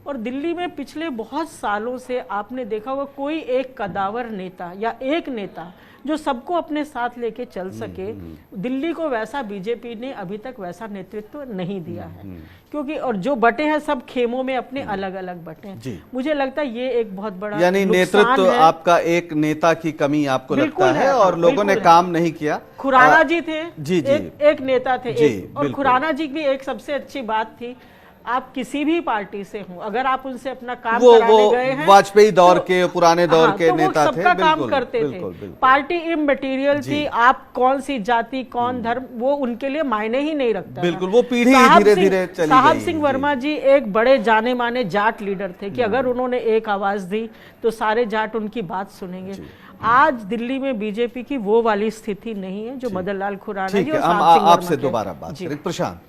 और दिल्ली में पिछले बहुत सालों से आपने देखा होगा, कोई एक कदावर नेता या एक नेता जो सबको अपने साथ लेके चल सके, दिल्ली को वैसा बीजेपी ने अभी तक वैसा नेतृत्व नहीं दिया है। क्योंकि और जो बटे हैं सब खेमों में अपने अलग अलग बटे हैं। मुझे लगता है ये एक बहुत बड़ा, यानी नेतृत्व आपका एक नेता की कमी आपको लगता है, और लोगों ने काम नहीं किया। खुराना जी थे, जी एक नेता थे, और खुराना जी की एक सबसे अच्छी बात थी, आप किसी भी पार्टी से हो, अगर आप उनसे अपना काम कराने गए हैं, वाजपेयी दौर के, पुराने दौर के तो नेता थे, सबका काम करते थे। पार्टी इमटेरियल थी, आप कौन सी जाति, कौन धर्म, वो उनके लिए मायने ही नहीं रखता। बिल्कुल, वो पीढ़ी धीरे धीरे चली गई। साहब सिंह वर्मा जी एक बड़े जाने माने जाट लीडर थे कि अगर उन्होंने एक आवाज दी तो सारे जाट उनकी बात सुनेंगे। आज दिल्ली में बीजेपी की वो वाली स्थिति नहीं है जो मदन लाल खुराना जी और साहब सिंह वर्मा। आपसे दोबारा बात करें। प्रशांत,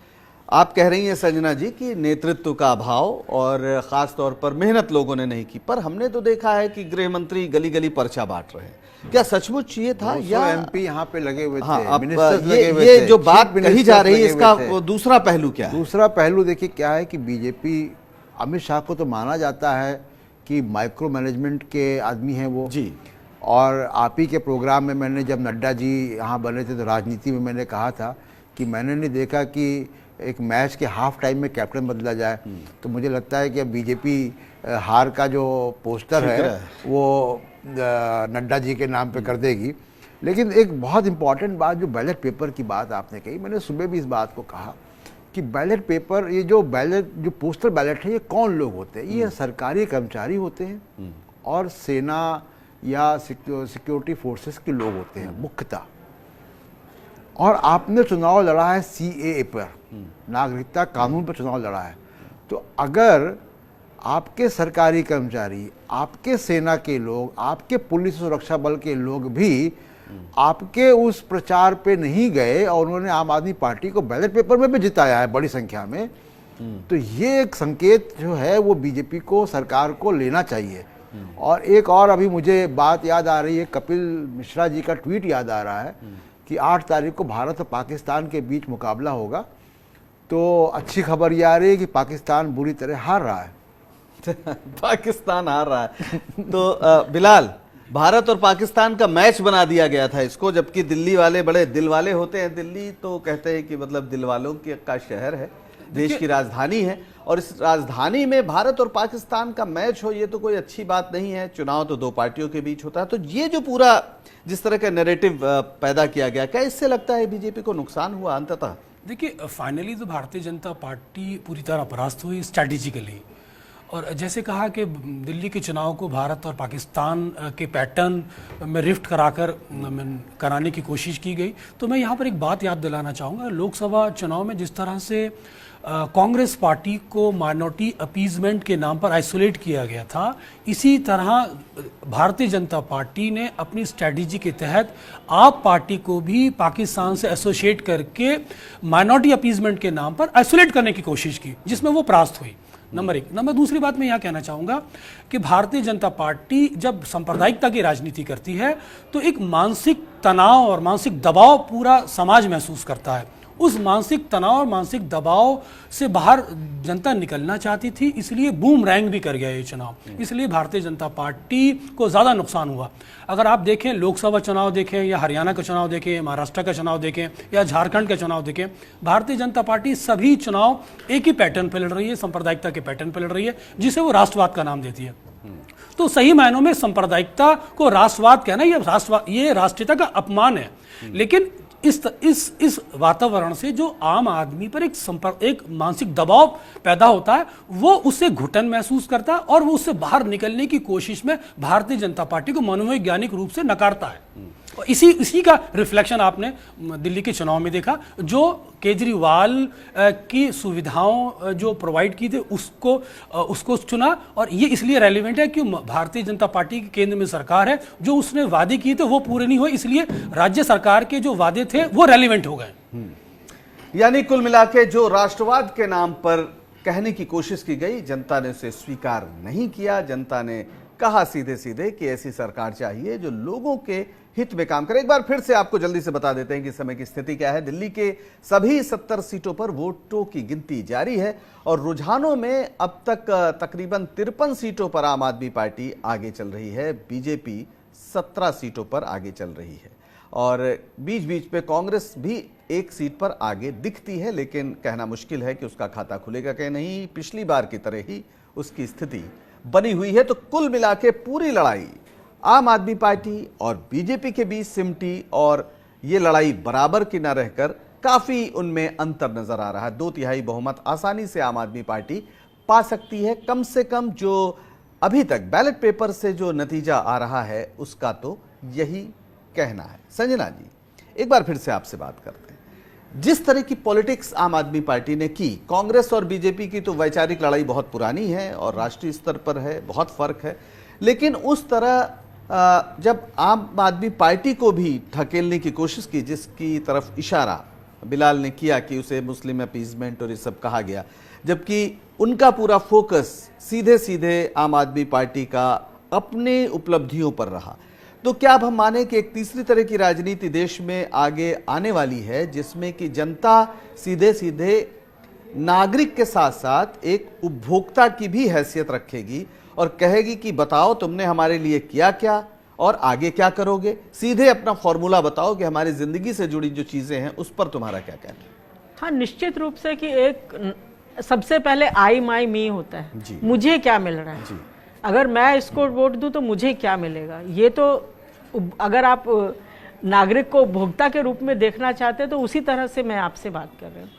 आप कह रही हैं संजना जी कि नेतृत्व का अभाव और खास तौर पर मेहनत लोगों ने नहीं की, पर हमने तो देखा है कि गृह मंत्री गली गली पर्चा बांट रहे हैं। क्या सचमुच ये था, या एमपी यहाँ पे लगे हुए थे? हाँ, मिनिस्टर्स लगे हुए ये थे, जो बात कही जा रही है, इसका दूसरा पहलू क्या है? दूसरा पहलू देखिए क्या है कि बीजेपी, अमित शाह को तो माना जाता है कि माइक्रो मैनेजमेंट के आदमी हैं वो जी। और आप ही के प्रोग्राम में मैंने, जब नड्डा जी यहाँ बने थे तो राजनीति में मैंने कहा था कि मैंने नहीं देखा कि एक मैच के हाफ टाइम में कैप्टन बदला जाए। तो मुझे लगता है कि अब बीजेपी हार का जो पोस्टर है वो नड्डा जी के नाम पे कर देगी। लेकिन एक बहुत इंपॉर्टेंट बात, जो बैलेट पेपर की बात आपने कही, मैंने सुबह भी इस बात को कहा कि बैलेट पेपर, ये जो पोस्टल बैलेट है, ये कौन लोग होते हैं? ये सरकारी कर्मचारी होते हैं और सेना या सिक्योरिटी फोर्सेस के लोग होते हैं मुख्यतः। और आपने चुनाव लड़ा है CAA पर, नागरिकता कानून पर चुनाव लड़ा है। तो अगर आपके सरकारी कर्मचारी, आपके सेना के लोग, आपके पुलिस सुरक्षा बल के लोग भी आपके उस प्रचार पे नहीं गए और उन्होंने आम आदमी पार्टी को बैलेट पेपर में भी जिताया है बड़ी संख्या में, तो ये एक संकेत जो है वो बीजेपी को, सरकार को लेना चाहिए। और एक और अभी मुझे बात याद आ रही है, कपिल मिश्रा जी का ट्वीट याद आ रहा है कि 8 तारीख को भारत और पाकिस्तान के बीच मुकाबला होगा। तो अच्छी खबर ये आ रही है कि पाकिस्तान बुरी तरह हार रहा है। पाकिस्तान हार रहा है। तो बिलाल, भारत और पाकिस्तान का मैच बना दिया गया था इसको, जबकि दिल्ली वाले बड़े दिल वाले होते हैं। दिल्ली तो कहते हैं कि मतलब दिल वालों का शहर है, देश की राजधानी है, और इस राजधानी में भारत और पाकिस्तान का मैच हो, ये तो कोई अच्छी बात नहीं है। चुनाव तो 2 पार्टियों के बीच होता है। तो ये जो पूरा जिस तरह का नैरेटिव पैदा किया गया, क्या इससे लगता है बीजेपी को नुकसान हुआ अंततः? देखिए, फाइनली तो भारतीय जनता पार्टी पूरी तरह परास्त हुई स्ट्रैटेजिकली। और जैसे कहा कि दिल्ली के चुनाव को भारत और पाकिस्तान के पैटर्न में रिफ्ट कराने की कोशिश की गई। तो मैं यहाँ पर एक बात याद दिलाना चाहूँगा, लोकसभा चुनाव में जिस तरह से कांग्रेस पार्टी को माइनॉरिटी अपीजमेंट के नाम पर आइसोलेट किया गया था, इसी तरह भारतीय जनता पार्टी ने अपनी स्ट्रैटेजी के तहत आप पार्टी को भी पाकिस्तान से एसोसिएट करके माइनॉरिटी अपीजमेंट के नाम पर आइसोलेट करने की कोशिश की, जिसमें वो परास्त हुई। नंबर 1। नंबर दूसरी बात मैं यह कहना चाहूँगा कि भारतीय जनता पार्टी जब सांप्रदायिकता की राजनीति करती है तो एक मानसिक तनाव और मानसिक दबाव पूरा समाज महसूस करता है। उस मानसिक तनाव और मानसिक दबाव से बाहर जनता निकलना चाहती थी, इसलिए बूम रैंक भी कर गया ये चुनाव। इसलिए भारतीय जनता पार्टी को ज़्यादा नुकसान हुआ। अगर आप देखें, लोकसभा चुनाव देखें या हरियाणा का चुनाव देखें, महाराष्ट्र का चुनाव देखें या झारखंड का चुनाव देखें, भारतीय जनता पार्टी सभी चुनाव एक ही पैटर्न पर लड़ रही है, सांप्रदायिकता के पैटर्न पर लड़ रही है, जिसे वो राष्ट्रवाद का नाम देती है। तो सही मायनों में सांप्रदायिकता को राष्ट्रवाद कहना, ये राष्ट्रीयता का अपमान है। लेकिन इस वातावरण से जो आम आदमी पर एक मानसिक दबाव पैदा होता है, वो उससे घुटन महसूस करता है और वो उससे बाहर निकलने की कोशिश में भारतीय जनता पार्टी को मनोवैज्ञानिक रूप से नकारता है। और इसी का रिफ्लेक्शन आपने दिल्ली के चुनाव में देखा। जो केजरीवाल की सुविधाओं जो प्रोवाइड की थी उसको चुना, और ये इसलिए रेलिवेंट है कि भारतीय जनता पार्टी की केंद्र में सरकार है, जो उसने वादे किए थे वो पूरे नहीं हुए, इसलिए राज्य सरकार के जो वादे थे वो रेलिवेंट हो गए। यानी कुल मिला के जो राष्ट्रवाद के नाम पर कहने की कोशिश की गई, जनता ने उसे स्वीकार नहीं किया। जनता ने कहा सीधे सीधे कि ऐसी सरकार चाहिए जो लोगों के हित में काम करे। एक बार फिर से आपको जल्दी से बता देते हैं कि समय की स्थिति क्या है। दिल्ली के सभी 70 सीटों पर वोटों की गिनती जारी है और रुझानों में अब तक तकरीबन 53 सीटों पर आम आदमी पार्टी आगे चल रही है, बीजेपी 17 सीटों पर आगे चल रही है और बीच बीच में कांग्रेस भी 1 सीट पर आगे दिखती है, लेकिन कहना मुश्किल है कि उसका खाता खुलेगा कि नहीं। पिछली बार की तरह ही उसकी स्थिति बनी हुई है। तो कुल मिला के पूरी लड़ाई आम आदमी पार्टी और बीजेपी के बीच सिमटी और ये लड़ाई बराबर की न रहकर काफी उनमें अंतर नजर आ रहा है। 2/3 बहुमत आसानी से आम आदमी पार्टी पा सकती है। कम से कम जो अभी तक बैलेट पेपर से जो नतीजा आ रहा है उसका तो यही कहना है। संजना जी, एक बार फिर से आपसे बात करते हैं। जिस तरह की पॉलिटिक्स आम आदमी पार्टी ने की, कांग्रेस और बीजेपी की तो वैचारिक लड़ाई बहुत पुरानी है और राष्ट्रीय स्तर पर है, बहुत फर्क है, लेकिन उस तरह जब आम आदमी पार्टी को भी ढकेलने की कोशिश की, जिसकी तरफ इशारा बिलाल ने किया कि उसे मुस्लिम अपीजमेंट और ये सब कहा गया, जबकि उनका पूरा फोकस सीधे सीधे आम आदमी पार्टी का अपने उपलब्धियों पर रहा, तो क्या अब हम माने कि एक तीसरी तरह की राजनीति देश में आगे आने वाली है, जिसमें कि जनता सीधे सीधे नागरिक के साथ साथ एक उपभोक्ता की भी हैसियत रखेगी और कहेगी कि बताओ तुमने हमारे लिए किया क्या और आगे क्या करोगे, सीधे अपना फॉर्मूला बताओ कि हमारी जिंदगी से जुड़ी जो चीजें हैं उस पर तुम्हारा क्या कहना है? हाँ, निश्चित रूप से कि एक सबसे पहले आई माई मी होता है, मुझे क्या मिल रहा है। अगर मैं इसको वोट दूं तो मुझे क्या मिलेगा। ये तो अगर आप नागरिक को उपभोक्ता के रूप में देखना चाहते हैं तो उसी तरह से मैं आपसे बात कर रही हूँ।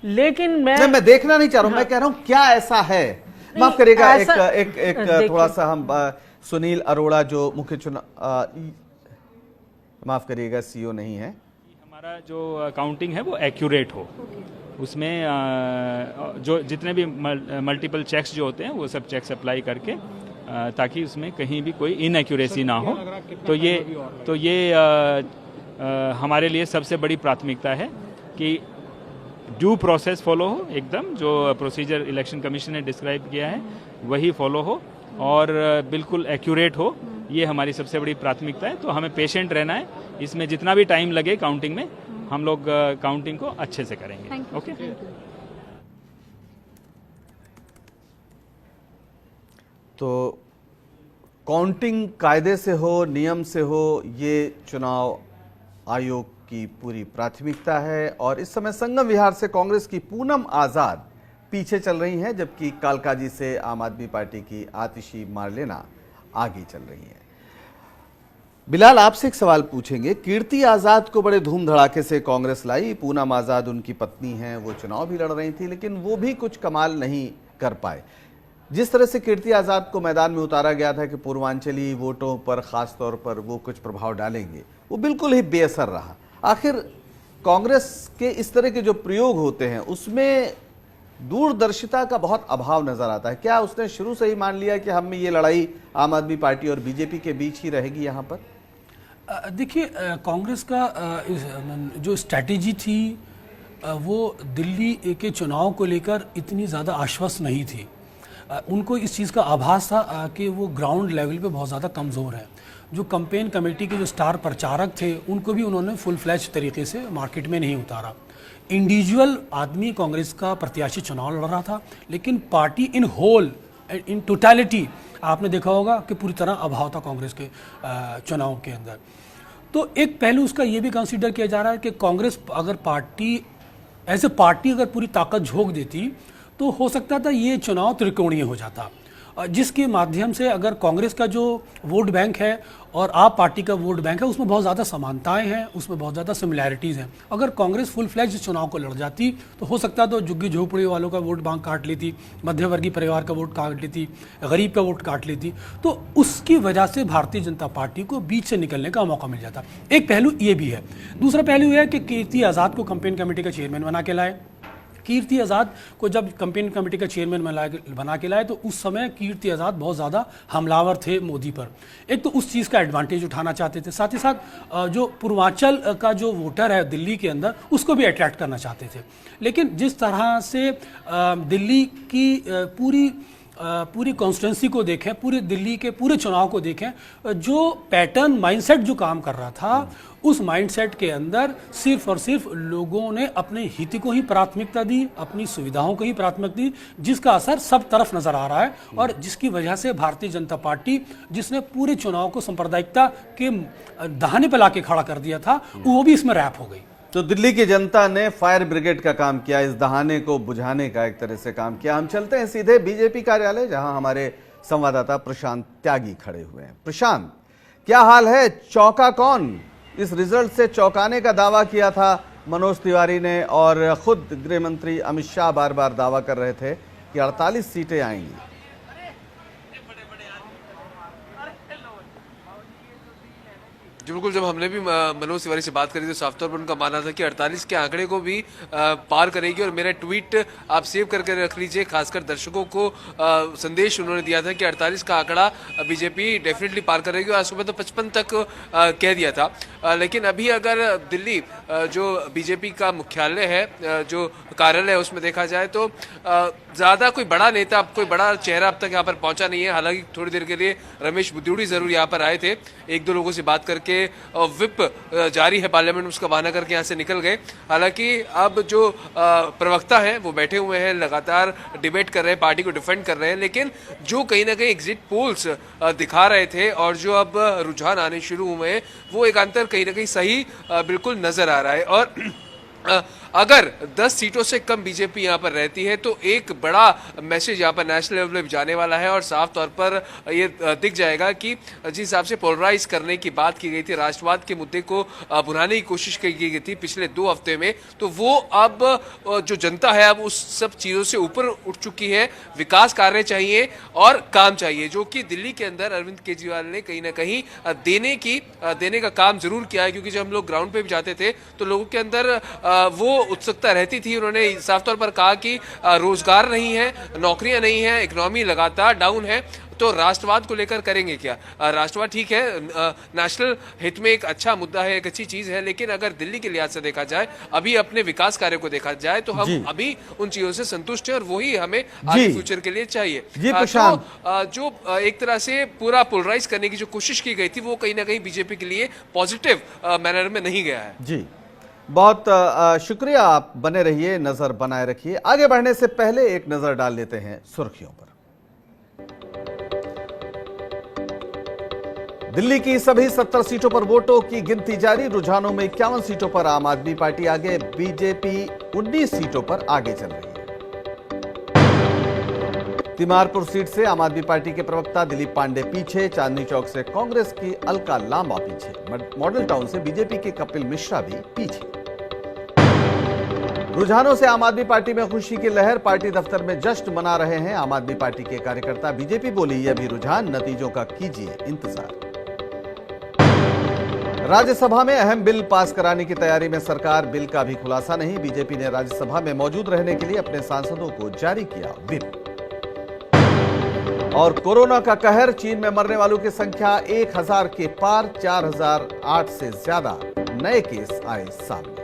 लेकिन मैं देखना नहीं चाह रहा हूं, मैं कह रहा हूं क्या ऐसा है। माफ करिएगा, एक थोड़ा सा हम सुनील अरोड़ा जो मुख्य चुनाव, माफ करिएगा सीईओ नहीं है, हमारा जो काउंटिंग है वो एक्यूरेट हो, उसमें जो जितने भी मल्टीपल चेक्स जो होते हैं वो सब चेक्स अप्लाई करके ताकि उसमें कहीं भी कोई इनएक्यूरेसी ना हो। तो ये हमारे लिए सबसे बड़ी प्राथमिकता है कि ड्यू प्रोसेस फॉलो हो, एकदम जो प्रोसीजर इलेक्शन कमीशन ने डिस्क्राइब किया है वही फॉलो हो और बिल्कुल एक्यूरेट हो। ये हमारी सबसे बड़ी प्राथमिकता है। तो हमें पेशेंट रहना है, इसमें जितना भी टाइम लगे काउंटिंग में हम लोग काउंटिंग को अच्छे से करेंगे। ओके, तो काउंटिंग कायदे से हो, नियम से हो, ये चुनाव आयोग की पूरी प्राथमिकता है। और इस समय संगम विहार से कांग्रेस की पूनम आजाद पीछे चल रही हैं, जबकि कालकाजी से आम आदमी पार्टी की आतिशी मारलेना आगे चल रही हैं। बिलाल, आपसे एक सवाल पूछेंगे। कीर्ति आजाद को बड़े धूम धड़ाके से कांग्रेस लाई, पूनम आजाद उनकी पत्नी हैं, वो चुनाव भी लड़ रही थी, लेकिन वो भी कुछ कमाल नहीं कर पाए। जिस तरह से कीर्ति आजाद को मैदान में उतारा गया था कि पूर्वांचली वोटों पर खास तौर पर वो कुछ प्रभाव डालेंगे, वो बिल्कुल ही बेअसर रहा। आखिर कांग्रेस के इस तरह के जो प्रयोग होते हैं उसमें दूरदर्शिता का बहुत अभाव नजर आता है। क्या उसने शुरू से ही मान लिया कि हम में ये लड़ाई आम आदमी पार्टी और बीजेपी के बीच ही रहेगी? यहाँ पर देखिए, कांग्रेस का जो स्ट्रैटेजी थी वो दिल्ली के चुनाव को लेकर इतनी ज़्यादा आश्वस्त नहीं थी। उनको इस चीज़ का आभास था कि वो ग्राउंड लेवल पे बहुत ज़्यादा कमज़ोर है। जो कैंपेन कमेटी के जो स्टार प्रचारक थे उनको भी उन्होंने फुल फ्लैश तरीके से मार्केट में नहीं उतारा। इंडिविजुअल आदमी कांग्रेस का प्रत्याशी चुनाव लड़ रहा था, लेकिन party in whole, in totality आपने देखा होगा कि पूरी तरह अभाव था कांग्रेस के चुनाव के अंदर। तो एक पहलू उसका ये भी कंसीडर किया जा रहा है कि कांग्रेस अगर पार्टी एज ए पार्टी अगर पूरी ताकत झोंक देती तो हो सकता था ये चुनाव त्रिकोणीय हो जाता, जिसके माध्यम से अगर कांग्रेस का जो वोट बैंक है और आप पार्टी का वोट बैंक है उसमें बहुत ज़्यादा समानताएं हैं, उसमें बहुत ज़्यादा सिमिलैरिटीज़ हैं। अगर कांग्रेस फुल फ्लैज चुनाव को लड़ जाती तो हो सकता तो झुग्गी झोपड़ी वालों का वोट बैंक काट लेती, मध्यवर्गीय परिवार का वोट काट लेती, गरीब का वोट काट लेती। तो उसकी वजह से भारतीय जनता पार्टी को बीच से निकलने का मौका मिल जाता। एक पहलू ये भी है। दूसरा पहलू यह है कि कीर्ति आज़ाद को कैंपेन कमेटी का चेयरमैन बना के लाए। कीर्ति आज़ाद को जब कैंपेन कमेटी का चेयरमैन बना के लाए तो उस समय कीर्ति आज़ाद बहुत ज़्यादा हमलावर थे मोदी पर। एक तो उस चीज़ का एडवांटेज उठाना चाहते थे, साथ ही साथ जो पूर्वांचल का जो वोटर है दिल्ली के अंदर उसको भी अट्रैक्ट करना चाहते थे। लेकिन जिस तरह से दिल्ली की पूरी कॉन्स्टिट्यूंसी को देखें, पूरे दिल्ली के पूरे चुनाव को देखें, जो पैटर्न माइंडसेट जो काम कर रहा था उस माइंडसेट के अंदर सिर्फ और सिर्फ लोगों ने अपने हित को ही प्राथमिकता दी, अपनी सुविधाओं को ही प्राथमिकता दी, जिसका असर सब तरफ नजर आ रहा है और जिसकी वजह से भारतीय जनता पार्टी जिसने पूरे चुनाव को सांप्रदायिकता के दहाने पर लाके खड़ा कर दिया था वो भी इसमें रैप हो गई। तो दिल्ली की जनता ने फायर ब्रिगेड का काम किया, इस दहाने को बुझाने का एक तरह से काम किया। हम चलते हैं सीधे बीजेपी कार्यालय, जहां हमारे संवाददाता प्रशांत त्यागी खड़े हुए हैं। प्रशांत, क्या हाल है? चौंका कौन? इस रिजल्ट से चौंकाने का दावा किया था मनोज तिवारी ने और खुद गृह मंत्री अमित शाह बार बार दावा कर रहे थे कि 48 सीटें आएंगी। जी बिल्कुल, जब हमने भी मनोज तिवारी से बात करी तो साफ तौर पर उनका मानना था कि 48 के आंकड़े को भी पार करेगी। और मेरा ट्वीट आप सेव करके रख लीजिए, खासकर दर्शकों को संदेश उन्होंने दिया था कि 48 का आंकड़ा बीजेपी डेफिनेटली पार करेगी। आज सुबह तो 55 तक कह दिया था। लेकिन अभी अगर दिल्ली जो बीजेपी का मुख्यालय है, जो कार्यालय है, उसमें देखा जाए तो ज़्यादा कोई बड़ा नेता, कोई बड़ा चेहरा अब तक यहाँ पर पहुंचा नहीं है। हालांकि थोड़ी देर के लिए रमेश बुद्दुड़ी जरूर यहाँ पर आए थे, एक दो लोगों से बात करके विप जारी है पार्लियामेंट, उसका बहाना करके यहाँ से निकल गए। हालांकि अब जो प्रवक्ता हैं वो बैठे हुए हैं, लगातार डिबेट कर रहे हैं, पार्टी को डिफेंड कर रहे हैं। लेकिन जो कहीं ना कहीं एग्जिट पोल्स दिखा रहे थे और जो अब रुझान आने शुरू हुए हैं, वो एक अंतर कहीं ना कहीं सही बिल्कुल नजर आ रहा है। और अगर 10 सीटों से कम बीजेपी यहाँ पर रहती है तो एक बड़ा मैसेज यहाँ पर नेशनल लेवल पे जाने वाला है और साफ तौर पर ये दिख जाएगा कि जिस हिसाब से पोलराइज करने की बात की गई थी, राष्ट्रवाद के मुद्दे को भुनाने की कोशिश की गई थी पिछले 2 हफ्ते में, तो वो अब जो जनता है अब उस सब चीजों से ऊपर उठ चुकी है। विकास कार्य चाहिए और काम चाहिए, जो कि दिल्ली के अंदर अरविंद केजरीवाल ने कहीं ना कहीं देने का काम जरूर किया है। क्योंकि जब हम लोग ग्राउंड पे भी जाते थे तो लोगों के अंदर वो उत्सुकता रहती थी। उन्होंने साफ तौर पर कहा कि रोजगार नहीं है, नौकरियां नहीं है, इकोनॉमी लगातार डाउन है, तो राष्ट्रवाद को लेकर करेंगे क्या? राष्ट्रवाद ठीक है, नेशनल हित में एक अच्छा मुद्दा है, एक अच्छी चीज है, लेकिन अगर दिल्ली के लिहाज से देखा जाए, अभी अपने विकास कार्य को देखा जाए तो हम अभी उन चीजों से संतुष्ट हैं और वही हमें आगे फ्यूचर के लिए चाहिए। तो जो एक तरह से पूरा पोलराइज करने की जो कोशिश की गई थी वो कहीं ना कहीं बीजेपी के लिए पॉजिटिव मैनर में नहीं गया है। जी बहुत शुक्रिया, आप बने रहिए, नजर बनाए रखिए। आगे बढ़ने से पहले एक नजर डाल लेते हैं सुर्खियों पर। दिल्ली की सभी 70 सीटों पर वोटों की गिनती जारी। रुझानों में 51 सीटों पर आम आदमी पार्टी आगे, बीजेपी 19 सीटों पर आगे चल रही है। तिमारपुर सीट से आम आदमी पार्टी के प्रवक्ता दिलीप पांडे पीछे, चांदनी चौक से कांग्रेस की अलका लांबा पीछे, मॉडल टाउन से बीजेपी के कपिल मिश्रा भी पीछे। रुझानों से आम आदमी पार्टी में खुशी की लहर, पार्टी दफ्तर में जश्न मना रहे हैं आम आदमी पार्टी के कार्यकर्ता। बीजेपी बोली यह भी रुझान, नतीजों का कीजिए इंतजार। राज्यसभा में अहम बिल पास कराने की तैयारी में सरकार, बिल का भी खुलासा नहीं। बीजेपी ने राज्यसभा में मौजूद रहने के लिए अपने सांसदों को जारी किया व्हिप। और कोरोना का कहर, चीन में मरने वालों की संख्या 1000 के पार, 4008 से ज्यादा नए केस आए सामने।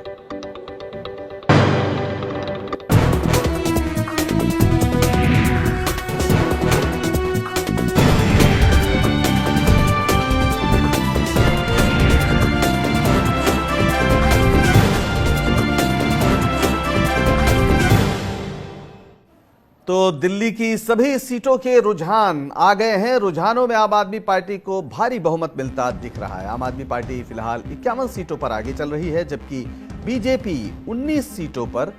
तो दिल्ली की सभी सीटों के रुझान आ गए हैं। रुझानों में आम आदमी पार्टी को भारी बहुमत मिलता दिख रहा है। आम आदमी पार्टी फिलहाल 51 सीटों पर आगे चल रही है, जबकि बीजेपी 19 सीटों पर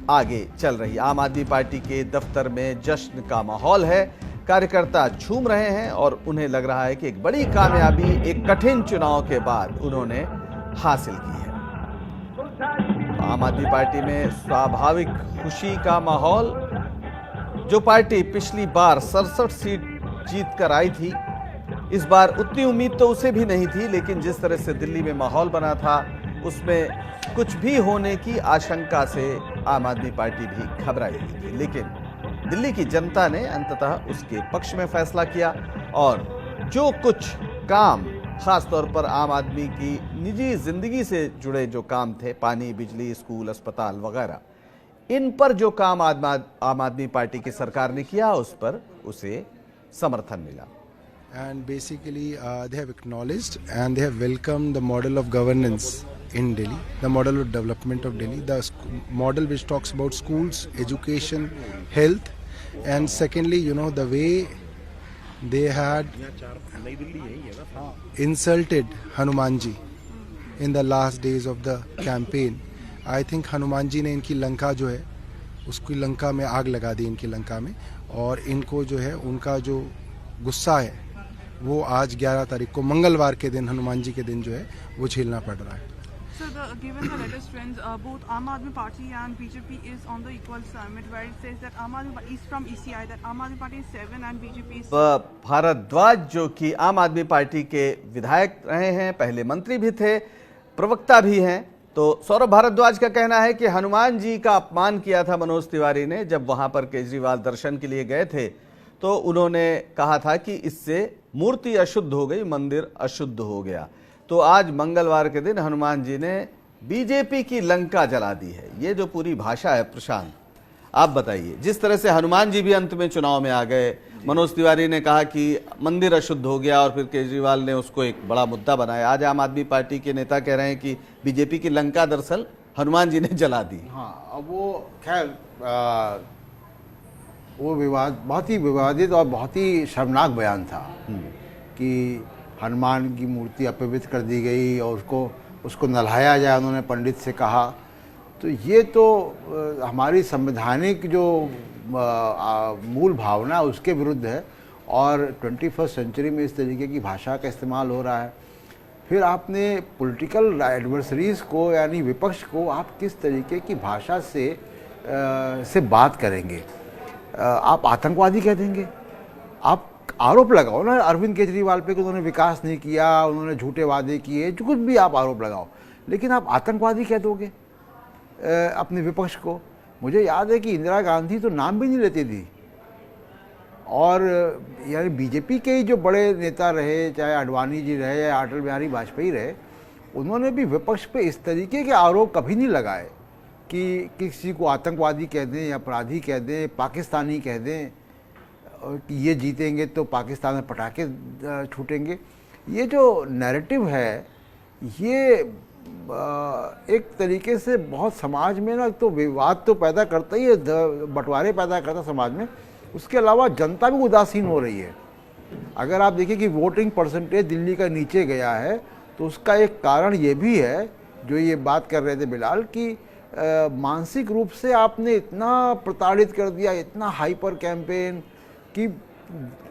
आगे चल रही है। आम आदमी पार्टी के दफ्तर में जश्न का माहौल है, कार्यकर्ता झूम रहे हैं और उन्हें लग रहा है कि एक बड़ी कामयाबी एक कठिन चुनाव के बाद उन्होंने हासिल की है। आम आदमी पार्टी में स्वाभाविक खुशी का माहौल। जो पार्टी पिछली बार 67 सीट जीत कर आई थी, इस बार उतनी उम्मीद तो उसे भी नहीं थी, लेकिन जिस तरह से दिल्ली में माहौल बना था उसमें कुछ भी होने की आशंका से आम आदमी पार्टी भी घबराई हुई थी। लेकिन दिल्ली की जनता ने अंततः उसके पक्ष में फैसला किया और जो कुछ काम, खासतौर पर आम आदमी की निजी जिंदगी से जुड़े जो काम थे, पानी, बिजली, स्कूल, अस्पताल वगैरह, इन पर जो काम आम आदमी पार्टी की सरकार ने किया, उस पर उसे समर्थन मिला। And basically they have acknowledged and they have welcomed the model of governance in Delhi, the model of development of Delhi, the model which talks about schools, education, health, and secondly, you know, the way they had insulted Hanumanji in the last days of the campaign. I think Hanuman ji ने इनकी लंका जो है उसकी लंका में आग लगा दी, इनकी लंका में, और इनको जो है उनका जो गुस्सा है वो आज 11 तारीख को मंगलवार के दिन, हनुमान जी के दिन जो है वो झेलना पड़ रहा है। So given the latest trends, both Aam Aadmi Party and BJP is on the equal summit, where it says that Aam Aadmi Party is from ECI, that Aam Aadmi Party is 7 and BJP is Bhardwaj, जो कि आम आदमी party के विधायक रहे हैं, पहले मंत्री भी थे, प्रवक्ता भी हैं, तो सौरभ भारद्वाज का कहना है कि हनुमान जी का अपमान किया था मनोज तिवारी ने जब वहां पर केजरीवाल दर्शन के लिए गए थे, तो उन्होंने कहा था कि इससे मूर्ति अशुद्ध हो गई, मंदिर अशुद्ध हो गया। तो आज मंगलवार के दिन हनुमान जी ने बीजेपी की लंका जला दी है। ये जो पूरी भाषा है, प्रशांत आप बताइए, जिस तरह से हनुमान जी भी अंत में चुनाव में आ गए, मनोज तिवारी ने कहा कि मंदिर अशुद्ध हो गया और फिर केजरीवाल ने उसको एक बड़ा मुद्दा बनाया। आज आम आदमी पार्टी के नेता कह रहे हैं कि बीजेपी की लंका दरअसल हनुमान जी ने जला दी। हाँ, अब वो खैर वो विवाद, बहुत ही विवादित और बहुत ही शर्मनाक बयान था कि हनुमान की मूर्ति अपवित्र कर दी गई और उसको नल्हाया जाए, उन्होंने पंडित से कहा। तो ये तो हमारी संवैधानिक जो मूल भावना है उसके विरुद्ध है। और 21वीं सेंचुरी में इस तरीके की भाषा का इस्तेमाल हो रहा है। फिर आपने पॉलिटिकल एडवर्सरीज को यानी विपक्ष को आप किस तरीके की भाषा से बात करेंगे? आप आतंकवादी कह देंगे? आप आरोप लगाओ ना अरविंद केजरीवाल पे कि उन्होंने विकास नहीं किया, उन्होंने झूठे वादे किए, जो कुछ भी आप आरोप लगाओ, लेकिन आप आतंकवादी कह दोगे अपने विपक्ष को। मुझे याद है कि इंदिरा गांधी तो नाम भी नहीं लेती थी। और यानी बीजेपी के ही जो बड़े नेता रहे, चाहे आडवाणी जी रहे या अटल बिहारी वाजपेयी रहे, उन्होंने भी विपक्ष पे इस तरीके के आरोप कभी नहीं लगाए कि किसी को आतंकवादी कह दें या अपराधी कह दें, पाकिस्तानी कह दें कि ये जीतेंगे तो पाकिस्तान में पटाखे छूटेंगे। ये जो नैरेटिव है ये एक तरीके से बहुत समाज में ना तो विवाद तो पैदा करता ही है, बंटवारे पैदा करता समाज में, उसके अलावा जनता भी उदासीन हो रही है। अगर आप देखिए कि वोटिंग परसेंटेज दिल्ली का नीचे गया है तो उसका एक कारण ये भी है जो ये बात कर रहे थे बिलाल कि मानसिक रूप से आपने इतना प्रताड़ित कर दिया, इतना हाइपर कैंपेन कि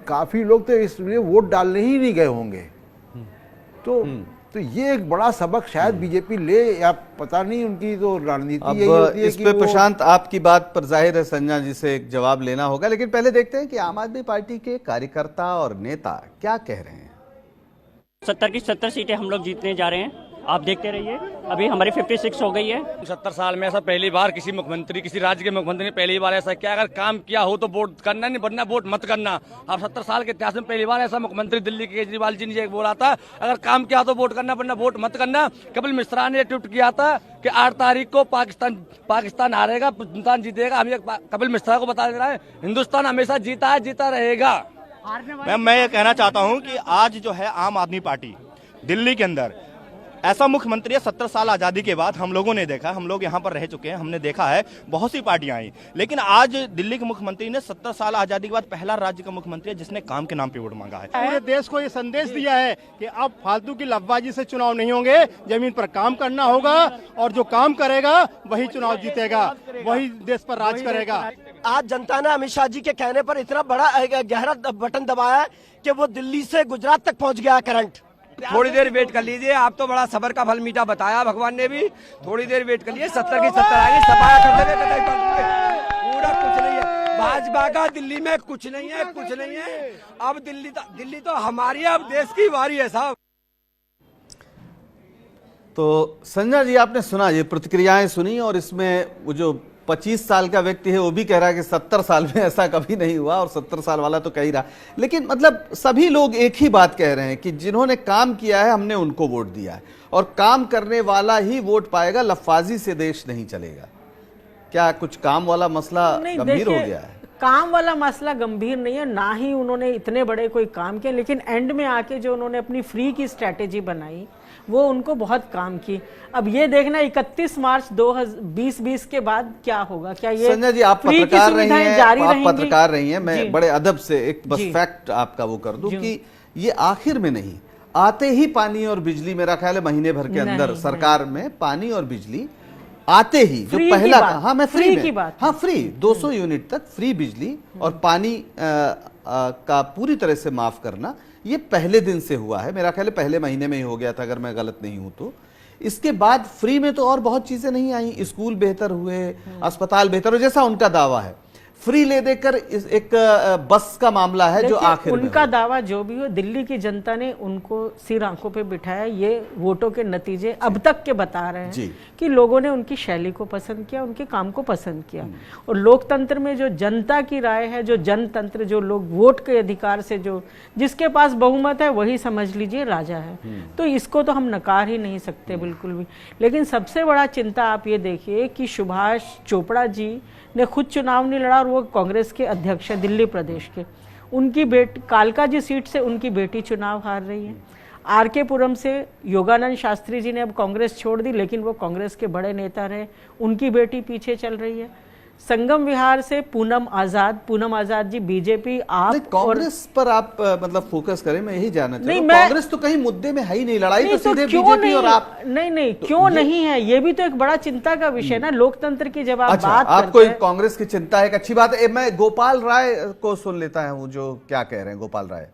काफ़ी लोग तो इसलिए वोट डालने ही नहीं गए होंगे। तो ये एक बड़ा सबक शायद बीजेपी ले, या पता नहीं, उनकी तो रणनीति यही होती है। इस पे प्रशांत आपकी बात पर जाहिर है संजय जी से एक जवाब लेना होगा, लेकिन पहले देखते हैं कि आम आदमी पार्टी के कार्यकर्ता और नेता क्या कह रहे हैं। 70 की 70 सीटें हम लोग जीतने जा रहे हैं, आप देखते रहिए। अभी हमारी 56 हो गई है। 70 साल में ऐसा पहली बार किसी मुख्यमंत्री, किसी राज्य के मुख्यमंत्री ने पहली बार ऐसा किया। अगर काम किया हो तो वोट करना, नहीं बनना वोट मत करना। अब 70 साल के इतिहास में पहली बार ऐसा मुख्यमंत्री दिल्ली के केजरीवाल जी ने बोला था, अगर काम किया तो वोट करना, वरना वोट मत करना। कपिल मिश्रा ने ट्वीट किया था कि 8 तारीख को पाकिस्तान हारेगा, हिंदुस्तान जीतेगा। हम कपिल मिश्रा को बता दे रहा है, हिंदुस्तान हमेशा जीता है, जीता रहेगा। मैं ये कहना चाहता हूँ कि आज जो है आम आदमी पार्टी दिल्ली के अंदर ऐसा मुख्यमंत्री है, 70 साल आज़ादी के बाद हम लोगों ने देखा, हम लोग यहाँ पर रह चुके हैं, हमने देखा है बहुत सी पार्टियां आई, लेकिन आज दिल्ली के मुख्यमंत्री ने 70 साल आज़ादी के बाद पहला राज्य का मुख्यमंत्री है जिसने काम के नाम पे वोट मांगा है। पूरे देश को ये संदेश दिया है कि अब फालतू की लफबाजी से चुनाव नहीं होंगे, जमीन पर काम करना होगा और जो काम करेगा वही चुनाव जीतेगा, वही देश पर राज करेगा। आज जनता ने अमित शाह जी के कहने पर इतना बड़ा गहरा बटन दबाया कि वो दिल्ली से गुजरात तक पहुँच गया करंट। थोड़ी देर वेट कर लीजिए, आप तो बड़ा सबर का फल मीठा बताया भगवान ने भी। थोड़ी देर वेट कर लीजिए, 70 की 70 आएगी, सफाया कर देंगे। पूरा कुछ नहीं है भाजपा का, दिल्ली में कुछ नहीं है, कुछ नहीं है। अब दिल्ली तो हमारी, अब देश की बारी है साहब। तो संजय जी आपने सुना, ये प्रतिक्रियाएं सुनी, और इसमें वो जो 25 साल का व्यक्ति है वो भी कह रहा है कि 70 साल में ऐसा कभी नहीं हुआ, और 70 साल वाला तो कह ही रहा। लेकिन मतलब सभी लोग एक ही बात कह रहे हैं कि जिन्होंने काम किया है हमने उनको वोट दिया है, और काम करने वाला ही वोट पाएगा, लफाजी से देश नहीं चलेगा। क्या कुछ काम वाला मसला गंभीर हो गया है? काम वाला मसला गंभीर नहीं है, ना ही उन्होंने इतने बड़े कोई काम किए, लेकिन एंड में आके जो उन्होंने अपनी फ्री की स्ट्रैटेजी बनाई वो उनको बहुत काम की। अब ये देखना 31 मार्च 2020 के बाद क्या होगा, क्या ये संजय जी आप पत्रकार रही हैं, आप पत्रकार रही हैं, मैं बड़े अदब से एक बस फैक्ट आपका वो कर दूं कि ये आखिर में नहीं, आते ही पानी और बिजली, मेरा ख्याल है महीने भर के अंदर सरकार में पानी और बिजली आते ही जो पहला, हाँ मैं फ्री की बात, हाँ फ्री 200 यूनिट तक फ्री बिजली और पानी का पूरी तरह से माफ करना, ये पहले दिन से हुआ है। मेरा ख्याल है पहले महीने में ही हो गया था अगर मैं गलत नहीं हूं तो। इसके बाद फ्री में तो और बहुत चीजें नहीं आई, स्कूल बेहतर हुए, अस्पताल बेहतर हुए, जैसा उनका दावा है। फ्री ले देकर एक बस का मामला है जो आखिर में उनका दावा जो भी हो, दिल्ली की जनता ने उनको सिर आंखों पे बिठाया। ये वोटों के नतीजे अब तक के बता रहे हैं कि लोगों ने उनकी शैली को पसंद किया, उनके काम को पसंद किया। और लोकतंत्र में जो जनता की राय है, जो जनतंत्र, जो लोग वोट के अधिकार से, जो जिसके पास बहुमत है वही समझ लीजिए राजा है। तो इसको तो हम नकार ही नहीं सकते बिल्कुल भी। लेकिन सबसे बड़ा चिंता आप ये देखिए कि सुभाष चोपड़ा जी ने खुद चुनाव नहीं लड़ा, और वो कांग्रेस के अध्यक्ष है दिल्ली प्रदेश के। उनकी बेटी कालका जी सीट से उनकी बेटी चुनाव हार रही है। आरके पुरम से योगानंद शास्त्री जी ने अब कांग्रेस छोड़ दी, लेकिन वो कांग्रेस के बड़े नेता रहे, उनकी बेटी पीछे चल रही है। संगम विहार से पूनम आजाद जी बीजेपी आप कांग्रेस पर आप मतलब फोकस करें, मैं यही जानना चाहता हूं। मैं कांग्रेस तो कहीं मुद्दे में है ही नहीं, लड़ाई तो सीधे क्यों बीजेपी नहीं, और आप। नहीं क्यों नहीं है, ये भी तो एक बड़ा चिंता का विषय ना लोकतंत्र की। जब आप अच्छा, बात आपको करते हैं, कांग्रेस की चिंता है, एक अच्छी बात है। मैं गोपाल राय को सुन लेता हूं, जो क्या कह रहे हैं गोपाल राय।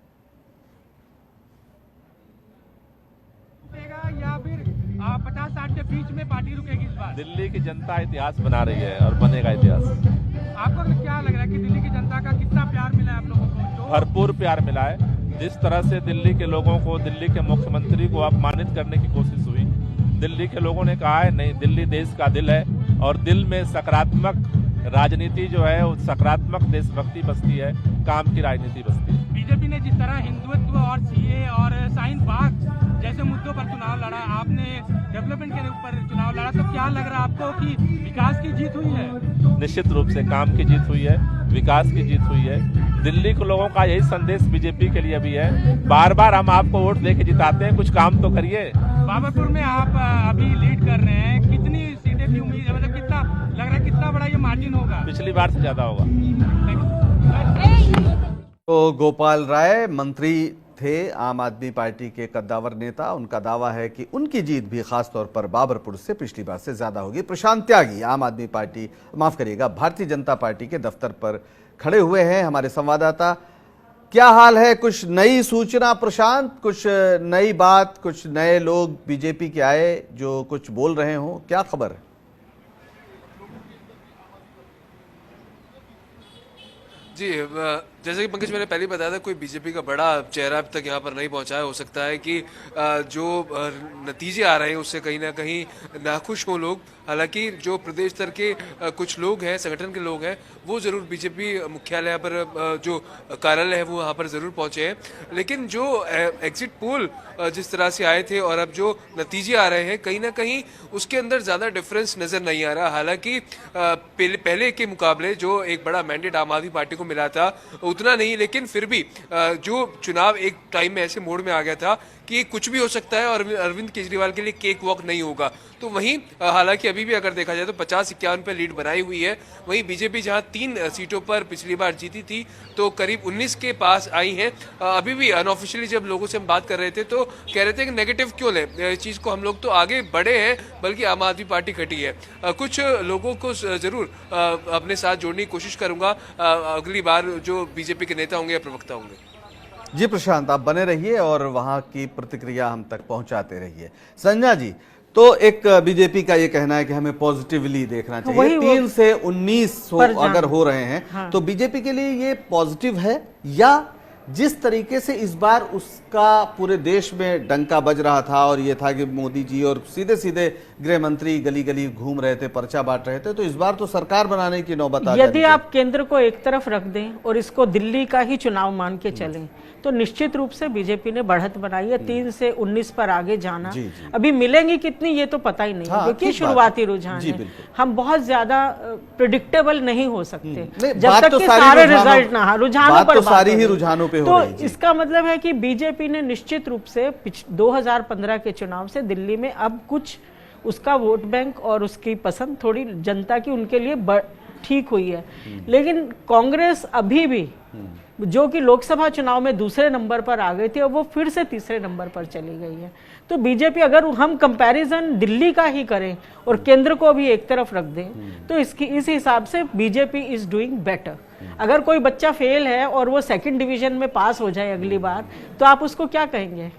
या फिर 50-60 के बीच में पार्टी रुकेगी इस बार? दिल्ली की जनता इतिहास बना रही है और बनेगा इतिहास। आपको क्या लग रहा है कि दिल्ली की जनता का कितना प्यार मिला है आप लोगों को? भरपूर प्यार मिला है। जिस तरह से दिल्ली के लोगों को, दिल्ली के मुख्यमंत्री को अपमानित करने की कोशिश हुई, दिल्ली के लोगों ने कहा है नहीं, दिल्ली देश का दिल है और दिल में सकारात्मक राजनीति जो है वो सकारात्मक देशभक्ति बसती है, काम की राजनीति बसती है। बीजेपी ने जिस तरह हिंदुत्व और सीए और शाहीन बाग जैसे मुद्दों पर चुनाव लड़ा, आपने डेवलपमेंट के ऊपर चुनाव लड़ा, तो क्या लग रहा है आपको कि विकास की जीत हुई है? निश्चित रूप से काम की जीत हुई है, विकास की जीत हुई है। दिल्ली के लोगों का यही संदेश बीजेपी के लिए भी है, बार बार हम आपको वोट देके जिताते हैं, कुछ काम तो करिए। बाबरपुर में आप अभी लीड कर रहे हैं, कितनी सीटें की उम्मीद है, मतलब कितना लग रहा है, कितना बड़ा ये मार्जिन होगा? पिछली बार से ज्यादा होगा। तो गोपाल राय मंत्री थे, आम आदमी पार्टी के कद्दावर नेता। उनका दावा है कि उनकी जीत भी खासतौर पर बाबरपुर से पिछली बार से ज्यादा होगी। प्रशांत त्यागी आम आदमी पार्टी, माफ करिएगा, भारतीय जनता पार्टी के दफ्तर पर खड़े हुए हैं हमारे संवाददाता। क्या हाल है, कुछ नई सूचना प्रशांत, कुछ नई बात, कुछ नए लोग बीजेपी के आए जो कुछ बोल रहे हो, क्या खबर है? जी, जैसे कि पंकज मैंने पहले ही बताया था, कोई बीजेपी का बड़ा चेहरा अब तक यहाँ पर नहीं पहुंचा है। हो सकता है कि जो नतीजे आ रहे हैं उससे कहीं ना कहीं नाखुश हों लोग। हालांकि जो प्रदेश स्तर के कुछ लोग हैं, संगठन के लोग हैं, वो जरूर बीजेपी मुख्यालय पर जो कार्यालय है वो वहाँ पर जरूर पहुंचे हैं। लेकिन जो एग्जिट पोल जिस तरह से आए थे और अब जो नतीजे आ रहे हैं, कहीं ना कहीं उसके अंदर ज़्यादा डिफरेंस नज़र नहीं आ रहा। हालांकि पहले के मुकाबले जो एक बड़ा मैंडेट आम आदमी पार्टी को मिला था उतना नहीं, लेकिन फिर भी जो चुनाव एक टाइम में ऐसे मोड में आ गया था कि कुछ भी हो सकता है और अरविंद केजरीवाल के लिए केक वॉक नहीं होगा। तो वहीं हालांकि अभी भी अगर देखा जाए तो 50-51 पे लीड बनाई हुई है। वहीं बीजेपी जहां 3 सीटों पर पिछली बार जीती थी तो करीब 19 के पास आई हैं। अभी भी अनऑफिशियली जब लोगों से हम बात कर रहे थे तो कह रहे थे कि नेगेटिव क्यों लें इस चीज़ को, हम लोग तो आगे बढ़े हैं, बल्कि आम आदमी पार्टी घटी है। कुछ लोगों को जरूर अपने साथ जोड़ने की कोशिश करूंगा अगली बार जो बीजेपी के नेता होंगे या प्रवक्ता होंगे। जी प्रशांत, आप बने रहिए और वहां की प्रतिक्रिया हम तक पहुंचाते रहिए। संजय जी, तो एक बीजेपी का ये कहना है कि हमें पॉजिटिवली देखना चाहिए, 3 से 19 अगर हो रहे हैं हाँ। तो बीजेपी के लिए ये पॉजिटिव है, या जिस तरीके से इस बार उसका पूरे देश में डंका बज रहा था और ये था कि मोदी जी और सीधे सीधे गृह मंत्री गली गली घूम रहे थे, पर्चा बांट रहे थे, तो इस बार तो सरकार बनाने की नौबत आ यदि आप केंद्र को एक तरफ रख दें और इसको दिल्ली का ही चुनाव मान के चलें तो निश्चित रूप से बीजेपी ने बढ़त बनाई है। 3 से 19 पर आगे जाना, अभी मिलेंगी कितनी ये तो पता ही नहीं, क्योंकि शुरुआती रुझान है, हम बहुत ज्यादा प्रिडिक्टेबल नहीं हो सकते जब तक कि सारे रिजल्ट ना, रुझानों पर सारी ही रुझानों पे हो तो रही है। इसका मतलब है कि बीजेपी ने निश्चित रूप से 2015 के चुनाव से दिल्ली में अब कुछ उसका वोट बैंक और उसकी पसंद थोड़ी जनता की उनके लिए ठीक हुई है। लेकिन कांग्रेस अभी भी जो कि लोकसभा चुनाव में दूसरे नंबर पर आ गई थी और वो फिर से तीसरे नंबर पर चली गई है। तो बीजेपी, अगर हम कंपैरिजन दिल्ली का ही करें और केंद्र को भी एक तरफ रख दें तो इस हिसाब से बीजेपी इज डूइंग बेटर। अगर कोई बच्चा फेल है और वो 2nd डिवीजन में पास हो जाए अगली बार तो आप उसको क्या कहेंगे?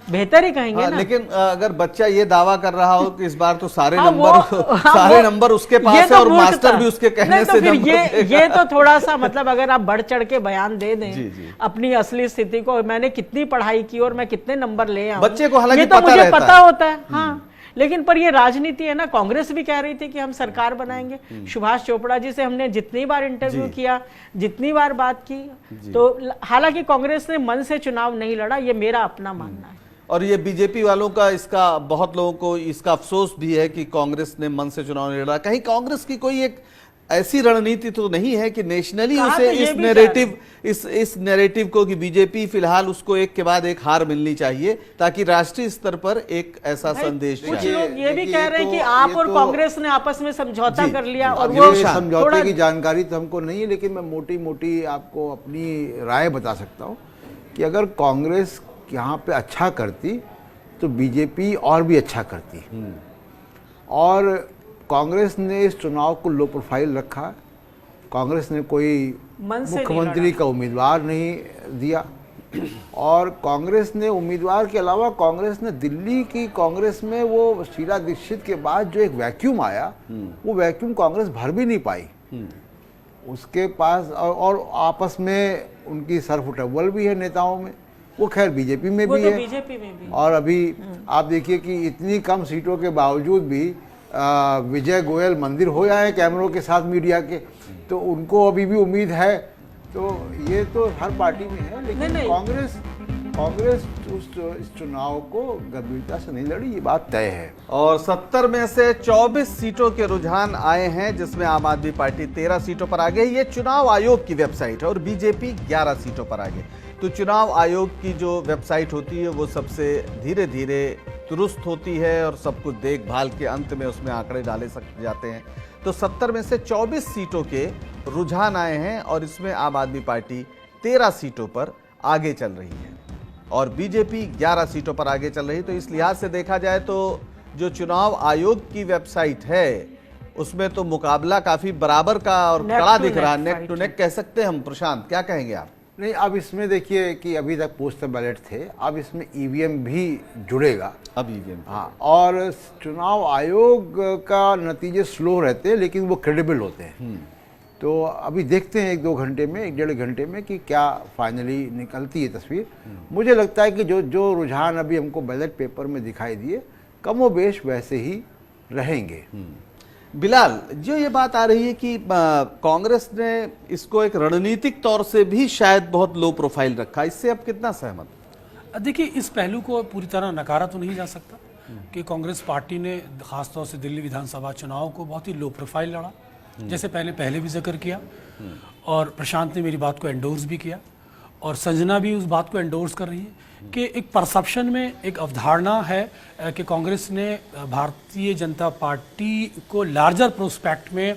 बेहतर ही कहेंगे ना। लेकिन अगर बच्चा ये दावा कर रहा हो कि इस बार तो सारे नंबर उसके पास तो है और मास्टर भी उसके कहने तो से फिर ये तो थोड़ा सा मतलब अगर आप बढ़ चढ़ के बयान दे दें अपनी असली स्थिति को, मैंने कितनी पढ़ाई की और मैं कितने नंबर ले आऊं, बच्चे को हालांकि ये तो मुझे पता होता है। हाँ, लेकिन पर ये राजनीति है ना। कांग्रेस भी कह रही थी कि हम सरकार बनाएंगे। सुभाष चोपड़ा जी से हमने जितनी बार इंटरव्यू किया, जितनी बार बात की, तो हालांकि कांग्रेस ने मन से चुनाव नहीं लड़ा, ये मेरा अपना मानना है। और ये बीजेपी वालों का, इसका बहुत लोगों को इसका अफसोस भी है कि कांग्रेस ने मन से चुनाव नहीं लड़ा। कहीं कांग्रेस की कोई एक ऐसी रणनीति तो नहीं है कि नेशनली कहा उसे तो ये इस भी नैरेटिव इस नैरेटिव को कि बीजेपी फिलहाल उसको एक के बाद एक हार मिलनी चाहिए ताकि राष्ट्रीय स्तर पर एक ऐसा संदेश कुछ जाए। लोग ये भी देखिए, कह रहे हैं कि आप और कांग्रेस ने आपस में समझौता कर लिया और वो समझौते की जानकारी तो हमको नहीं है, लेकिन मैं मोटी मोटी आपको अपनी राय बता सकता हूँ कि अगर कांग्रेस यहाँ पे अच्छा करती तो बीजेपी और भी अच्छा करती। और कांग्रेस ने इस चुनाव को लो प्रोफाइल रखा। कांग्रेस ने कोई मुख्यमंत्री का उम्मीदवार नहीं दिया और कांग्रेस ने उम्मीदवार के अलावा कांग्रेस ने दिल्ली की कांग्रेस में वो शीला दीक्षित के बाद जो एक वैक्यूम आया वो वैक्यूम कांग्रेस भर भी नहीं पाई। उसके पास और आपस में उनकी सरफुटअव्वल भी है नेताओं में, वो खैर बीजेपी में भी है। बीजेपी में भी। और अभी आप देखिए कि इतनी कम सीटों के बावजूद भी विजय गोयल मंदिर हो जाए कैमरों के साथ मीडिया के, तो उनको अभी भी उम्मीद है। तो ये तो हर पार्टी में है, लेकिन कांग्रेस इस चुनाव को गंभीरता से नहीं लड़ी, ये बात तय है। और 70 में से 24 सीटों के रुझान आए हैं, जिसमें आम आदमी पार्टी 13 सीटों पर आगे। ये चुनाव आयोग की वेबसाइट है और बीजेपी 11 सीटों पर आगे। तो चुनाव आयोग की जो वेबसाइट होती है वो सबसे धीरे धीरे दुरुस्त होती है और सब कुछ देखभाल के अंत में उसमें आंकड़े डाले जाते हैं। तो 70 में से 24 सीटों के रुझान आए हैं और इसमें आम आदमी पार्टी 13 सीटों पर आगे चल रही है और बीजेपी 11 सीटों पर आगे चल रही है। तो इस लिहाज से देखा जाए तो जो चुनाव आयोग की वेबसाइट है उसमें तो मुकाबला काफी बराबर का और कड़ा दिख रहा है, नेक टू नेक कह सकते हैं हम। प्रशांत, क्या कहेंगे आप? नहीं, अब इसमें देखिए कि अभी तक पोस्टल बैलेट थे, अब इसमें ईवीएम भी जुड़ेगा। अब ईवीएम, हाँ, और चुनाव आयोग का नतीजे स्लो रहते हैं लेकिन वो क्रेडिबल होते हैं। तो अभी देखते हैं 1-2 घंटे में, 1-1.5 घंटे में कि क्या फाइनली निकलती है तस्वीर। मुझे लगता है कि जो रुझान अभी हमको बैलेट पेपर में दिखाई दिए कमोबेश वैसे ही रहेंगे। बिलाल, जो ये बात आ रही है कि कांग्रेस ने इसको एक रणनीतिक तौर से भी शायद बहुत लो प्रोफाइल रखा, इससे आप कितना सहमत? देखिए, इस पहलू को पूरी तरह नकारा तो नहीं जा सकता कि कांग्रेस पार्टी ने खासतौर से दिल्ली विधानसभा चुनाव को बहुत ही लो प्रोफाइल लड़ा, जैसे पहले भी जिक्र किया और प्रशांत ने मेरी बात को एंडोर्स भी किया और संजना भी उस बात को एंडोर्स कर रही है कि एक परसेप्शन में एक अवधारणा है कि कांग्रेस ने भारतीय जनता पार्टी को लार्जर प्रोस्पेक्ट में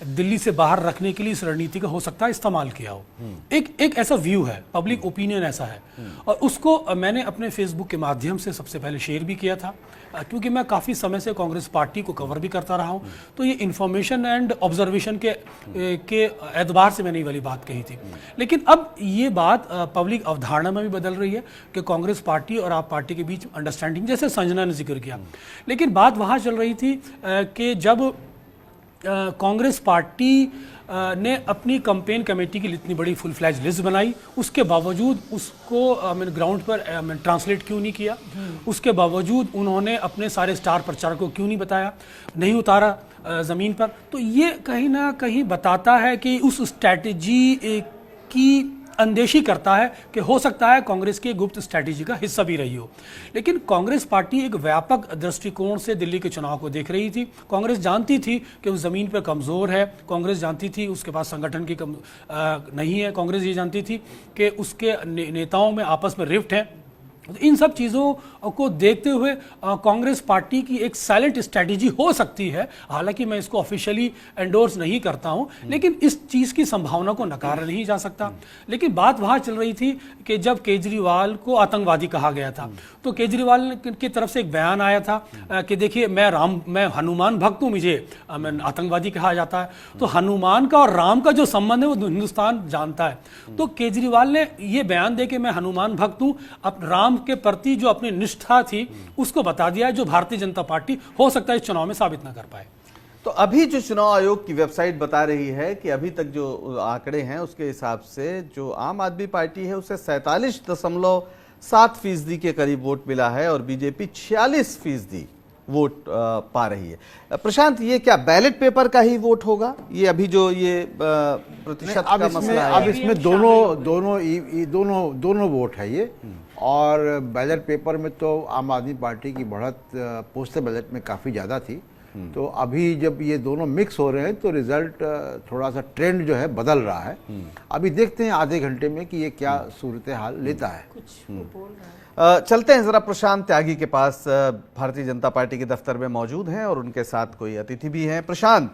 दिल्ली से बाहर रखने के लिए इस रणनीति का हो सकता है इस्तेमाल किया हो। एक ऐसा व्यू है, पब्लिक ओपिनियन ऐसा है और उसको मैंने अपने फेसबुक के माध्यम से सबसे पहले शेयर भी किया था क्योंकि मैं काफ़ी समय से कांग्रेस पार्टी को कवर भी करता रहा हूं। तो ये इन्फॉर्मेशन एंड ऑब्जर्वेशन के एतबार से मैंने ये वाली बात कही थी। लेकिन अब ये बात पब्लिक अवधारणा में भी बदल रही है कि कांग्रेस पार्टी और आप पार्टी के बीच अंडरस्टैंडिंग, जैसे संजना ने जिक्र किया। लेकिन बात वहाँ चल रही थी कि जब कांग्रेस पार्टी ने अपनी कैंपेन कमेटी की इतनी बड़ी फुल फ्लैज लिस्ट बनाई, उसके बावजूद उसको मैंने ग्राउंड पर ट्रांसलेट क्यों नहीं किया, उसके बावजूद उन्होंने अपने सारे स्टार प्रचारकों को क्यों नहीं बताया, नहीं उतारा ज़मीन पर। तो ये कहीं ना कहीं बताता है कि उस स्ट्रैटेजी की अंदेशी करता है कि हो सकता है कांग्रेस की गुप्त स्ट्रैटेजी का हिस्सा भी रही हो। लेकिन कांग्रेस पार्टी एक व्यापक दृष्टिकोण से दिल्ली के चुनाव को देख रही थी। कांग्रेस जानती थी कि उस ज़मीन पर कमज़ोर है, कांग्रेस जानती थी उसके पास संगठन की नहीं है, कांग्रेस ये जानती थी कि उसके नेताओं में आपस में रिफ्ट है। इन सब चीज़ों को देखते हुए कांग्रेस पार्टी की एक साइलेंट स्ट्रैटेजी हो सकती है। हालांकि मैं इसको ऑफिशियली एंडोर्स नहीं करता हूं, लेकिन इस चीज़ की संभावना को नकारा नहीं जा सकता। लेकिन बात वहां चल रही थी कि जब केजरीवाल को आतंकवादी कहा गया था तो केजरीवाल की तरफ से एक बयान आया था कि देखिए मैं हनुमान भक्त हूँ, मुझे आतंकवादी कहा जाता है। तो हनुमान का और राम का जो संबंध है वो हिंदुस्तान जानता है। तो केजरीवाल ने ये बयान दे कि मैं हनुमान भक्त हूँ, अब राम के प्रति जो अपनी निष्ठा थी उसको बता दिया है, जो भारतीय जनता पार्टी हो सकता है इस चुनाव में साबित ना कर पाए। तो अभी जो चुनाव आयोग की वेबसाइट बता रही है कि अभी तक जो आंकड़े हैं उसके हिसाब से जो आम आदमी पार्टी है उसे 47.7% के करीब वोट मिला है और बीजेपी 46% वोट पा रही है। प्रशांत, ये क्या बैलेट पेपर का ही वोट होगा? ये अभी जो ये प्रतिशत का मसला है, अब इसमें दोनों वोट है ये। और बैलेट पेपर में तो आम आदमी पार्टी की बढ़त पोस्टल बैलेट में काफ़ी ज़्यादा थी तो अभी जब ये दोनों मिक्स हो रहे हैं तो रिजल्ट थोड़ा सा ट्रेंड जो है बदल रहा है। अभी देखते हैं आधे घंटे में कि ये क्या सूरत हाल लेता है। चलते हैं जरा प्रशांत त्यागी के पास, भारतीय जनता पार्टी के दफ्तर में मौजूद हैं और उनके साथ कोई अतिथि भी हैं। प्रशांत,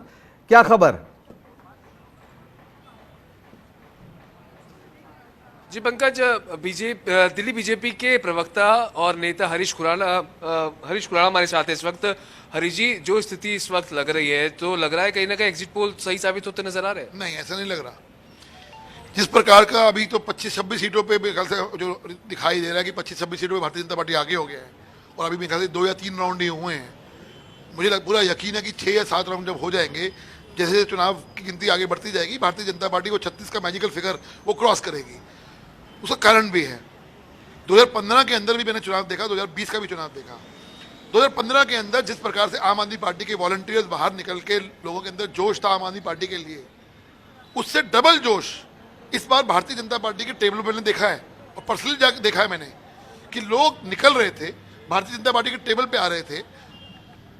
क्या खबर? जी पंकज, दिल्ली बीजेपी के प्रवक्ता और नेता हरीश खुराना हमारे साथ हैं इस वक्त। हरीश जी, जो स्थिति इस वक्त लग रही है तो लग रहा है कहीं ना कहीं एग्जिट पोल सही साबित होते नजर आ रहे हैं? नहीं, ऐसा नहीं लग रहा। जिस प्रकार का अभी तो 25-26 सीटों पे मेरे ख्याल से जो दिखाई दे रहा है कि 25-26 सीटों पे भारतीय जनता पार्टी आगे हो गया है और अभी मेरे ख्याल से 2 या 3 राउंड ही हुए हैं। मुझे पूरा यकीन है कि 6 या 7 राउंड जब हो जाएंगे, जैसे चुनाव की गिनती आगे बढ़ती जाएगी, भारतीय जनता पार्टी वो 36 का मैजिकल फिगर वो क्रॉस करेगी। उसका कारण भी है, 2015 के अंदर भी मैंने चुनाव देखा, 2020 का भी चुनाव देखा। 2015 के अंदर जिस प्रकार से आम आदमी पार्टी के वॉलंटियर्स बाहर निकल के लोगों के अंदर जोश था आम आदमी पार्टी के लिए, उससे डबल जोश इस बार भारतीय जनता पार्टी के टेबल पर मैंने देखा है और पर्सनली जाकर देखा है मैंने कि लोग निकल रहे थे, भारतीय जनता पार्टी के टेबल पे आ रहे थे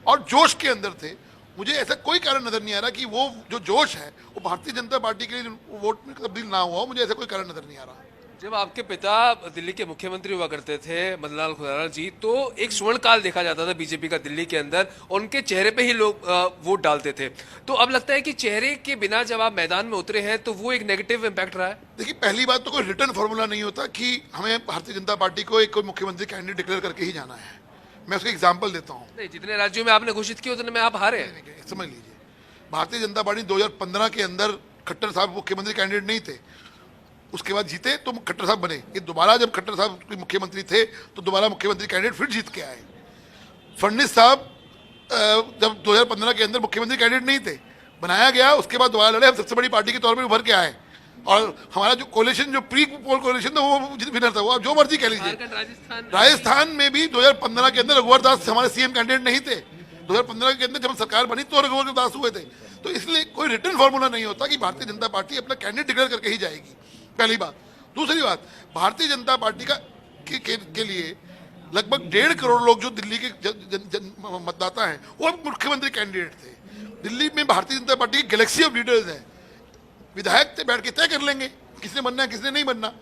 और जोश के अंदर थे। मुझे ऐसा कोई कारण नजर नहीं आ रहा कि वो जो जोश है वो भारतीय जनता पार्टी के लिए वोट में तब्दील ना हुआ हो। मुझे ऐसा कोई कारण नजर नहीं आ रहा। जब आपके पिता दिल्ली के मुख्यमंत्री हुआ करते थे मदनलाल खुराना जी, तो एक स्वर्ण काल देखा जाता था बीजेपी का दिल्ली के अंदर, उनके चेहरे पे ही लोग वोट डालते थे। तो अब लगता है कि चेहरे के बिना जब आप मैदान में उतरे हैं तो वो एक नेगेटिव इम्पैक्ट रहा है। देखिए, पहली बात तो कोई रिटर्न फॉर्मूला नहीं होता कि हमें भारतीय जनता पार्टी को एक कोई मुख्यमंत्री कैंडिडेट डिक्लेयर करके ही जाना है। मैं उसका एग्जाम्पल देता हूँ। नहीं, जितने राज्यों में आपने घोषित किया उतने में आप हारे हैं। समझ लीजिए, भारतीय जनता पार्टी 2015 के अंदर खट्टर साहब मुख्यमंत्री कैंडिडेट नहीं थे, उसके बाद जीते तो खट्टर साहब बने। ये दोबारा जब खट्टर साहब मुख्यमंत्री थे तो दोबारा मुख्यमंत्री कैंडिडेट फिर जीत के आए। फडणवीस साहब जब 2015 के अंदर मुख्यमंत्री कैंडिडेट नहीं थे, बनाया गया, उसके बाद दोबारा लड़े, हम सबसे बड़ी पार्टी के तौर पर उभर के आए और हमारा जो कोलिशन, जो प्री पोल कोलिशन था वो विनर था। वो आप जो मर्जी कह लीजिए। राजस्थान में भी 2015 के अंदर रघुवर दास हमारे सीएम कैंडिडेट नहीं थे। 2015 के अंदर जब सरकार बनी तो रघुवर दास हुए थे। तो इसलिए कोई रिटर्न फॉर्मूला नहीं होता कि भारतीय जनता पार्टी अपना कैंडिडेट डिक्लेयर करके ही जाएगी, पहली बात। दूसरी बात, भारतीय जनता पार्टी का के लिए लगभग 1.5 करोड़ लोग जो दिल्ली के मतदाता हैं वो मुख्यमंत्री कैंडिडेट थे। दिल्ली में भारतीय जनता पार्टी की गैलेक्सी ऑफ लीडर्स है। विधायक से बैठ के तय कर लेंगे किसने बनना है किसने नहीं बनना,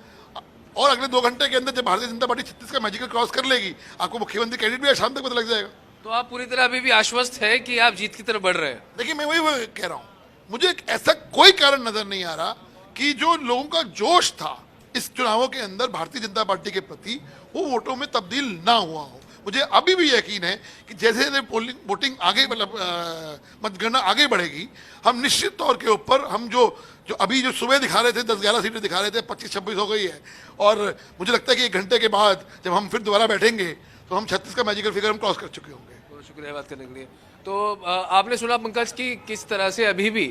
और अगले 2 घंटे के अंदर जब भारतीय जनता पार्टी 36 का मैजिकल क्रॉस कर लेगी, आपको मुख्यमंत्री कैंडिडेट भी शाम तक पता लग जाएगा। तो आप पूरी तरह अभी भी आश्वस्त है कि आप जीत की तरफ बढ़ रहे हैं? देखिए, मैं वही कह रहा हूँ, मुझे ऐसा कोई कारण नजर नहीं आ रहा कि जो लोगों का जोश था इस चुनावों के अंदर भारतीय जनता पार्टी के प्रति वो वोटों में तब्दील ना हुआ हो। मुझे अभी भी यकीन है कि जैसे जैसे वोटिंग आगे, मतलब मतगणना आगे बढ़ेगी, हम निश्चित तौर के ऊपर हम जो अभी जो सुबह दिखा रहे थे 10-11 सीटें दिखा रहे थे, 25-26 हो गई है। और मुझे लगता है कि 1 घंटे के बाद जब हम फिर दोबारा बैठेंगे तो हम 36 का मैजिकल फिगर हम क्रॉस कर चुके होंगे। बहुत शुक्रिया बात करने के लिए। तो आपने सुना पंकज की किस तरह से अभी भी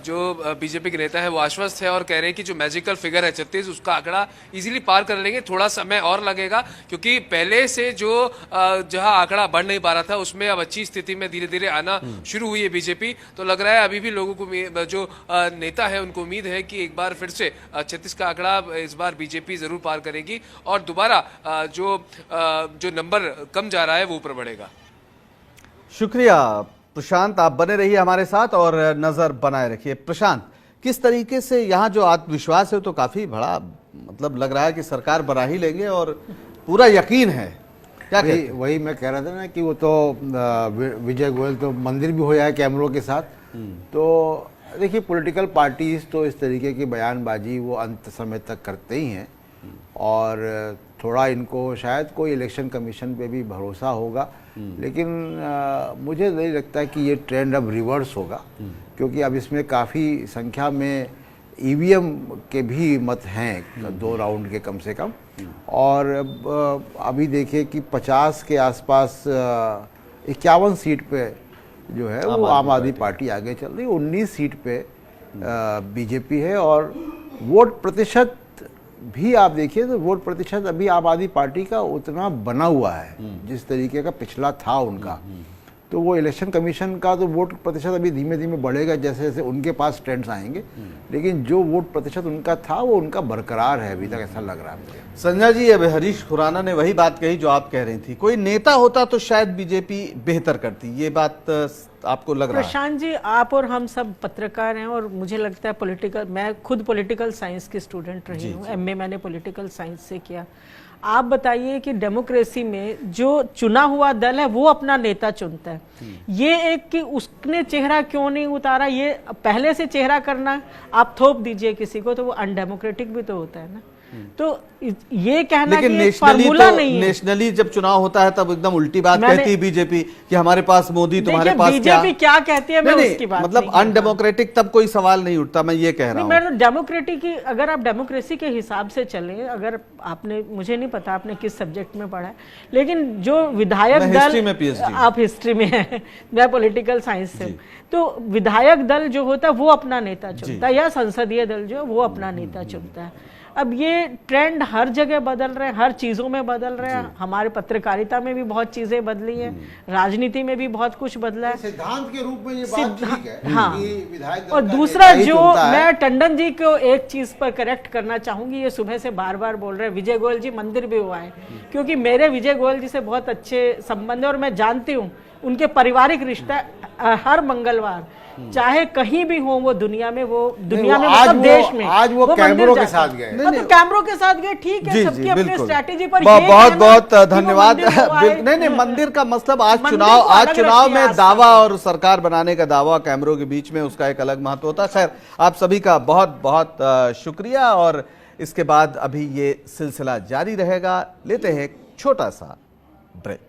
जो बीजेपी के नेता है वो आश्वस्त है और कह रहे हैं कि जो मैजिकल फिगर है 36, उसका आंकड़ा इजीली पार कर लेंगे। थोड़ा समय और लगेगा क्योंकि पहले से जो जहां आंकड़ा बढ़ नहीं पा रहा था उसमें अब अच्छी स्थिति में धीरे धीरे आना शुरू हुई है बीजेपी। तो लग रहा है अभी भी लोगों को, जो नेता है उनको उम्मीद है कि एक बार फिर से 36 का आंकड़ा इस बार बीजेपी जरूर पार करेगी और दोबारा जो नंबर कम जा रहा है वो ऊपर बढ़ेगा। शुक्रिया प्रशांत, आप बने रहिए हमारे साथ और नजर बनाए रखिए। प्रशांत, किस तरीके से यहाँ जो आत्मविश्वास है तो काफी बड़ा, मतलब लग रहा है कि सरकार बना ही लेंगे और पूरा यकीन है, क्या कहते हैं? वही मैं कह रहा था ना कि वो तो विजय गोयल तो मंदिर भी हो जाए कैमरों के साथ। तो देखिए, पॉलिटिकल पार्टीज तो इस तरीके की बयानबाजी वो अंत समय तक करते ही हैं और थोड़ा इनको शायद कोई इलेक्शन कमीशन पे भी भरोसा होगा, लेकिन मुझे नहीं लगता कि ये ट्रेंड अब रिवर्स होगा, क्योंकि अब इसमें काफ़ी संख्या में ईवीएम के भी मत हैं, 2 राउंड के कम से कम। और अभी देखिए कि 50 के आसपास 51 सीट पे जो है वो आम आदमी पार्टी आगे चल रही है, 19 सीट पे बीजेपी है। और वोट प्रतिशत भी आप देखिए तो वोट प्रतिशत अभी आम आदमी पार्टी का उतना बना हुआ है जिस तरीके का पिछला था उनका। तो वो इलेक्शन कमीशन का तो वोट प्रतिशत अभी धीमे धीमे बढ़ेगा जैसे जैसे उनके पास ट्रेंड्स आएंगे, लेकिन जो वोट प्रतिशत उनका था वो उनका बरकरार है अभी तक, ऐसा लग रहा है मुझे। संजय जी, अब हरीश खुराना ने वही बात कही जो आप कह रही थी, कोई नेता होता तो शायद बीजेपी बेहतर करती, ये बात आपको लग रहा है? प्रशांत जी, आप और हम सब पत्रकार हैं और मुझे लगता है मैं खुद पॉलिटिकल साइंस की स्टूडेंट रही हूँ, एमए मैंने पॉलिटिकल साइंस से किया। आप बताइए कि डेमोक्रेसी में जो चुना हुआ दल है वो अपना नेता चुनता है। ये एक कि उसने चेहरा क्यों नहीं उतारा, ये पहले से चेहरा करना आप थोप दीजिए किसी को तो वो अनडेमोक्रेटिक भी तो होता है ना। तो ये कहना कि एक फार्मूला नहीं है। नेशनली जब चुनाव होता है तब एकदम उल्टी बात कहती है बीजेपी कि हमारे पास मोदी, तुम्हारे पास बीजेपी क्या कहती है, मैं उसकी बात मतलब अनडेमोक्रेटिक तब कोई सवाल नहीं उठता, मैं ये कह रहा हूँ। मैं डेमोक्रेटिक की, अगर आप डेमोक्रेसी के हिसाब से चले, अगर आपने, मुझे नहीं पता आपने किस सब्जेक्ट में पढ़ा है, लेकिन जो विधायक दल, आप हिस्ट्री में है, मैं पॉलिटिकल साइंस से, तो विधायक दल जो होता है वो अपना नेता चुनता है या संसदीय दल जो है वो अपना नेता चुनता है। अब ये ट्रेंड हर जगह बदल रहे हैं, हर चीजों में बदल रहे हैं। हमारे पत्रकारिता में भी बहुत चीजें बदली हैं, राजनीति में भी बहुत कुछ बदला है। सिद्धांत के रूप में ये बात ठीक है। हाँ, कि विधायक दल और दूसरा जो मैं टंडन जी को एक चीज पर करेक्ट करना चाहूंगी, ये सुबह से बार बार बोल रहे हैं विजय गोयल जी मंदिर भी हुआ है, क्योंकि मेरे विजय गोयल जी से बहुत अच्छे संबंध है और मैं जानती हूँ उनके पारिवारिक रिश्ता हर मंगलवार चाहे कहीं भी हो वो दुनिया में, वो दुनिया में मतलब देश में, आज वो कैमरों के साथ गए, तो कैमरों के साथ गए, ठीक है, सबकी अपनी स्ट्रैटेजी पर बहुत बहुत धन्यवाद। नहीं, मंदिर का मतलब आज चुनाव में दावा और सरकार बनाने का दावा कैमरों के बीच में उसका एक अलग महत्व होता है। खैर, आप सभी का बहुत बहुत शुक्रिया और इसके बाद अभी ये सिलसिला जारी रहेगा। लेते हैं एक छोटा सा ब्रेक।